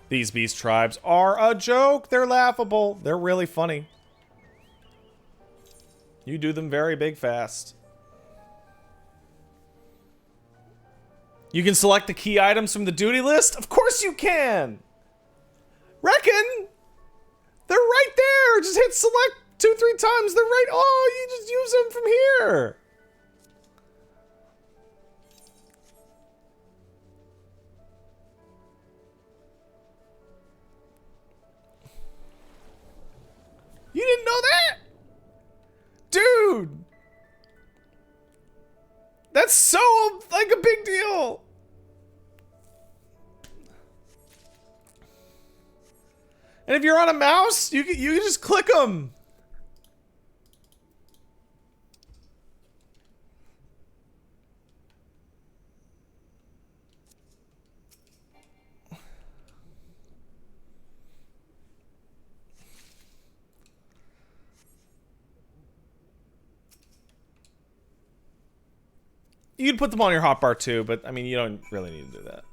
these beast tribes are a joke. They're laughable. They're really funny. You do them very big fast. You can select the key items from the duty list? Of course you can! Reckon! They're right there! Just hit select 2-3 times. They're right. Oh, you just use them from here. You didn't know that? Dude! That's so, like, a big deal! And if you're on a mouse, you can just click them. You can put them on your hotbar too, but I mean, you don't really need to do that.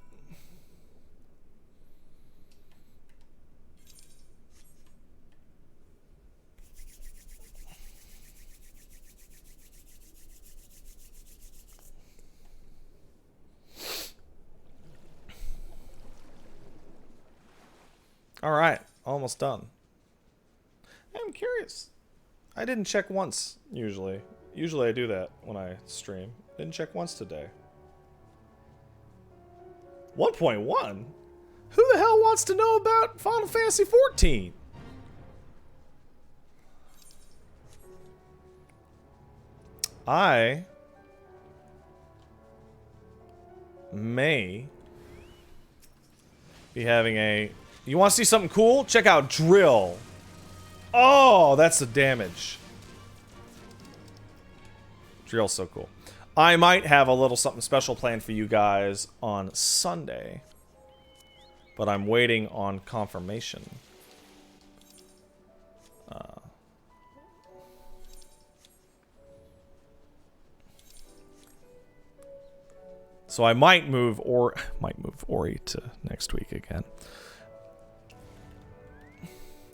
All right, almost done. I'm curious. I didn't check once, usually. Usually I do that when I stream. Didn't check once today. 1.1? Who the hell wants to know about Final Fantasy 14? I may be having a... You want to see something cool? Check out Drill. Oh, that's the damage. Drill's so cool. I might have a little something special planned for you guys on Sunday, but I'm waiting on confirmation. So I might move Ori to next week again.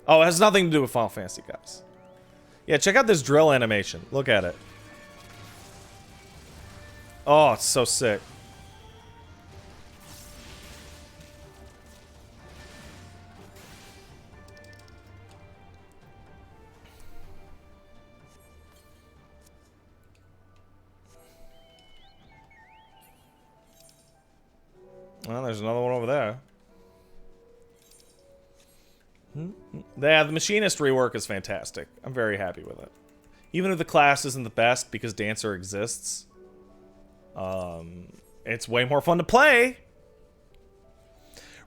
Oh, it has nothing to do with Final Fantasy, guys. Yeah, check out this drill animation. Look at it. Oh, it's so sick. Well, there's another one over there. Yeah, the Machinist rework is fantastic. I'm very happy with it. Even if the class isn't the best because Dancer exists, it's way more fun to play.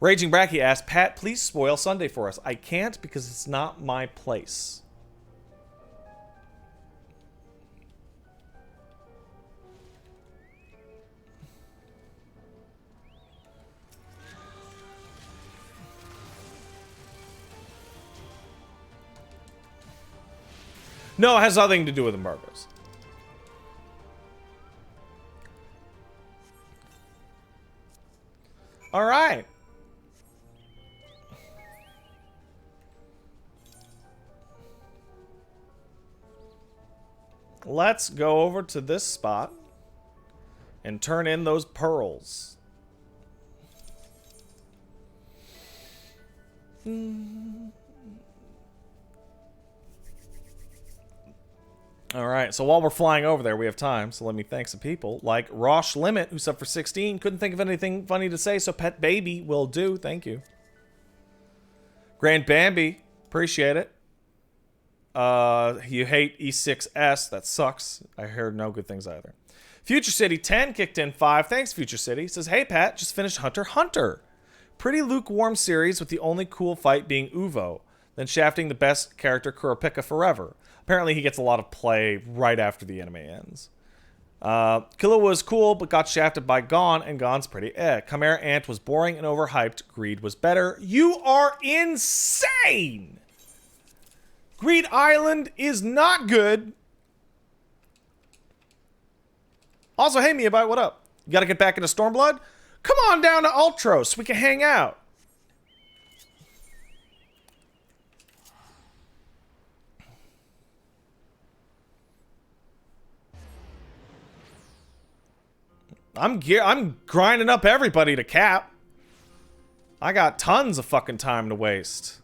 Raging Bracky asked, Pat, please spoil Sunday for us. I can't because it's not my place. No, it has nothing to do with embargoes. All right. Let's go over to this spot and turn in those pearls. All right, so while we're flying over there, we have time, so let me thank some people. Like Rosh Limit, who's up for 16. Couldn't think of anything funny to say, so Pet Baby will do. Thank you. Grand Bambi, appreciate it. You hate E6S, that sucks. I heard no good things either. Future City 10 kicked in 5. Thanks, Future City. Says, hey, Pat, just finished Hunter x Hunter. Pretty lukewarm series with the only cool fight being Uvo. Then shafting the best character Kurapika forever. Apparently he gets a lot of play right after the anime ends. Killua was cool, but got shafted by Gon, and Gon's pretty eh. Chimera Ant was boring and overhyped. Greed was better. You are insane! Greed Island is not good. Also, hey Miabai, what up? You gotta get back into Stormblood? Come on down to Ultros, we can hang out. I'm grinding up everybody to cap. I got tons of fucking time to waste.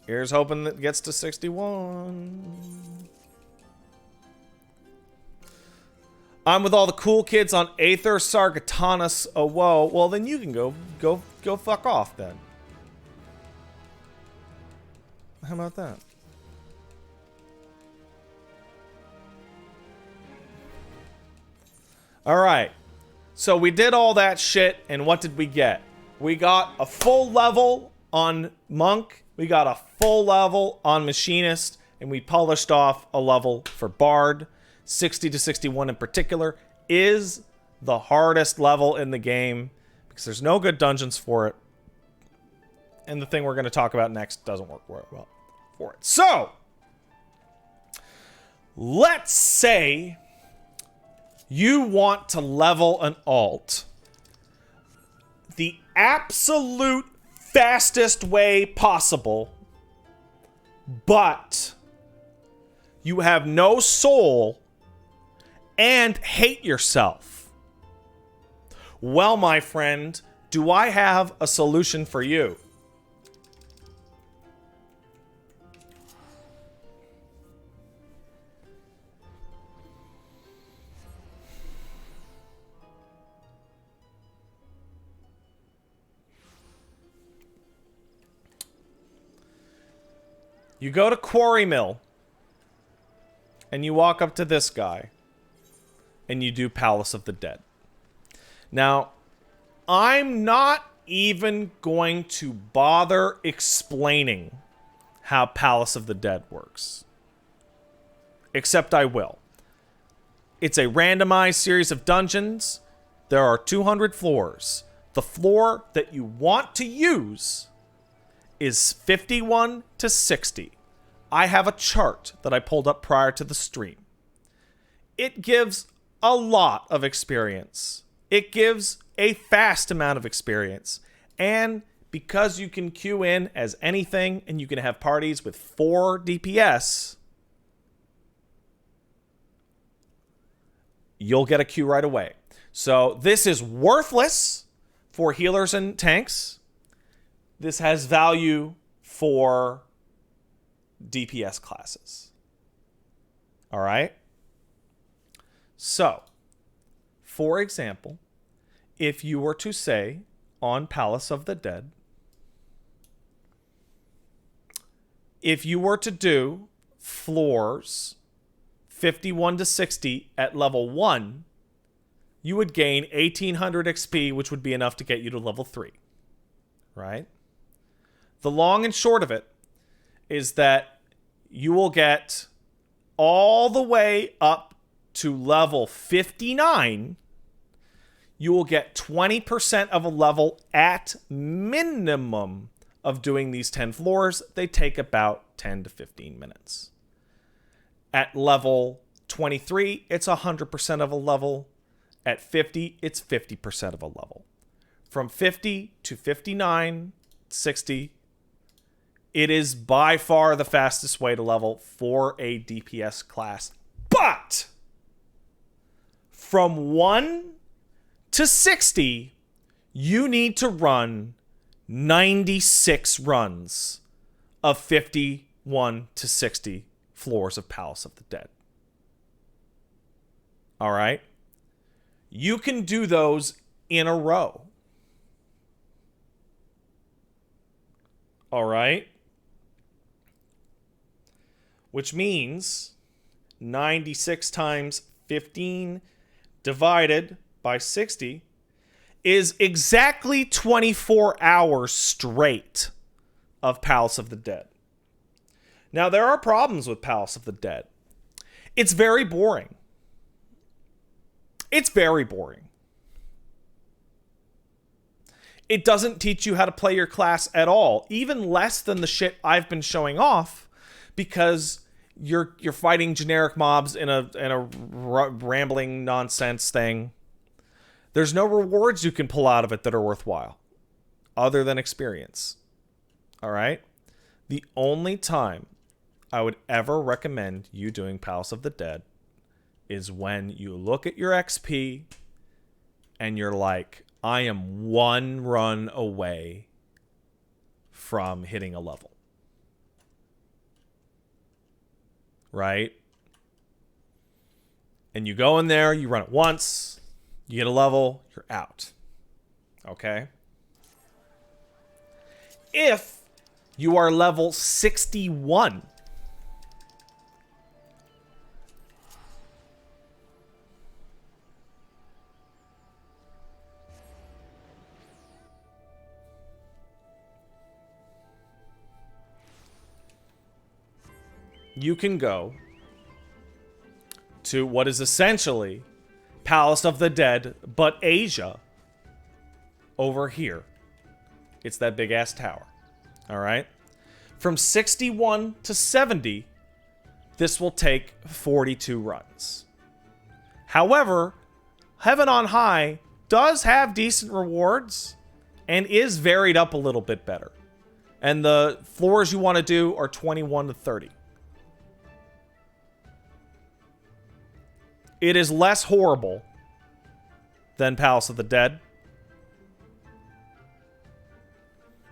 Here's hoping that gets to 61. I'm with all the cool kids on Aether Sargatanus. Oh, whoa. Well, then you can go fuck off then. How about that? Alright, so we did all that shit, and what did we get? We got a full level on Monk, we got a full level on Machinist, and we polished off a level for Bard. 60 to 61 in particular is the hardest level in the game, because there's no good dungeons for it. And the thing we're going to talk about next doesn't work very well for it. So, let's say you want to level an alt the absolute fastest way possible, but you have no soul and hate yourself. Well, my friend, do I have a solution for you? You go to Quarry Mill, and you walk up to this guy, and you do Palace of the Dead. Now, I'm not even going to bother explaining how Palace of the Dead works. Except I will. It's a randomized series of dungeons. There are 200 floors. The floor that you want to use is 51 to 60. I have a chart that I pulled up prior to the stream. it gives a lot of experience. It gives a fast amount of experience. And because you can queue in as anything and you can have parties with 4 DPS, you'll get a queue right away. So this is worthless for healers and tanks. This has value for DPS classes. All right? So, for example, if you were to say on Palace of the Dead, if you were to do floors 51 to 60 at level 1, you would gain 1800 XP, which would be enough to get you to level 3. Right? The long and short of it is that you will get all the way up to level 59. You will get 20% of a level at minimum of doing these 10 floors. They take about 10 to 15 minutes. At level 23, it's 100% of a level. At 50, it's 50% of a level. From 50 to 59, 60, it is by far the fastest way to level for a DPS class. But from 1 to 60, you need to run 96 runs of 51 to 60 floors of Palace of the Dead. All right? You can do those in a row. All right? Which means 96 times 15 divided by 60 is exactly 24 hours straight of Palace of the Dead. Now, there are problems with Palace of the Dead. It's very boring. It's very boring. It doesn't teach you how to play your class at all, even less than the shit I've been showing off, because you're fighting generic mobs in a rambling nonsense thing. There's no rewards you can pull out of it that are worthwhile, other than experience. All right? The only time I would ever recommend you doing Palace of the Dead is when you look at your XP and you're like, I am 1 run away from hitting a level. Right? And you go in there, you run it once, you get a level, you're out. Okay? If you are level 61, you can go to what is essentially Palace of the Dead, but Asia, over here. It's that big-ass tower. All right? From 61 to 70, this will take 42 runs. However, Heaven on High does have decent rewards and is varied up a little bit better. And the floors you want to do are 21 to 30. It is less horrible than Palace of the Dead.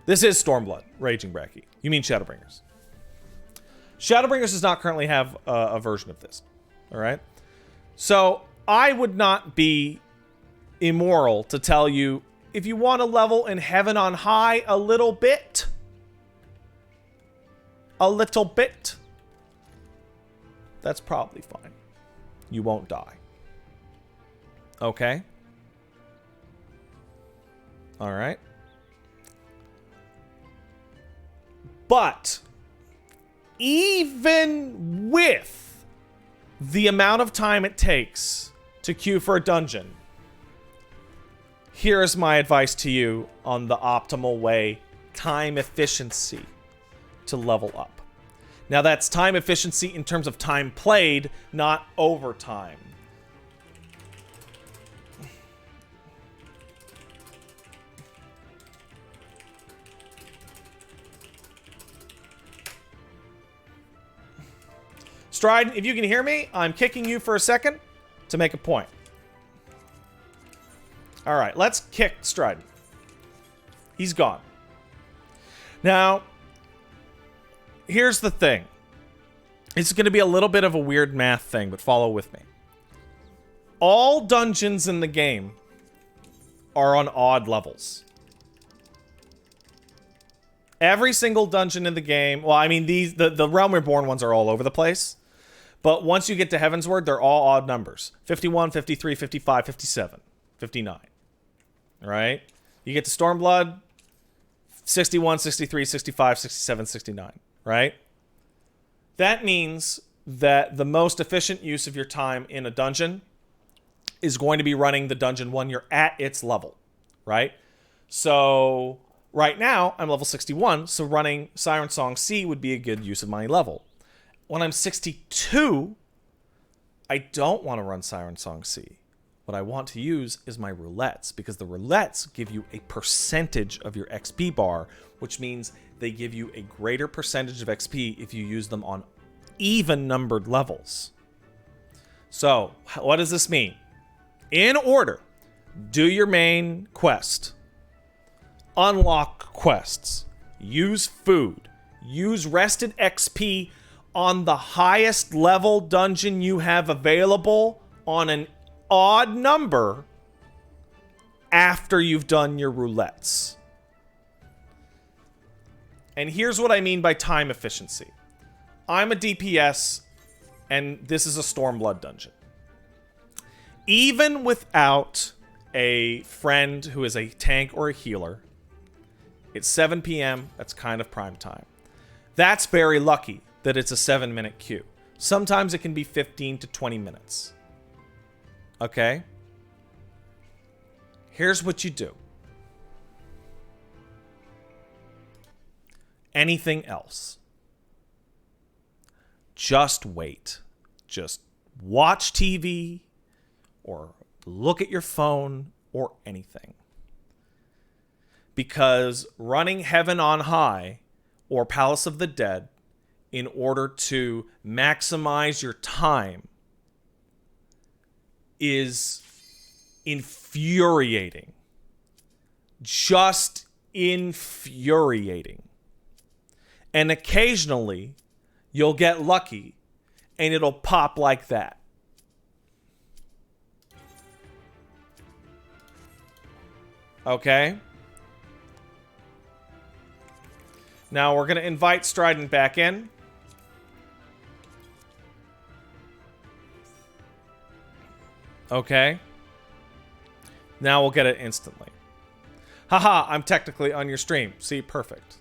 This is Stormblood, Raging Bracky. You mean Shadowbringers. Shadowbringers does not currently have a version of this. All right? So, I would not be immoral to tell you, if you want to level in Heaven on High a little bit, that's probably fine. You won't die. Okay? All right. But even with the amount of time it takes to queue for a dungeon, here is my advice to you on the optimal way, time efficiency, to level up. Now that's time efficiency in terms of time played, not overtime. Stride, if you can hear me, I'm kicking you for a second to make a point. Alright, let's kick Stride. He's gone. Now, here's the thing. It's going to be a little bit of a weird math thing, but follow with me. All dungeons in the game are on odd levels. Every single dungeon in the game... Well, I mean, the Realm Reborn ones are all over the place. But once you get to Heavensward, they're all odd numbers. 51, 53, 55, 57, 59. Right? You get to Stormblood, 61, 63, 65, 67, 69. Right? That means that the most efficient use of your time in a dungeon is going to be running the dungeon when you're at its level. Right? So, right now, I'm level 61, so running Siren Song C would be a good use of my level. When I'm 62, I don't want to run Siren Song C. What I want to use is my roulettes, because the roulettes give you a percentage of your XP bar, which means they give you a greater percentage of XP if you use them on even-numbered levels. So, what does this mean? In order, do your main quest. Unlock quests. Use food. Use rested XP on the highest level dungeon you have available on an odd number after you've done your roulettes. And here's what I mean by time efficiency. I'm a DPS, and this is a Stormblood dungeon. Even without a friend who is a tank or a healer, it's 7 p.m., that's kind of prime time. That's very lucky that it's a 7-minute queue. Sometimes it can be 15 to 20 minutes. Okay? Here's what you do. Anything else? Just wait. Just watch TV or look at your phone or anything. Because running Heaven on High or Palace of the Dead in order to maximize your time is infuriating. Just infuriating. And occasionally, you'll get lucky, and it'll pop like that. Okay? Now, we're going to invite Strident back in. Okay. Now we'll get it instantly. Haha, I'm technically on your stream. See, perfect.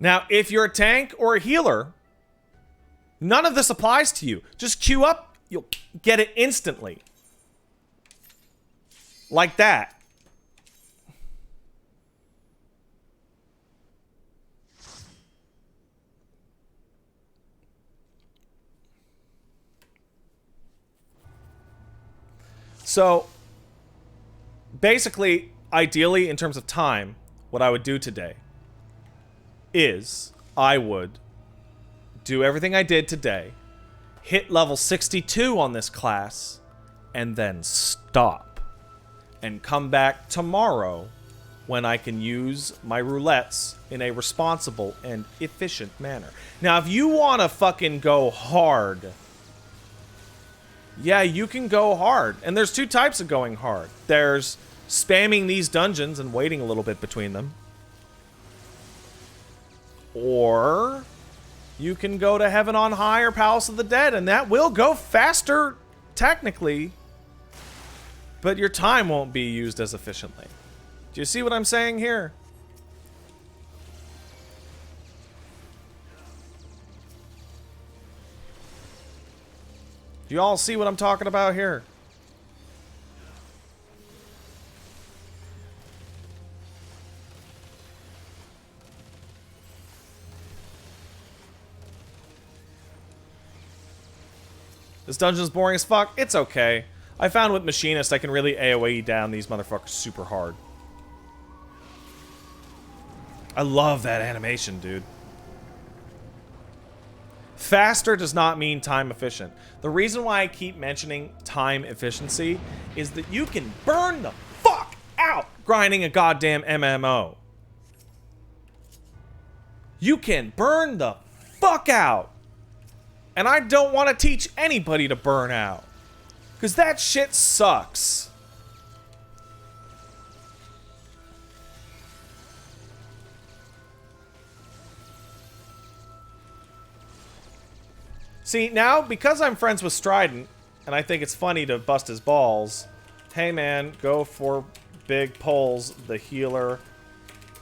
Now, if you're a tank or a healer, none of this applies to you. Just queue up, you'll get it instantly. Like that. So, basically, ideally, in terms of time, what I would do today is I would do everything I did today, hit level 62 on this class, and then stop. And come back tomorrow when I can use my roulettes in a responsible and efficient manner. Now, if you want to fucking go hard, yeah, you can go hard. And there's two types of going hard. There's spamming these dungeons and waiting a little bit between them. Or you can go to Heaven on High or Palace of the Dead, and that will go faster, technically. But your time won't be used as efficiently. Do you see what I'm saying here? Do you all see what I'm talking about here? This dungeon's boring as fuck. It's okay. I found with Machinist I can really AoE down these motherfuckers super hard. I love that animation, dude. Faster does not mean time efficient. The reason why I keep mentioning time efficiency is that you can burn the fuck out grinding a goddamn MMO. You can burn the fuck out. And I don't want to teach anybody to burn out. Because that shit sucks. See, now, because I'm friends with Strident, and I think it's funny to bust his balls, hey man, go for big poles. The healer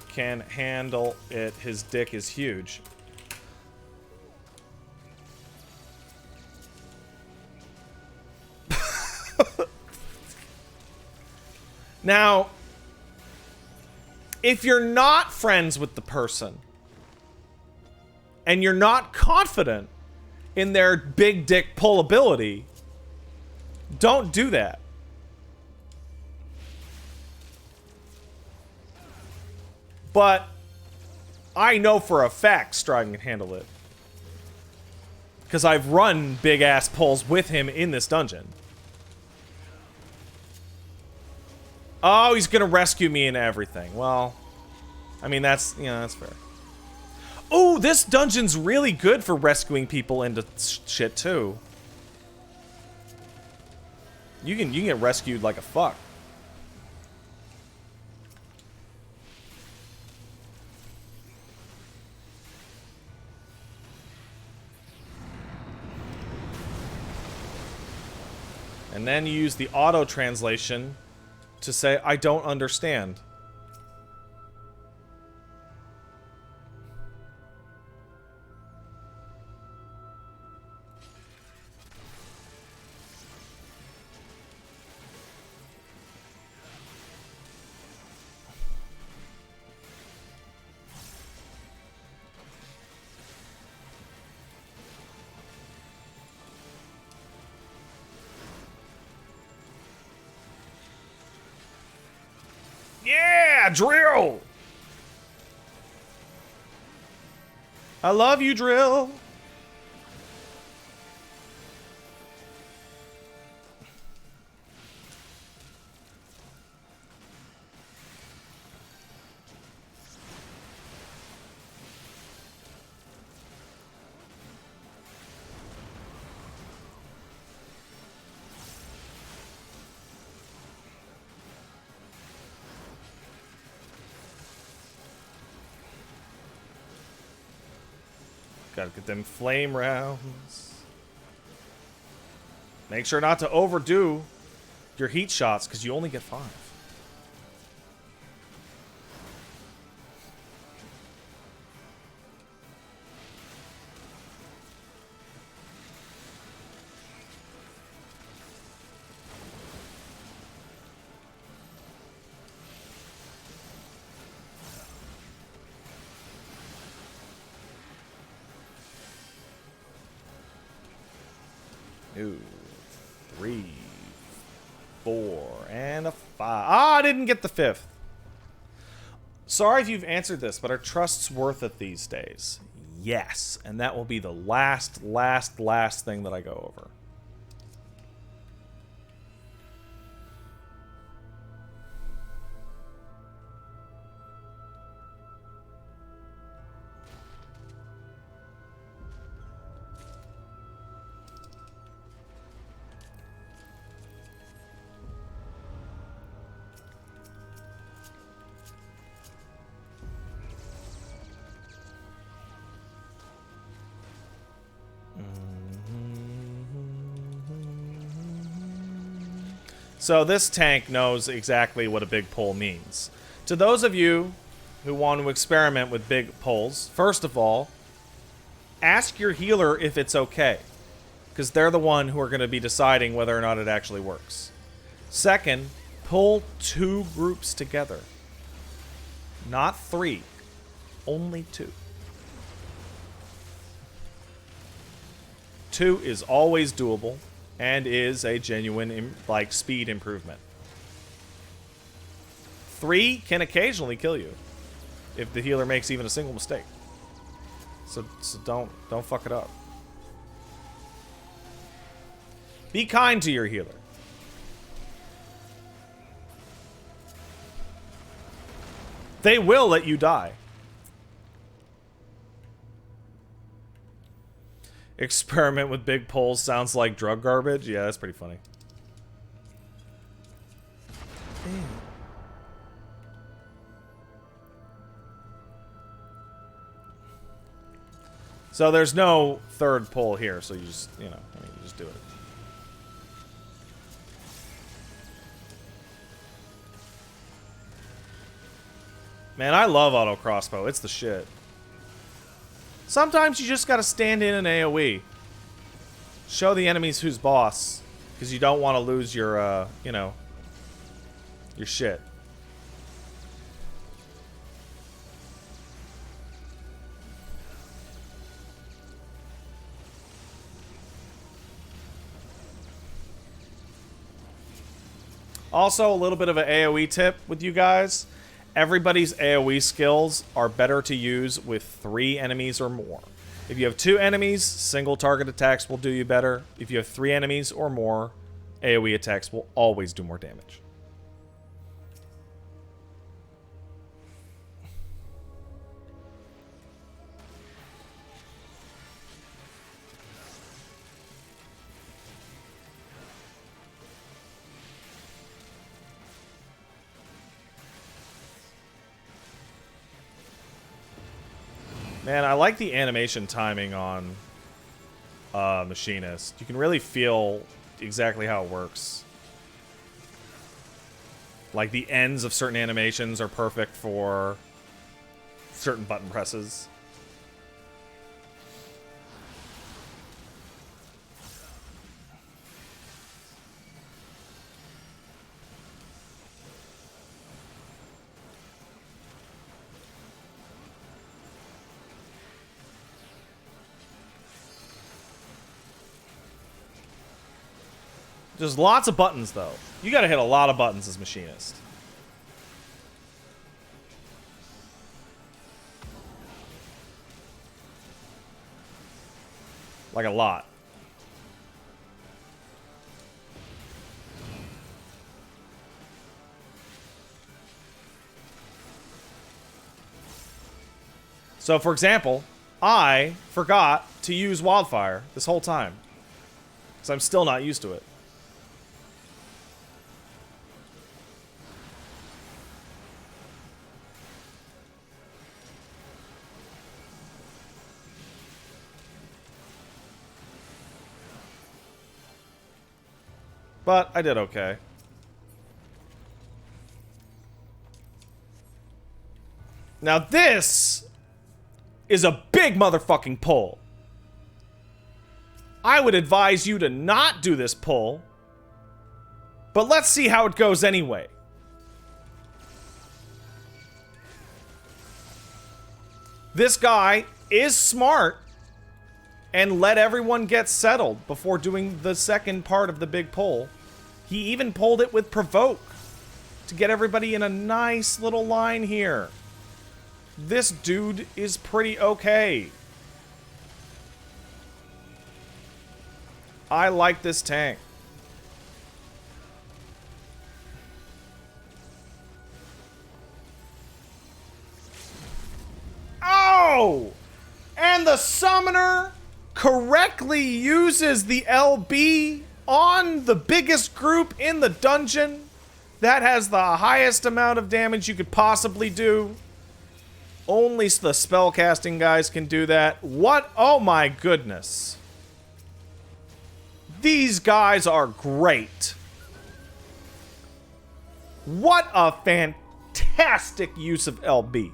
can handle it. His dick is huge. Now, if you're not friends with the person, and you're not confident in their big dick pull ability, don't do that. But I know for a fact Stride can handle it. Because I've run big ass pulls with him in this dungeon. Oh, he's gonna rescue me and everything. Well, I mean, that's, you know, that's fair. Oh, this dungeon's really good for rescuing people into shit too. You can get rescued like a fuck. And then you use the auto translation to say, I don't understand. Yeah, Drill! I love you, Drill. Gotta get them flame rounds. Make sure not to overdo your heat shots, because you only get 5. Two, 3, 4, and a 5. Ah, I didn't get the 5th. Sorry if you've answered this, but are trusts worth it these days? Yes, and that will be the last thing that I go over. So this tank knows exactly what a big pull means. To those of you who want to experiment with big pulls, first of all, ask your healer if it's okay, because they're the one who are going to be deciding whether or not it actually works. Second, pull 2 groups together. Not 3, only 2. 2 is always doable. and is a genuine like speed improvement. 3 can occasionally kill you if the healer makes even a single mistake. So don't fuck it up. Be kind to your healer. They will let you die. Experiment with big poles sounds like drug garbage. Yeah, that's pretty funny. Damn. So there's no third pole here, so you just, you know, I mean, you just do it. Man, I love auto crossbow. It's the shit. Sometimes you just gotta stand in an AoE. Show the enemies who's boss. Because you don't want to lose your, you know, your shit. Also, a little bit of an AoE tip with you guys. Everybody's AoE skills are better to use with 3 enemies or more. If you have 2 enemies, single target attacks will do you better. If you have 3 enemies or more, AoE attacks will always do more damage. Man, I like the animation timing on Machinist. You can really feel exactly how it works. Like, the ends of certain animations are perfect for certain button presses. There's lots of buttons, though. You gotta hit a lot of buttons as Machinist. Like a lot. So, for example, I forgot to use Wildfire this whole time. Because I'm still not used to it. But I did okay. Now this is a big motherfucking pull. I would advise you to not do this pull. But let's see how it goes anyway. This guy is smart and let everyone get settled before doing the second part of the big pull. He even pulled it with Provoke to get everybody in a nice little line here. This dude is pretty okay. I like this tank. Oh! And the summoner correctly uses the LB on the biggest group in the dungeon. That has the highest amount of damage you could possibly do. Only the spellcasting guys can do that. What? Oh my goodness. These guys are great. What a fantastic use of LB.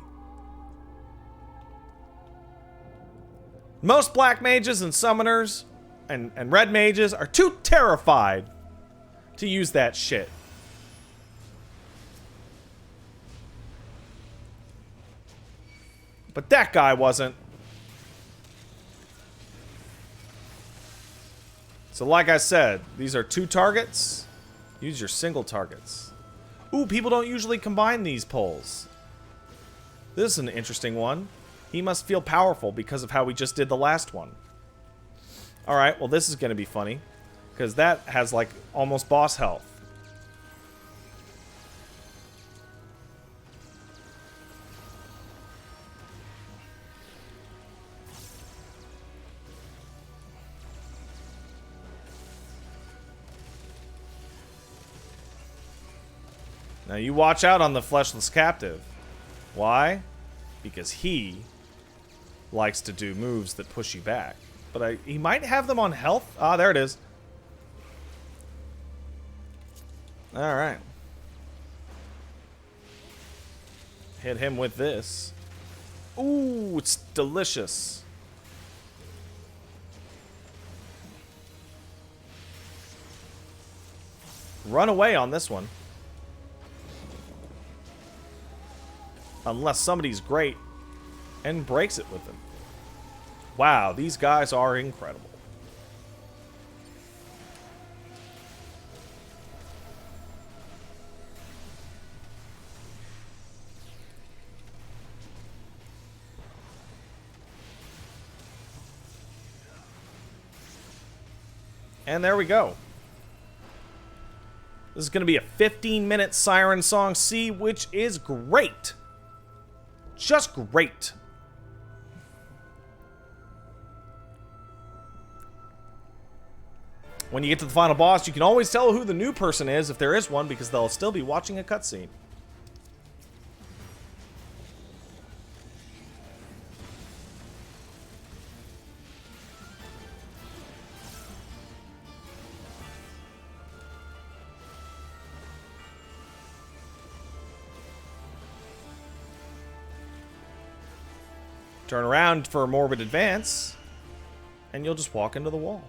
Most black mages and summoners and red mages are too terrified to use that shit. But that guy wasn't. So So like I said, these are 2 targets. Use your single targets. Ooh, people don't usually combine these poles. This is an interesting one. He must feel powerful because of how we just did the last one. Alright, well this is going to be funny. Because that has like almost boss health. Now you watch out on the fleshless captive. Why? Because he likes to do moves that push you back. But he might have them on health. Ah, there it is. Alright. Hit him with this. Ooh, it's delicious. Run away on this one. Unless somebody's great and breaks it with him. Wow, these guys are incredible. And there we go. This is going to be a 15-minute Siren Song C, which is great. Just great. When you get to the final boss, you can always tell who the new person is, if there is one, because they'll still be watching a cutscene. Turn around for a morbid advance, and you'll just walk into the wall.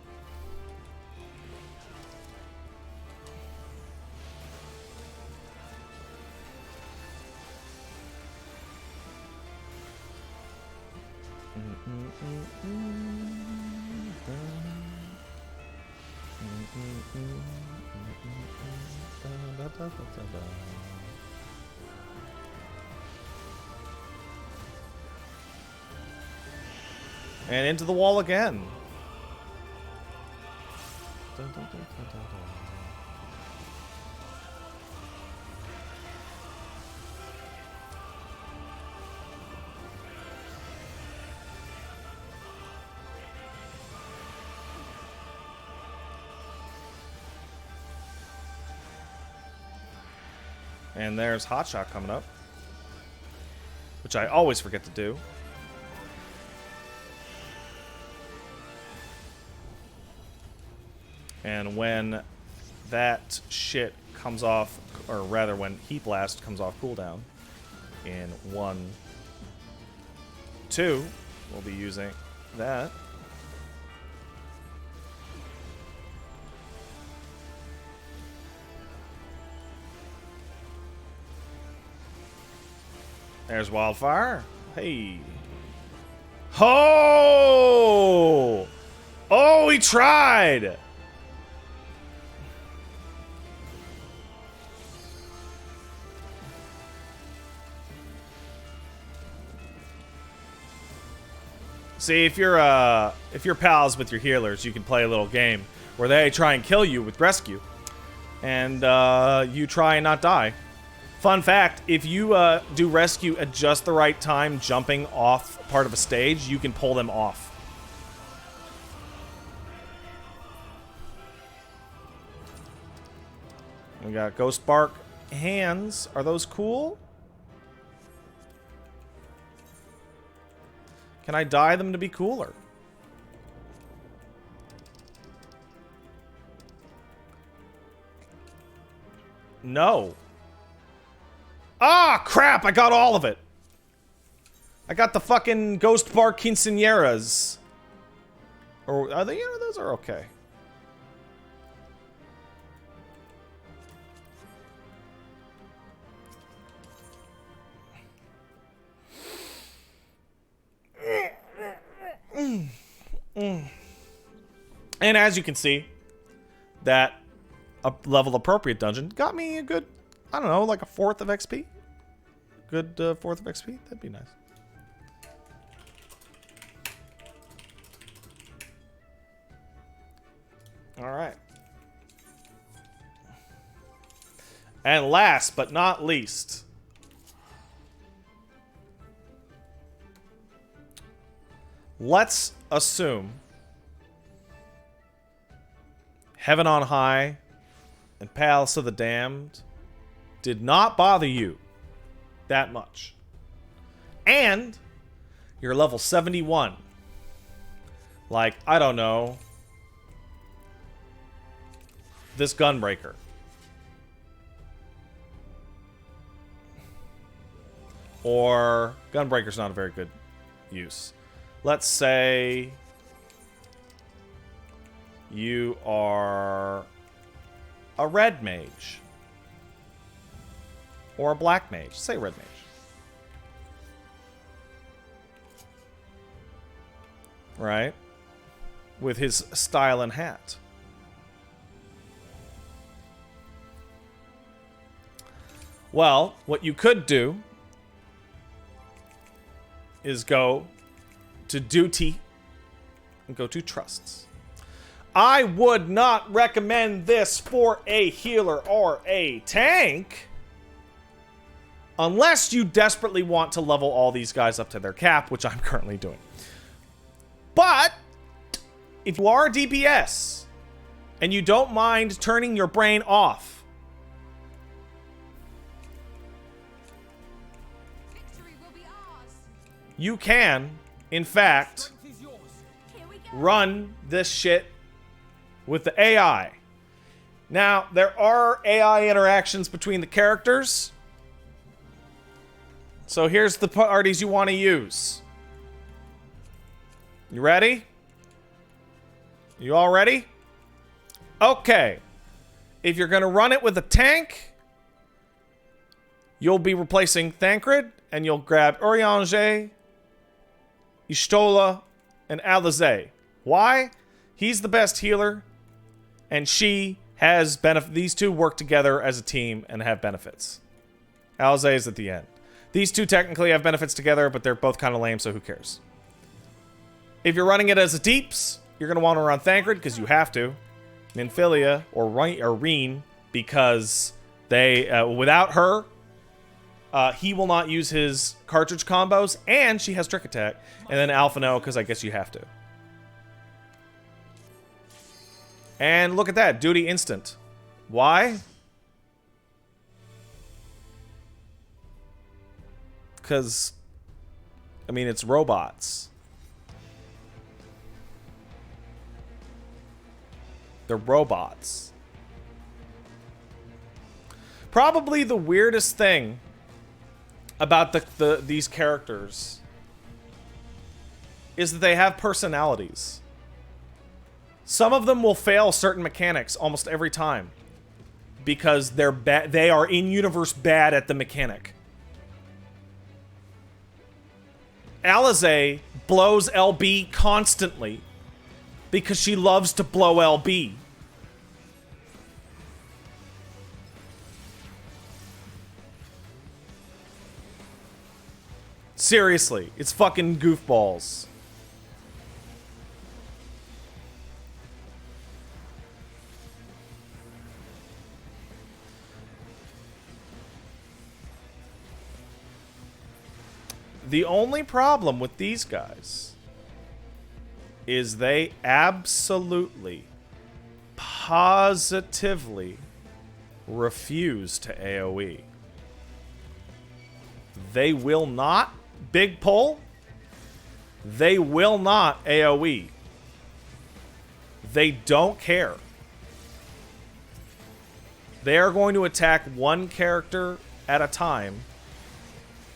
And into the wall again. And there's Hotshot coming up, which I always forget to do. And when that shit comes off, or rather when Heat Blast comes off cooldown in 1, 2, we'll be using that. There's Wildfire. Hey. Oh! Oh, he tried! See, if you're pals with your healers, you can play a little game where they try and kill you with rescue, and you try and not die. Fun fact, if you do rescue at just the right time, jumping off part of a stage, you can pull them off. We got Ghost Bark hands. Are those cool? Can I dye them to be cooler? No. Ah, crap! I got all of it. I got the fucking Ghost Bar Quinceañeras. Or are they? Yeah, those are okay. And as you can see, that a level appropriate dungeon got me a good, I don't know, like a 4th of XP. Good 4th of XP. That'd be nice. All right. And last but not least, let's assume Heaven on High and Palace of the Damned did not bother you that much. And you're level 71. Like, I don't know, this Gunbreaker. Or Gunbreaker's not a very good use. Let's say you are a red mage. Or a black mage. Say red mage. Right? With his style and hat. Well, what you could do is go to duty and go to trusts. I would not recommend this for a healer or a tank unless you desperately want to level all these guys up to their cap, which I'm currently doing. But if you are a DPS and you don't mind turning your brain off, Victory will be ours. you can, in fact, Here we go. run this shit with the AI. Now, there are AI interactions between the characters. So here's the parties you want to use. You ready? You all ready? Okay. If you're going to run it with a tank, you'll be replacing Thancred, and you'll grab Urianger, Y'shtola, and Alizé. Why? He's the best healer, and she has benefit. These two work together as a team and have benefits. Alizé is at the end. These two technically have benefits together, but they're both kind of lame, so who cares? If you're running it as a deeps, you're going to want to run Thancred because you have to. Minfilia or Reen because they without her, he will not use his cartridge combos, and she has Trick Attack. And then Alphino because I guess you have to. And look at that, duty instant. Why? Because, I mean, it's robots. They're robots. Probably the weirdest thing about these characters is that they have personalities. Some of them will fail certain mechanics almost every time because they are in-universe bad at the mechanic. Alizé blows LB constantly because she loves to blow LB. Seriously, it's fucking goofballs. The only problem with these guys is they absolutely, positively refuse to AoE. They will not, big pull, they will not AoE. They don't care. They are going to attack one character at a time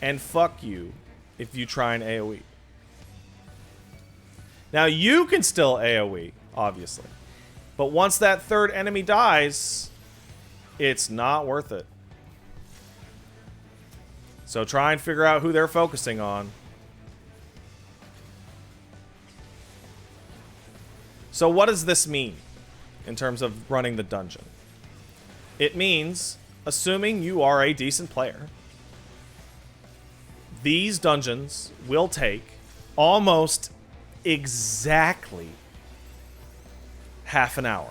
and fuck you if you try and AoE. Now, you can still AoE, obviously. But once that third enemy dies, it's not worth it. So try and figure out who they're focusing on. So what does this mean? in terms of running the dungeon. It means, assuming you are a decent player, these dungeons will take almost exactly half an hour.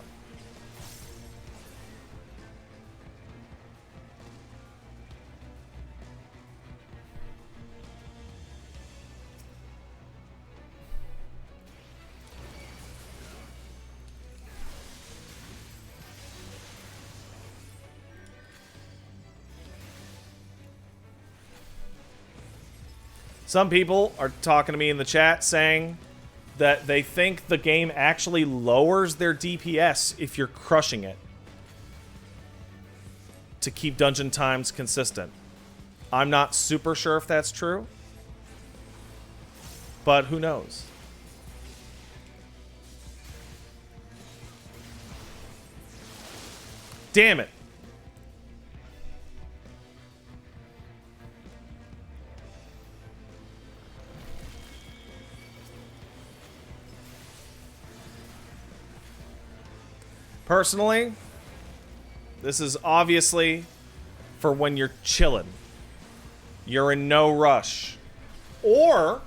Some people are talking to me in the chat saying that they think the game actually lowers their DPS if you're crushing it to keep dungeon times consistent. I'm not super sure if that's true, but who knows? Damn it. Personally, this is obviously for when you're chilling. You're in no rush. Or,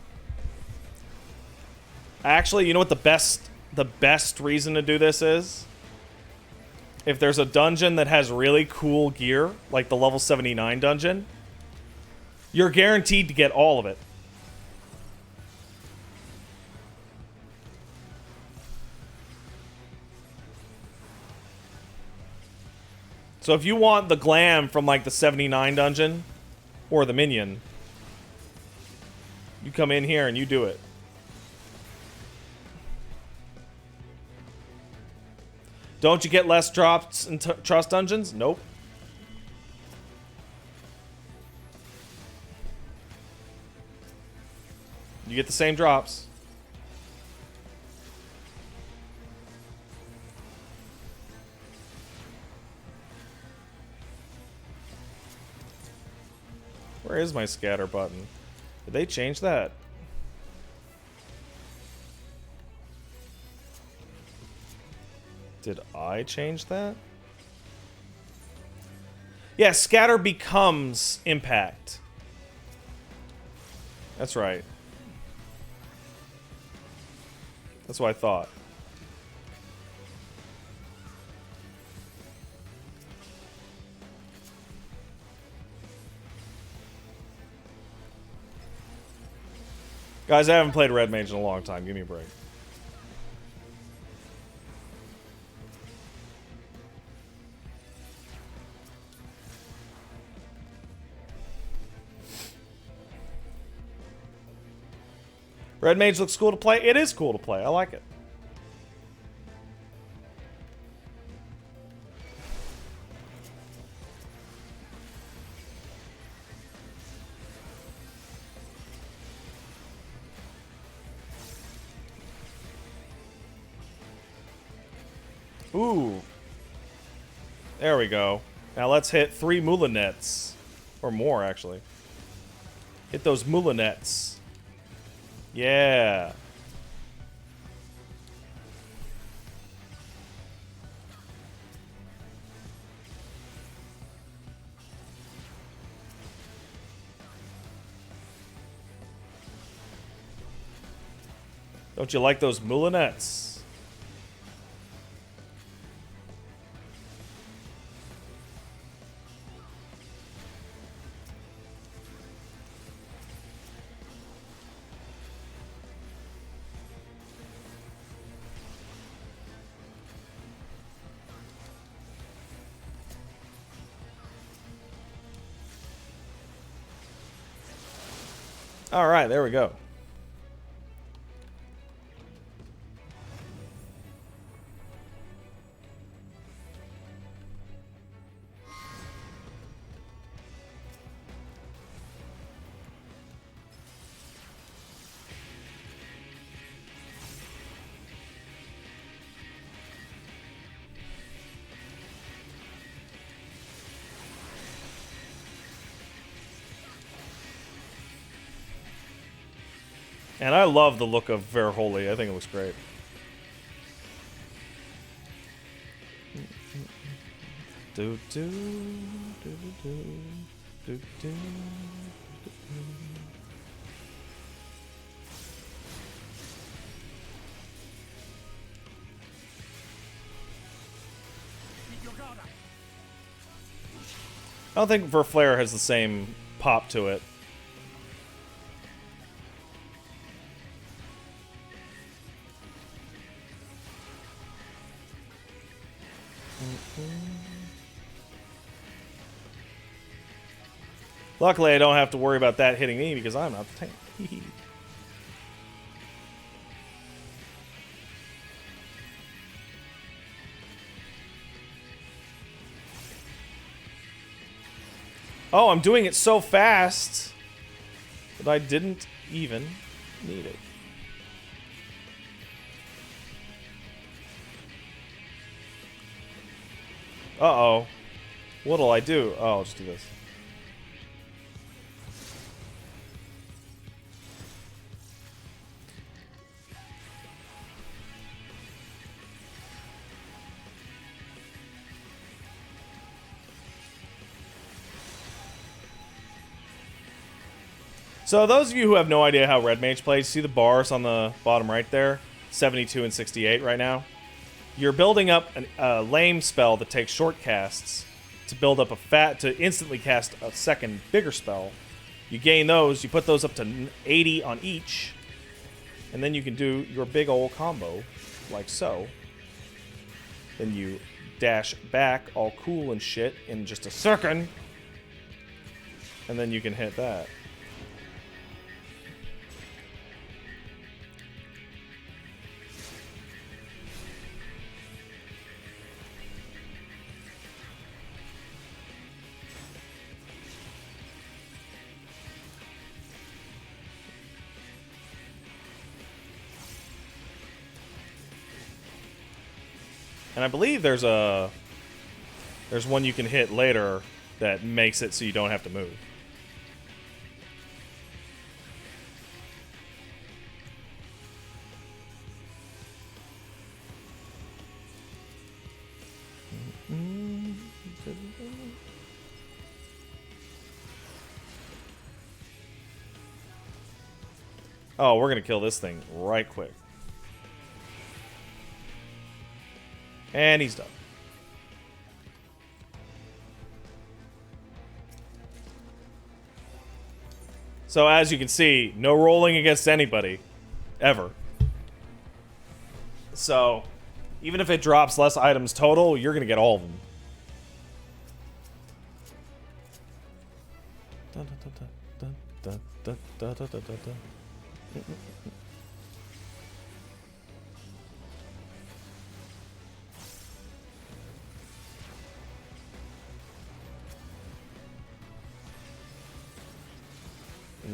actually, you know what the best reason to do this is? If there's a dungeon that has really cool gear, like the level 79 dungeon, you're guaranteed to get all of it. So if you want the glam from like the 79 dungeon or the minion, you come in here and you do it. Don't you get less drops in trust dungeons? Nope. You get the same drops. Where is my scatter button? Did they change that? Did I change that? Yeah, scatter becomes impact. That's right. That's what I thought. Guys, I haven't played Red Mage in a long time. Give me a break. Red Mage looks cool to play. It is cool to play. I like it. Ooh. There we go. Now let's hit 3 moulinets. Or more, actually. Hit those moulinets. Yeah. Don't you like those moulinets? All right, there we go. And I love the look of Verholy. I think it looks great. Do do do do do do. I don't think Verflare has the same pop to it. Luckily, I don't have to worry about that hitting me because I'm not the tank. Oh, I'm doing it so fast that I didn't even need it. Uh-oh. What'll I do? Oh, I'll just do this. So those of you who have no idea how Red Mage plays, see the bars on the bottom right there? 72 and 68 right now. You're building up a lame spell that takes short casts to build up to instantly cast a second bigger spell. You gain those, you put those up to 80 on each, and then you can do your big old combo, like so. Then you dash back all cool and shit in just a second, and then you can hit that. And I believe there's one you can hit later that makes it so you don't have to move. Oh, we're gonna kill this thing right quick. And he's done. So as you can see, no rolling against anybody. Ever. So, even if it drops less items total, you're going to get all of them.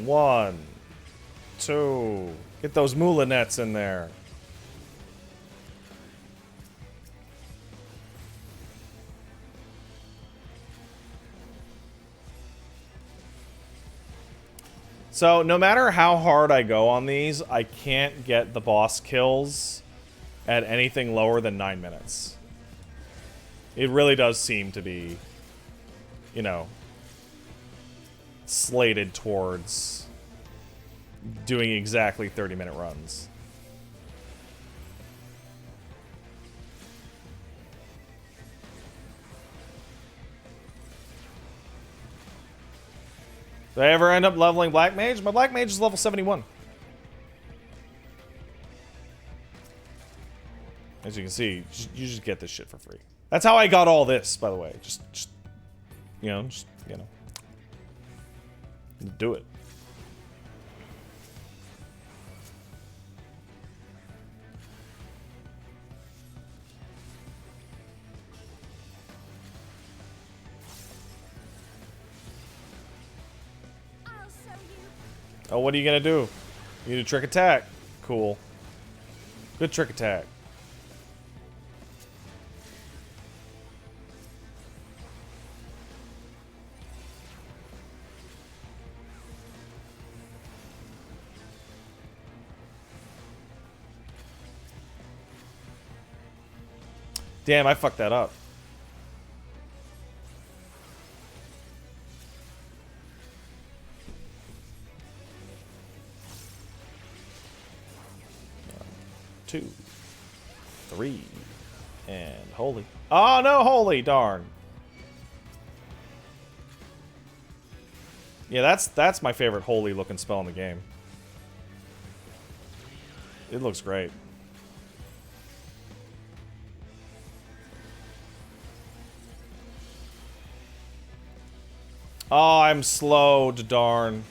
One, two. Get those moulinets in there. So, no matter how hard I go on these, I can't get the boss kills at anything lower than 9 minutes. It really does seem to be, you know, slated towards doing exactly 30-minute runs. Did I ever end up leveling Black Mage? My Black Mage is level 71. As you can see, you just get this shit for free. That's how I got all this, by the way. Just do it. I'll show you. Oh, what are you gonna do? You need a trick attack. Cool. Good trick attack. Damn, I fucked that up. 2, 3, and holy. Oh no, holy darn. Yeah, that's my favorite holy looking spell in the game. It looks great. Oh, I'm slowed, darn.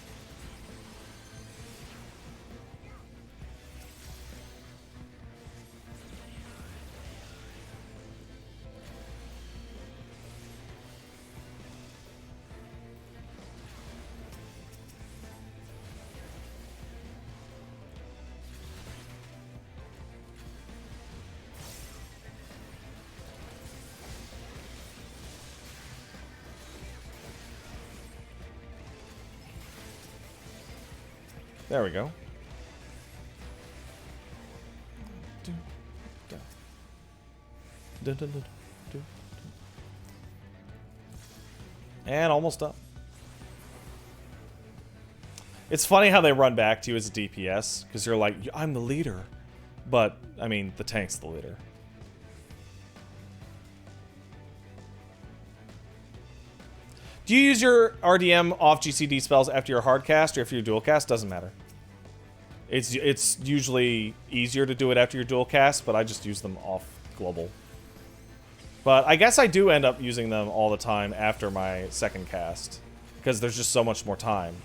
There we go. And almost up. It's funny how they run back to you as a DPS, because you're like, I'm the leader. But, I mean, the tank's the leader. Do you use your RDM off GCD spells after your hard cast or if you're dual cast? Doesn't matter. It's usually easier to do it after your dual cast, but I just use them off global. But I guess I do end up using them all the time after my second cast, because there's just so much more time.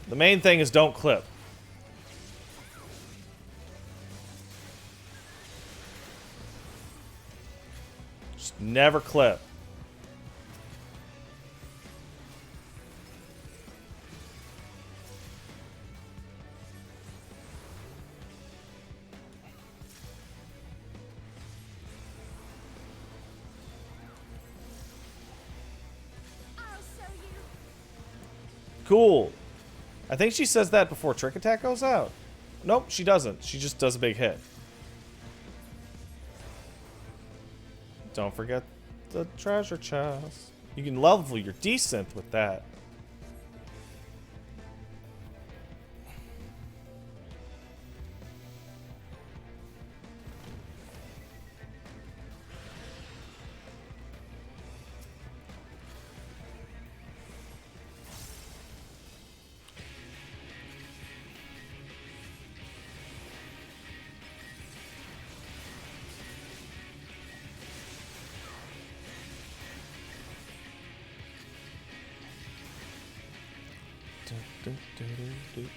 The main thing is don't clip. Just never clip. I'll show you. Cool. I think she says that before Trick Attack goes out. Nope, she doesn't. She just does a big hit. Don't forget the treasure chest. You can level your desynth with that.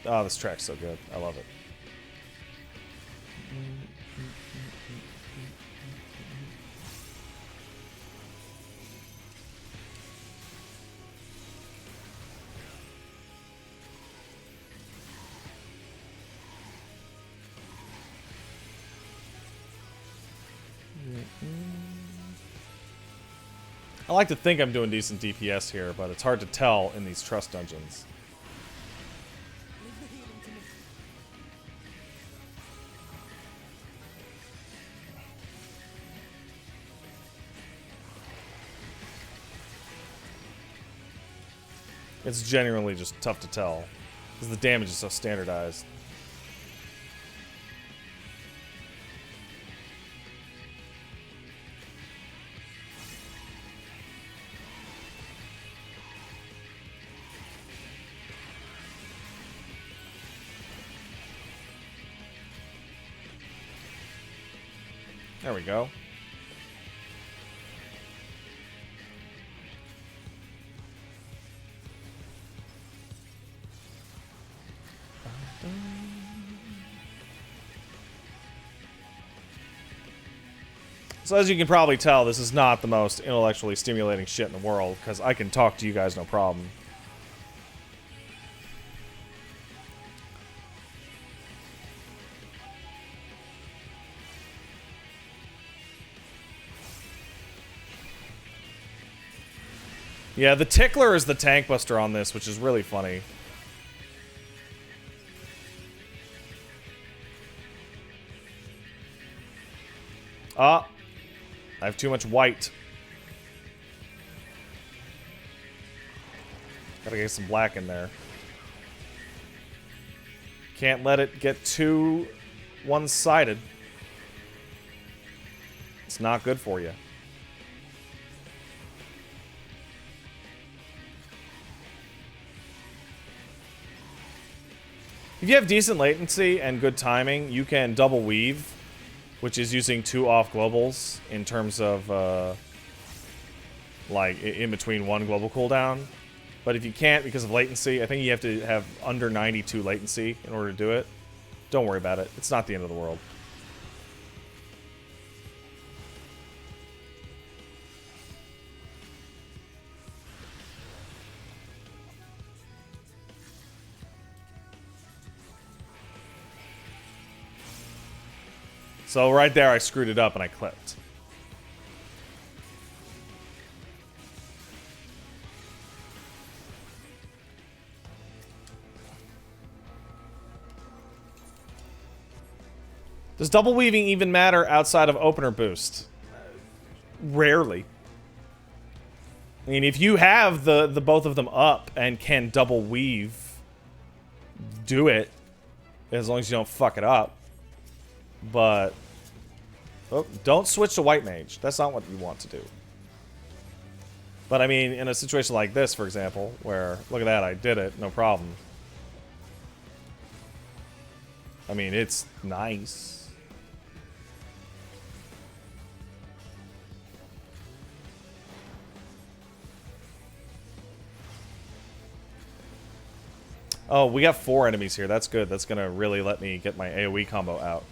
Oh, this track's so good. I love it. I like to think I'm doing decent DPS here, but it's hard to tell in these trust dungeons. It's genuinely just tough to tell, because the damage is so standardized. There we go. So as you can probably tell, this is not the most intellectually stimulating shit in the world, because I can talk to you guys no problem. Yeah, the Tickler is the tank buster on this, which is really funny. Ah, I have too much white. Gotta get some black in there. Can't let it get too one-sided. It's not good for you. If you have decent latency and good timing, you can double weave, which is using 2 off globals in terms of, like, in between one global cooldown. But if you can't because of latency, I think you have to have under 92 latency in order to do it. Don't worry about it. It's not the end of the world. So right there, I screwed it up and I clipped. Does double weaving even matter outside of opener boost? Rarely. I mean, if you have the both of them up and can double weave, do it. As long as you don't fuck it up. But oh, don't switch to white mage. That's not what you want to do. But I mean, in a situation like this, for example, where look at that, I did it, no problem. I mean, it's nice. Oh, we got 4 enemies here. That's good. That's gonna really let me get my AoE combo out.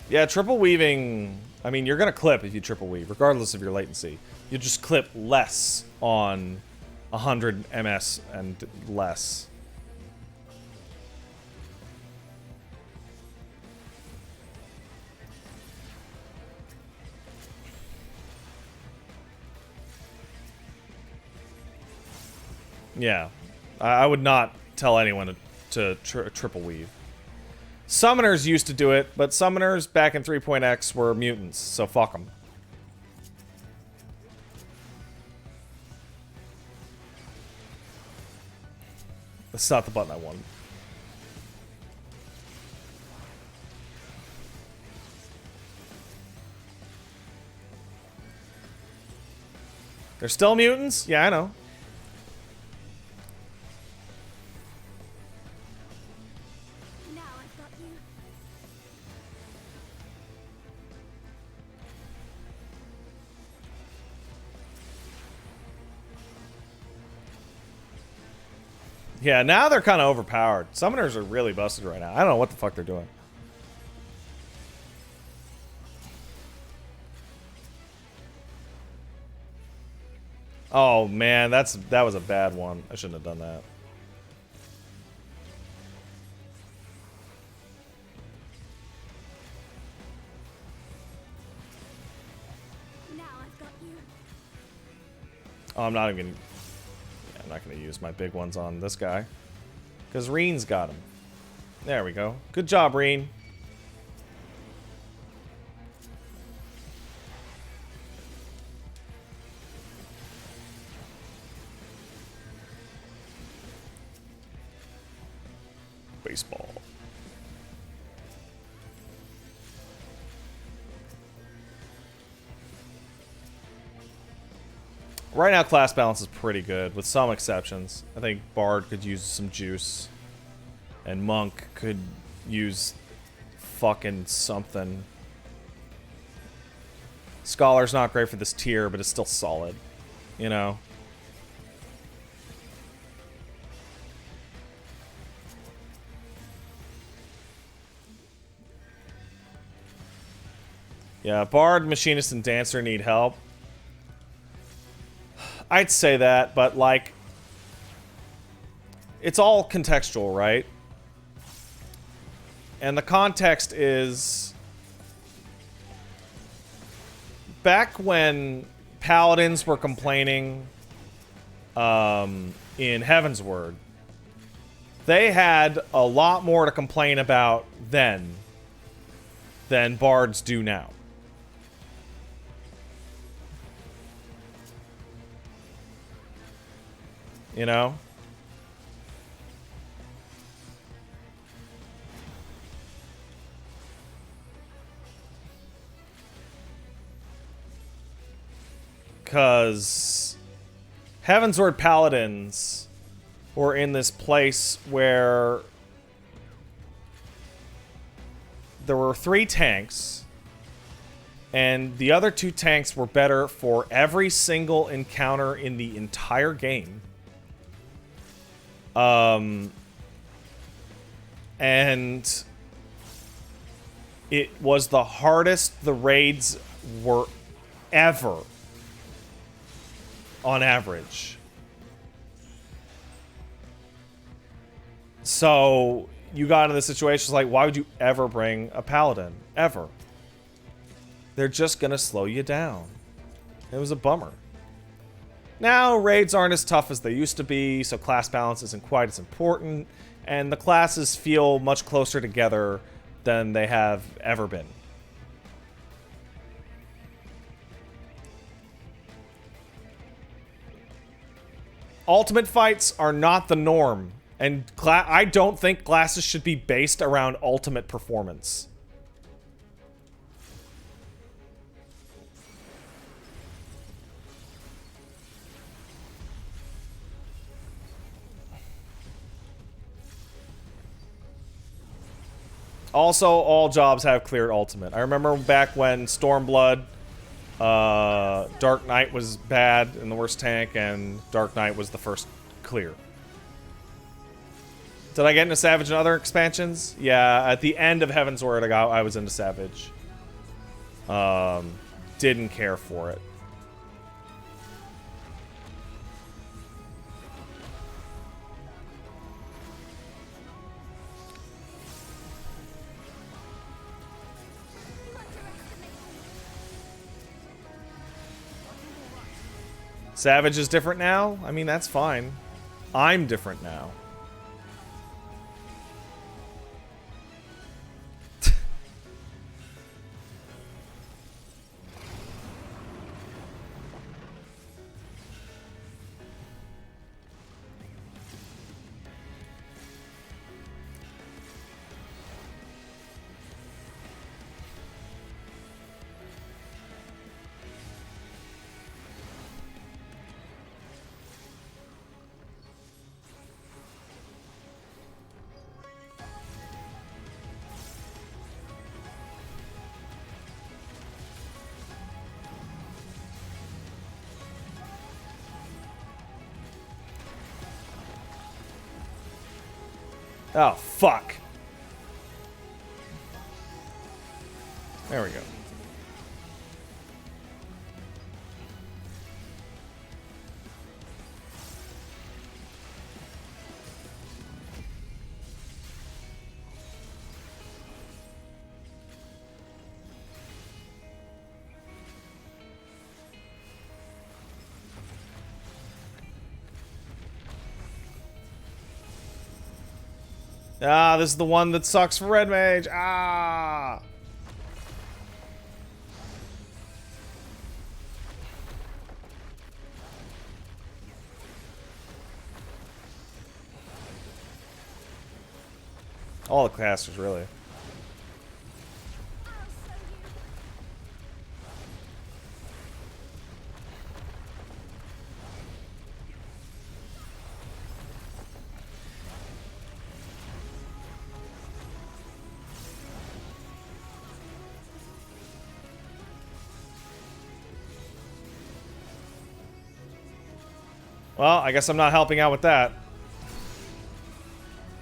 Yeah, triple weaving... I mean, you're gonna clip if you triple weave, regardless of your latency. You just clip less on 100 MS and less. Yeah, I would not tell anyone to triple weave. Summoners used to do it, but summoners back in 3.x were mutants, so fuck them. That's not the button I wanted. They're still mutants? Yeah, I know. Now I've got you. Yeah, now they're kind of overpowered. Summoners are really busted right now. I don't know what the fuck they're doing. Oh man, that was a bad one. I shouldn't have done that. Now I've got you. Oh, I'm not even gonna... Yeah, I'm not gonna use my big ones on this guy. Because Reen's got him. There we go. Good job, Reen. Baseball. Right now, class balance is pretty good, with some exceptions. I think Bard could use some juice. And Monk could use fucking something. Scholar's not great for this tier, but it's still solid. You know? Yeah, Bard, Machinist, and Dancer need help. I'd say that, but like... It's all contextual, right? And the context is... Back when Paladins were complaining in Heavensward They had a lot more to complain about then than bards do now. You know? Because Heavensward Paladins were in this place where there were 3 tanks, and the other 2 tanks were better for every single encounter in the entire game. And it was the hardest the raids were ever on average. So you got into the situation like, why would you ever bring a paladin? Ever. They're just gonna slow you down. It was a bummer. Now, raids aren't as tough as they used to be, so class balance isn't quite as important, and the classes feel much closer together than they have ever been. Ultimate fights are not the norm, and I don't think classes should be based around ultimate performance. Also, all jobs have cleared ultimate. I remember back when Stormblood, Dark Knight was bad in the worst tank, and Dark Knight was the first clear. Did I get into Savage in other expansions? Yeah, at the end of Heavensward, I was into Savage. Didn't care for it. Savage is different now? I mean, that's fine. I'm different now. Oh, fuck. There we go. Ah, this is the one that sucks for Red Mage. Ah! All the casters, really. Well, I guess I'm not helping out with that.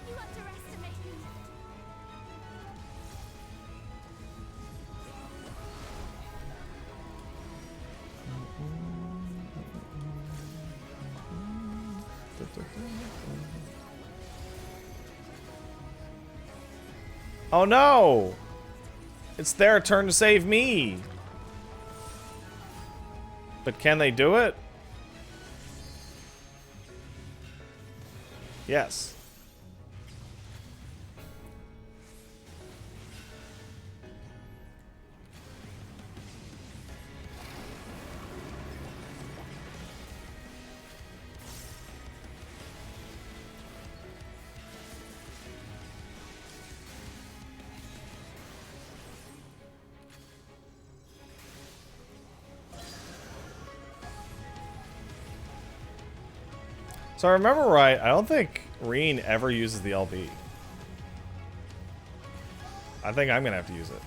You underestimate me. Oh no! It's their turn to save me. But can they do it? Yes. So I remember right, I don't think Reen ever uses the LB. I think I'm gonna have to use it.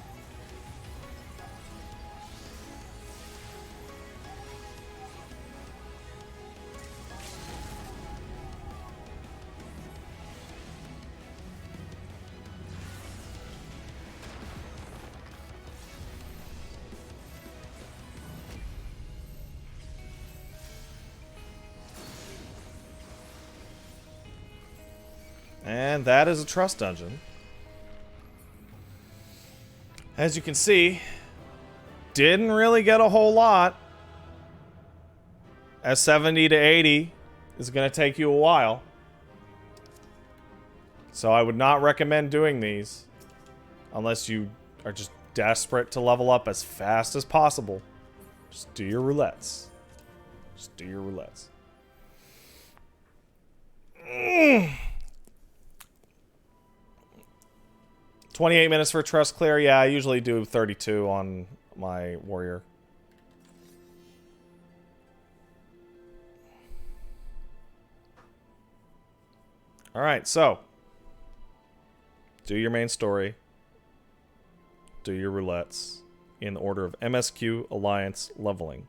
And that is a trust dungeon. As you can see, didn't really get a whole lot. As 70 to 80 is going to take you a while. So I would not recommend doing these unless you are just desperate to level up as fast as possible. Just do your roulettes. Just do your roulettes. 28 minutes for a trust clear. Yeah, I usually do 32 on my warrior. Alright, so. Do your main story. Do your roulettes. In the order of MSQ, Alliance, Leveling.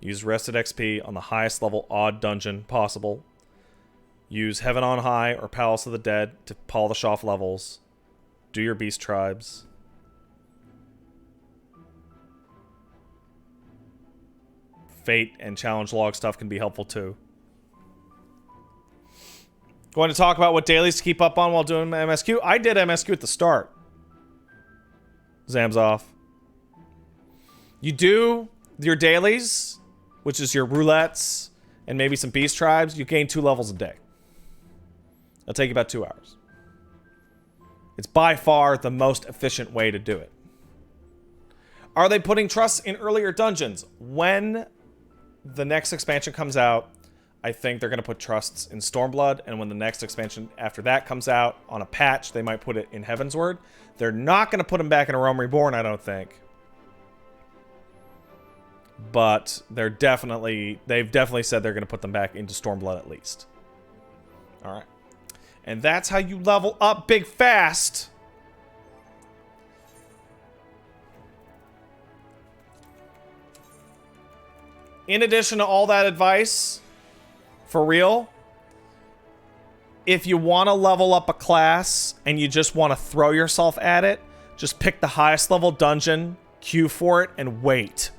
Use Rested XP on the highest level odd dungeon possible. Use Heaven on High or Palace of the Dead to polish off levels. Do your beast tribes. Fate and challenge log stuff can be helpful too. Going to talk about what dailies to keep up on while doing MSQ. I did MSQ at the start. Zam's off. You do your dailies, which is your roulettes and maybe some beast tribes. You gain 2 levels a day. It'll take you about 2 hours. It's by far the most efficient way to do it. Are they putting trusts in earlier dungeons? When the next expansion comes out, I think they're going to put trusts in Stormblood, and when the next expansion after that comes out on a patch, they might put it in Heavensward. They're not going to put them back in A Realm Reborn, I don't think. But they've definitely said they're going to put them back into Stormblood at least. All right. And that's how you level up big fast. In addition to all that advice, for real, if you want to level up a class and you just want to throw yourself at it, just pick the highest level dungeon, queue for it, and wait.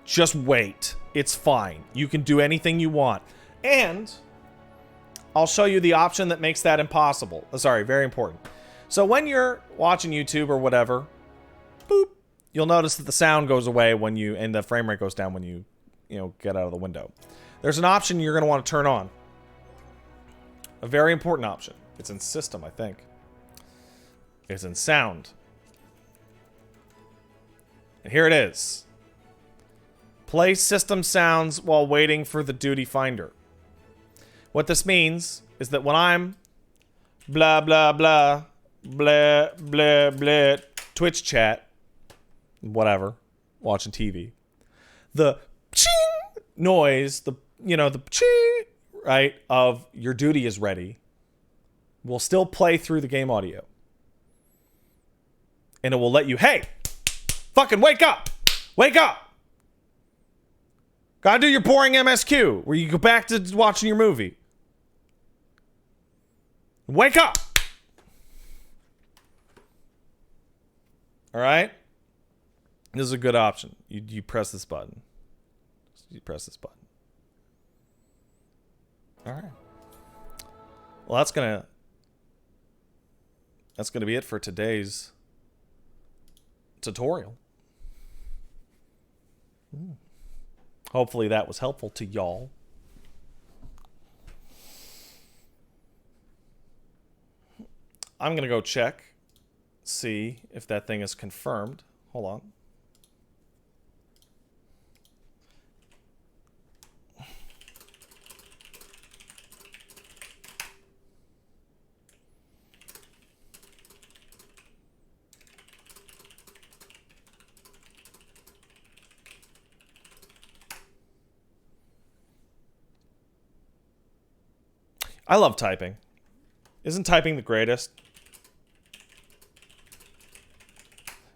Just wait. It's fine. You can do anything you want. And I'll show you the option that makes that impossible. Sorry, very important. So when you're watching YouTube or whatever, boop, you'll notice that the sound goes away when you, and the frame rate goes down when you get out of the window. There's an option you're going to want to turn on. A very important option. It's in system, I think. It's in sound. And here it is. Play system sounds while waiting for the duty finder. What this means is that when I'm blah, blah, blah, blah, blah, blah, Twitch chat, whatever, watching TV, the ching noise, the ching, right, of your duty is ready will still play through the game audio. And it will let you, hey, fucking wake up! Wake up! Gotta do your boring MSQ, where you go back to watching your movie. Wake up! Alright? This is a good option. You press this button. You press this button. Alright. Well, that's gonna be it for today's tutorial. Hopefully that was helpful to y'all. I'm going to go check, see if that thing is confirmed. Hold on. I love typing. Isn't typing the greatest?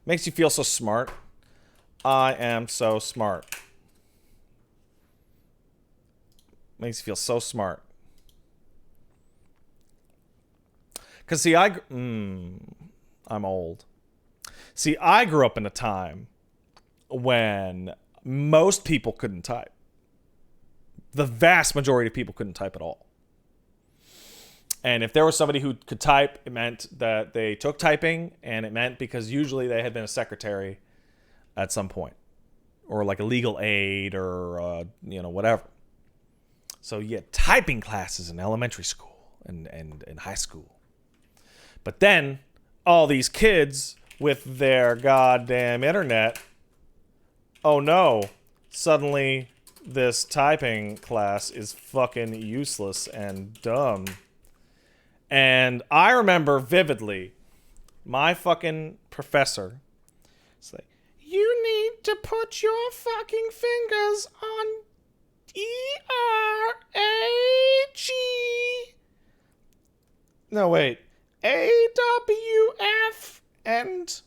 Makes you feel so smart. I am so smart. Makes you feel so smart. Because, see, I'm old. See, I grew up in a time when most people couldn't type. The vast majority of people couldn't type at all. And if there was somebody who could type, it meant that they took typing, and it meant because usually they had been a secretary at some point, or like a legal aid, or whatever. So you had typing classes in elementary school and high school. But then all these kids with their goddamn internet, oh no, suddenly this typing class is fucking useless and dumb. And I remember vividly my fucking professor. It's like, you need to put your fucking fingers on E-R-A-G. No, wait. A-W-F and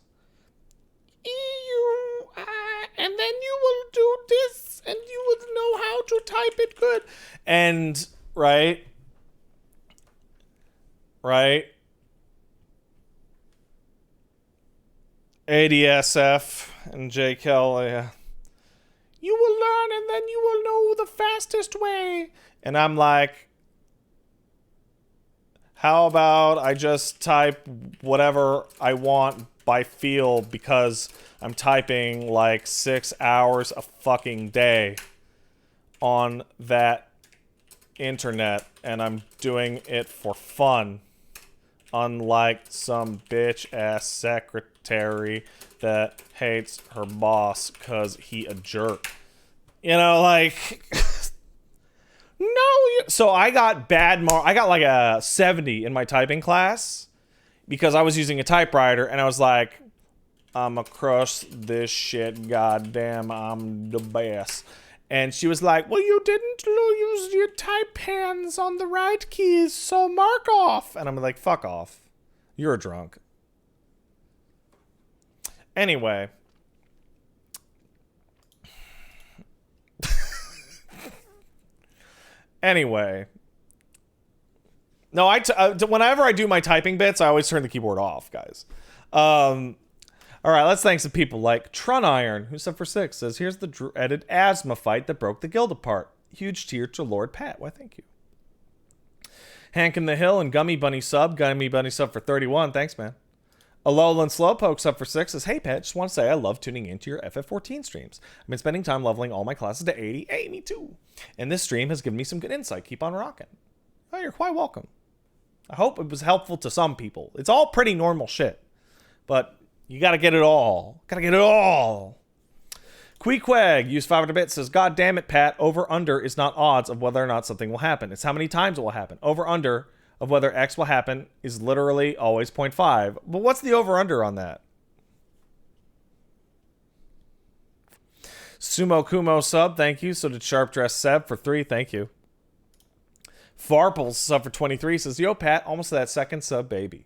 E-U-I. And then you will do this and you will know how to type it good. And, right? ADSF and JKL, you will learn and then you will know the fastest way. And I'm like, how about I just type whatever I want by feel, because I'm typing like 6 hours a fucking day on that internet and I'm doing it for fun. Unlike some bitch-ass secretary that hates her boss because he a jerk. You know, like... No, so I got I got like a 70 in my typing class because I was using a typewriter, and I was like, I'ma crush this shit, goddamn, I'm the best. And she was like, well, you didn't use your type hands on the right keys, so mark off. And I'm like, fuck off. You're a drunk. Anyway. No, whenever I do my typing bits, I always turn the keyboard off, guys. All right, let's thank some people like Trun Iron, who's up for 6, says, here's the dreaded asthma fight that broke the guild apart. Huge cheer to Lord Pat. Why, thank you. Hank in the Hill and Gummy Bunny sub for 31. Thanks, man. Alolan Slowpoke sub for 6 says, hey, Pat, just want to say I love tuning into your FF14 streams. I've been spending time leveling all my classes to 80. Hey, me too. And this stream has given me some good insight. Keep on rocking. Oh, you're quite welcome. I hope it was helpful to some people. It's all pretty normal shit. But you gotta get it all. Gotta get it all. Queequag, use 500 bits, says, God damn it, Pat. Over under is not odds of whether or not something will happen. It's how many times it will happen. Over under of whether X will happen is literally always 0.5. But what's the over under on that? Sumo Kumo sub, thank you. So did Sharp Dress Seb for 3, thank you. Farples sub for 23 says, yo, Pat, almost to that second sub, baby.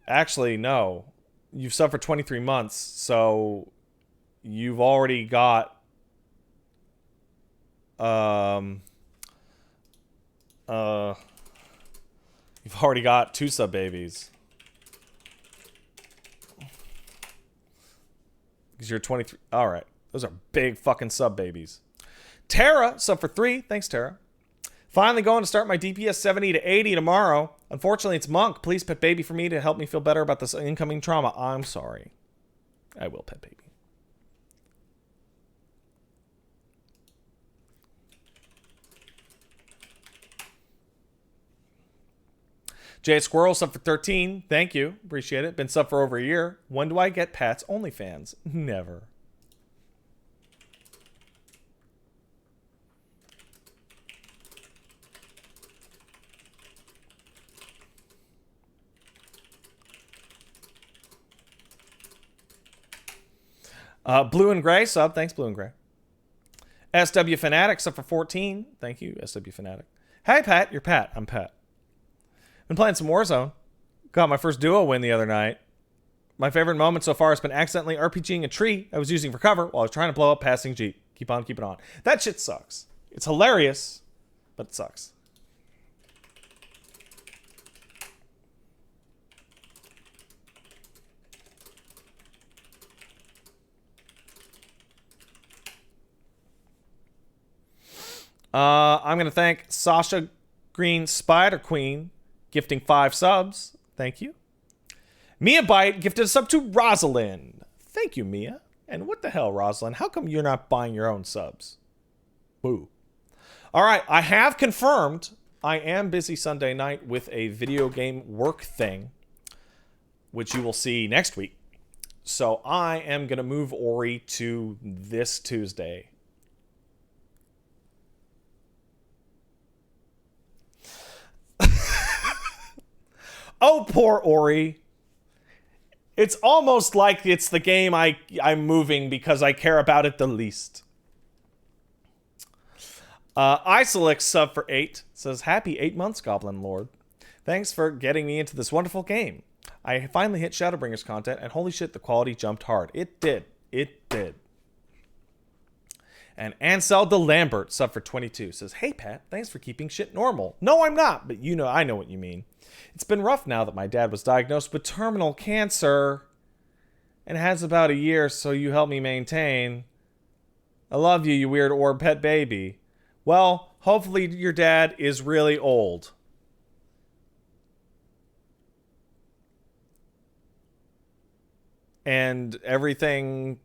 Actually, no. You've subbed for 23 months, so you've already got you've already got 2 sub babies. Because you're 23. All right. Those are big fucking sub babies. Tara sub for 3. Thanks, Tara. Finally going to start my DPS 70 to 80 tomorrow. Unfortunately, it's Monk. Please pet baby for me to help me feel better about this incoming trauma. I'm sorry. I will pet baby. Jay Squirrel sub for 13. Thank you. Appreciate it. Been sub for over a year. When do I get Pat's OnlyFans? Never. Blue and Gray sub. Thanks, Blue and Gray. SW Fanatic sub for 14. Thank you, SW Fanatic. Hey, Pat. You're Pat. I'm Pat. Been playing some Warzone. Got my first duo win the other night. My favorite moment so far has been accidentally RPGing a tree I was using for cover while I was trying to blow up passing Jeep. Keep on keeping on. That shit sucks. It's hilarious, but it sucks. I'm going to thank Sasha Green Spider Queen, gifting 5 subs. Thank you. Mia Bite gifted a sub to Rosalind. Thank you, Mia. And what the hell, Rosalind? How come you're not buying your own subs? Boo. All right, I have confirmed I am busy Sunday night with a video game work thing, which you will see next week. So I am going to move Ori to this Tuesday. Oh, poor Ori. It's almost like it's the game I'm moving because I care about it the least. Isolix sub for 8 says, happy 8 months, Goblin Lord. Thanks for getting me into this wonderful game. I finally hit Shadowbringers content, and holy shit, the quality jumped hard. It did. It did. And Ansel de Lambert sub for 22 says, hey, Pat, thanks for keeping shit normal. No, I'm not, but you know, I know what you mean. It's been rough now that my dad was diagnosed with terminal cancer and has about a year, so you help me maintain. I love you, you weird orb pet baby. Well, hopefully your dad is really old. And everything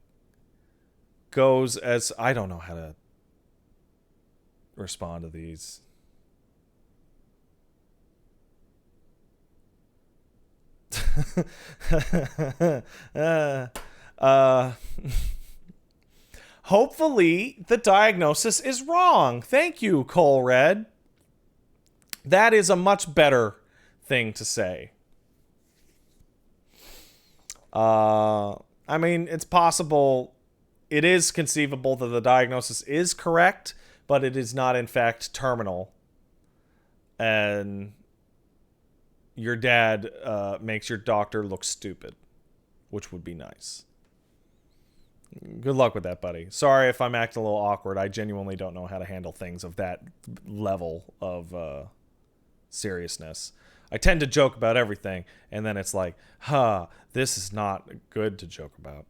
goes as... I don't know how to respond to these. Hopefully the diagnosis is wrong. Thank you, Cole Red. That is a much better thing to say. I mean, it's possible, it is conceivable that the diagnosis is correct, but it is not in fact terminal. And your dad makes your doctor look stupid, which would be nice. Good luck with that, buddy. Sorry if I'm acting a little awkward. I genuinely don't know how to handle things of that level of seriousness. I tend to joke about everything, and then it's like, this is not good to joke about.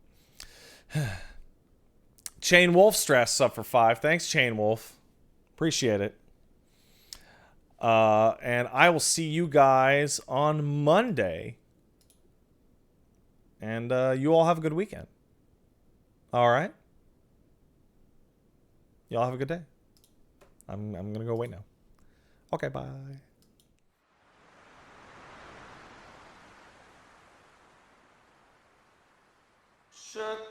Chain Wolf stress up for 5. Thanks, Chain Wolf. Appreciate it. And I will see you guys on Monday. And you all have a good weekend. All right? Y'all have a good day. I'm going to go wait now. Okay, bye. Shut